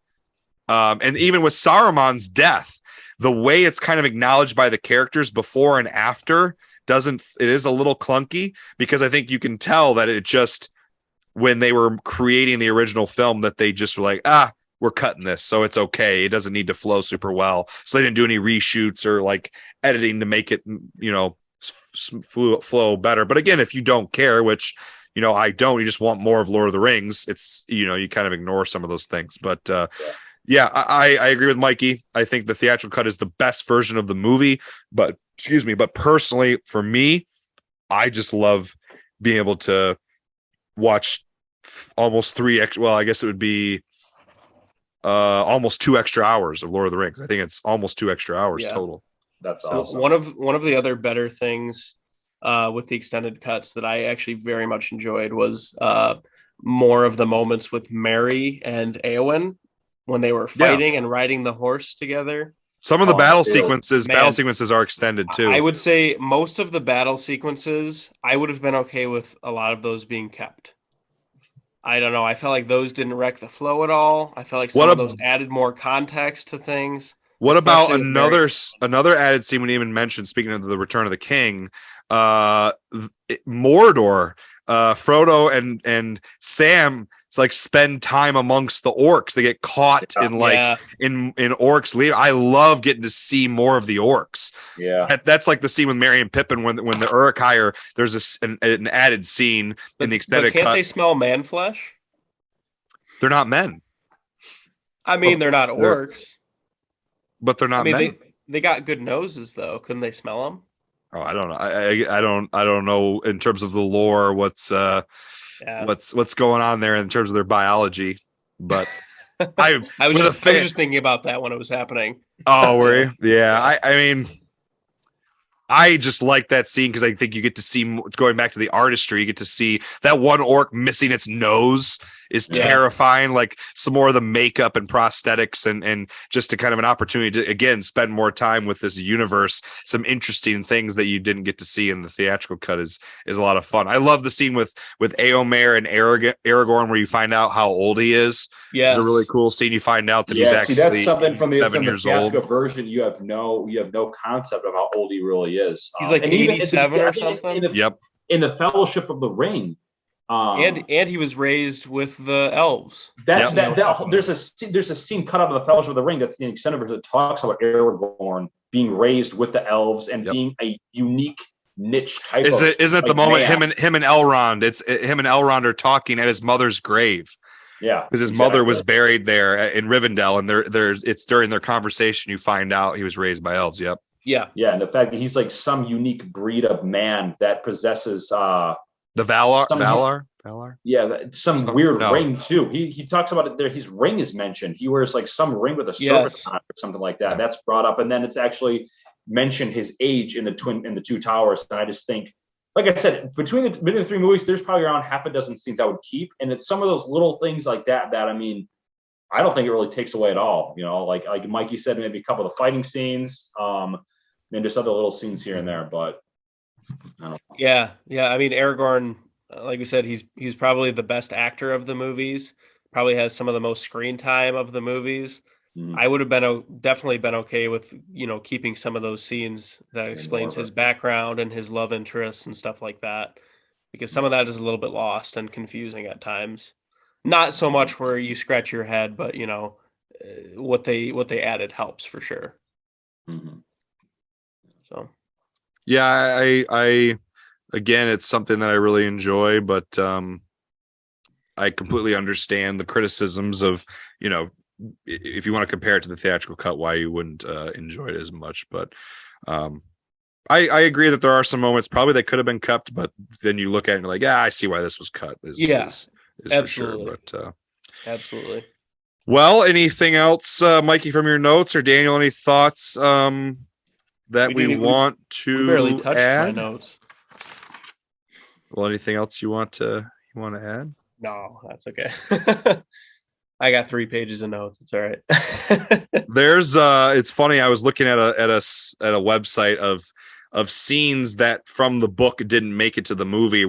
And even with Saruman's death, the way it's kind of acknowledged by the characters before and after it is a little clunky, because I think you can tell that it just, when they were creating the original film, that they just were like, we're cutting this, so it's okay. It doesn't need to flow super well. So they didn't do any reshoots or like editing to make it, you know, flow better. But again, if you don't care, which, you know, I don't, you just want more of Lord of the Rings, it's, you know, you kind of ignore some of those things. But yeah, I agree with Mikey. I think the theatrical cut is the best version of the movie, but personally for me, I just love being able to watch almost I guess it would be almost 2 extra hours of Lord of the Rings. I think it's almost 2 extra hours total. That's awesome. One of the other better things with the extended cuts that I actually very much enjoyed was more of the moments with Merry and Éowyn when they were fighting and riding the horse together. Some of the battle sequences are extended too. I would say most of the battle sequences, I would have been okay with a lot of those being kept. I don't know. I felt like those didn't wreck the flow at all. I felt like some of those added more context to things. What about another added scene we didn't even mention, speaking of the Return of the King, Mordor, Frodo and Sam, it's like spend time amongst the orcs. They get caught in orcs leader. I love getting to see more of the orcs. Yeah, that's like the scene with Merry and Pippin when the Uruk-hai, there's an added scene in the extended cut. Can't they smell man flesh? They're not men. I mean, they're not orcs. But they're not men. They got good noses though. Couldn't they smell them? Oh, I don't know. I don't know in terms of the lore what's going on there in terms of their biology. But I was just thinking about that when it was happening. Oh, were you? Yeah. I mean, I just like that scene because I think you get to see, going back to the artistry, you get to see that one orc missing its nose is terrifying. Like some more of the makeup and prosthetics and just to kind of an opportunity to, again, spend more time with this universe. Some interesting things that you didn't get to see in the theatrical cut is a lot of fun. I love the scene with Éomer and Aragorn where you find out how old he is. Yeah, it's a really cool scene. You find out that he's actually that's something from the theatrical version. You have no concept of how old he really is. He's like 87 or something. In the Fellowship of the Ring. And he was raised with the elves. There's a scene cut out of the Fellowship of the Ring that's the extended version that talks about Aragorn being raised with the elves and being a unique niche type. Isn't it the moment him and Elrond? It's him and Elrond are talking at his mother's grave. Yeah, because his mother was buried there in Rivendell, and it's during their conversation you find out he was raised by elves. Yep. Yeah, and the fact that he's like some unique breed of man that possesses the Valar. Yeah, some weird ring too. He talks about it there. His ring is mentioned. He wears like some ring with a serpent on it or something like that. That's brought up, and then it's actually mentioned his age in the Two Towers. And I just think, like I said, between the three movies, there's probably around half a dozen scenes I would keep, and it's some of those little things like that I mean, I don't think it really takes away at all. You know, like Mikey said, maybe a couple of the fighting scenes, and just other little scenes here and there, but. I don't know. Yeah. I mean, Aragorn, like we said, he's probably the best actor of the movies. Probably has some of the most screen time of the movies. Mm-hmm. I would have definitely been okay with keeping some of those scenes that explains his background and his love interests and stuff like that, because some of that is a little bit lost and confusing at times. Not so much where you scratch your head, but what they added helps for sure. Mm-hmm. So Yeah, I again, it's something that I really enjoy, but I completely understand the criticisms of, if you want to compare it to the theatrical cut, why you wouldn't enjoy it as much. But I agree that there are some moments probably that could have been cut, but then you look at it and you're like, yeah, I see why this was cut. Is absolutely. For sure. But Absolutely. well, anything else, Mikey, from your notes, or Daniel, any thoughts that we want to we barely touched add? my notes. Well, anything else you want to add? No, that's okay. I got 3 pages of notes. It's all right. There's it's funny. I was looking at a website of scenes that from the book didn't make it to the movie.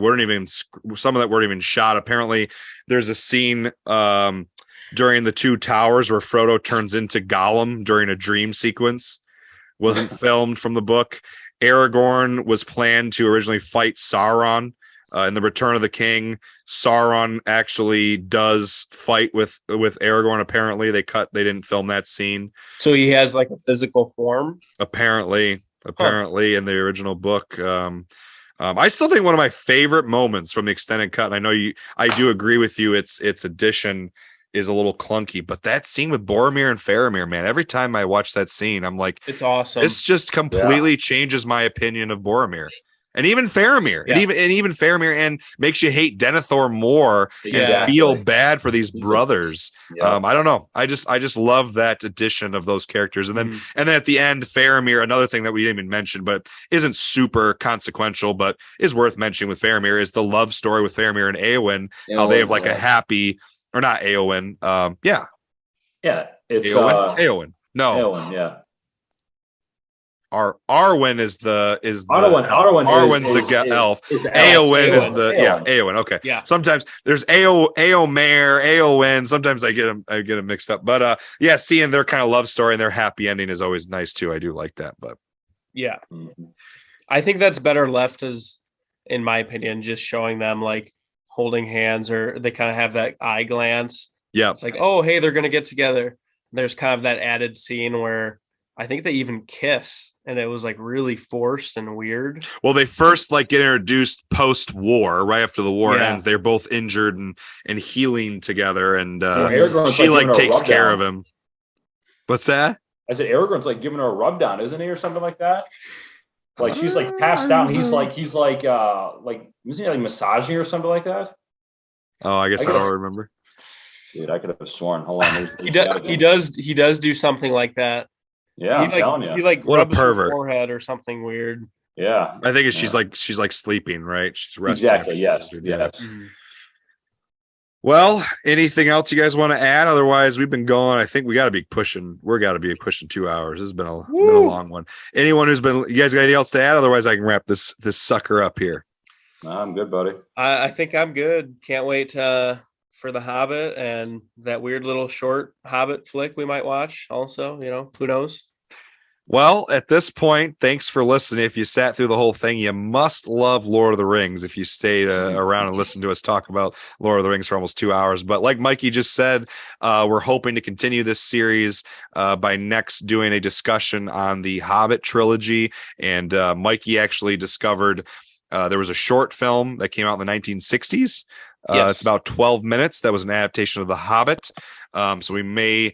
Some of that weren't even shot. Apparently, there's a scene during the Two Towers where Frodo turns into Gollum during a dream sequence. Wasn't filmed from the book. Aragorn was planned to originally fight Sauron. In the Return of the King, Sauron actually does fight with Aragorn. Apparently, they didn't film that scene. So he has like a physical form. Apparently, in the original book. I still think one of my favorite moments from the extended cut, and I know I do agree with you. Its addition is a little clunky, but that scene with Boromir and Faramir, man, every time I watch that scene, I'm like, it's awesome. This just completely changes my opinion of Boromir. And even Faramir, and even Faramir, and makes you hate Denethor more and feel bad for these brothers. I don't know. I just love that addition of those characters. And then at the end, Faramir. Another thing that we didn't even mention, but isn't super consequential, but is worth mentioning with Faramir, is the love story with Faramir and Eowyn. How they have like a happy, or not Eowyn. It's Eowyn. No, Eowyn. Yeah. Arwen is the Arwen's the elf. Eowyn is the Eowyn. Okay. Yeah. Sometimes there's Eomer, Eowyn. Sometimes I get them mixed up. But seeing their kind of love story and their happy ending is always nice too. I do like that. But yeah, I think that's better left as, in my opinion, just showing them like holding hands, or they kind of have that eye glance. Yeah. It's like, oh, hey, they're gonna get together. There's kind of that added scene where I think they even kiss. And it was like really forced and weird. Well, they first like get introduced post-war, right after the war ends. They're both injured and healing together, and she like takes care of him. What's that? I said Aragorn's like giving her a rub down, isn't he, or something like that? Like she's like passed out. And he's like was he like massaging or something like that? Oh, I guess I don't remember. Dude, I could have sworn. Hold on. He does do something like that. Yeah, I'm telling you. He like what rubs a pervert. her forehead or something weird. Yeah. I think she's like sleeping, right? She's resting. Exactly. Yes. Mm-hmm. Well, anything else you guys want to add? Otherwise, we've been going. I think we got to be pushing 2 hours. This has been a long one. You guys got anything else to add? Otherwise, I can wrap this sucker up here. No, I'm good, buddy. I think I'm good. Can't wait for The Hobbit and that weird little short Hobbit flick we might watch also, who knows? Well, at this point, thanks for listening. If you sat through the whole thing, you must love Lord of the Rings if you stayed around and listened to us talk about Lord of the Rings for almost 2 hours. But like Mikey just said, we're hoping to continue this series by next doing a discussion on the Hobbit trilogy. And Mikey actually discovered there was a short film that came out in the 1960s. It's about 12 minutes. That was an adaptation of The Hobbit. So we may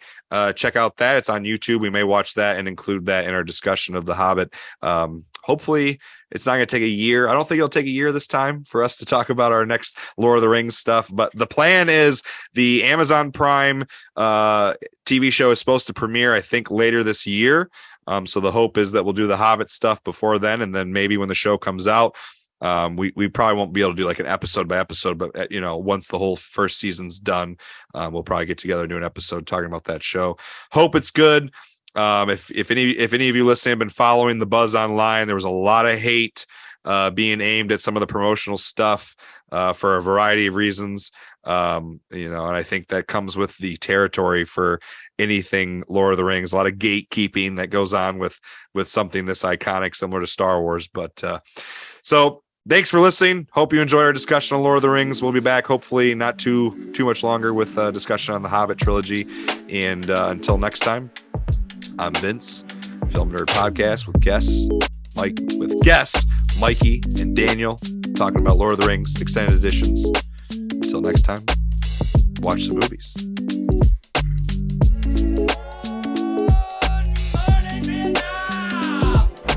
check out that. It's on YouTube. We may watch that and include that in our discussion of The Hobbit. Hopefully it's not going to take a year. I don't think it'll take a year this time for us to talk about our next Lord of the Rings stuff. But the plan is the Amazon Prime TV show is supposed to premiere, I think, later this year. So the hope is that we'll do The Hobbit stuff before then. And then maybe when the show comes out, we probably won't be able to do like an episode by episode, but once the whole first season's done, we'll probably get together and do an episode talking about that show. Hope it's good. If any of you listening have been following the buzz online, there was a lot of hate being aimed at some of the promotional stuff for a variety of reasons. And I think that comes with the territory for anything Lord of the Rings, a lot of gatekeeping that goes on with something this iconic, similar to Star Wars. But so thanks for listening. Hope you enjoyed our discussion on Lord of the Rings. We'll be back hopefully not too much longer with discussion on the Hobbit trilogy. And until next time, I'm Vince. Film Nerd Podcast with guests Mikey and Daniel talking about Lord of the Rings extended editions. Until next time, watch the movies.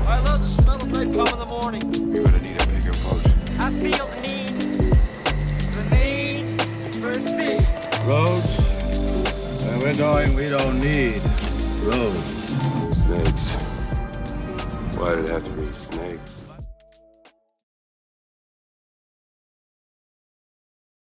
I love the smell of napalm in the morning. You're gonna need a bigger boat. I feel the need for speed. Roads? Where we're going, we don't need roads. Snakes. Why did it have to be snakes?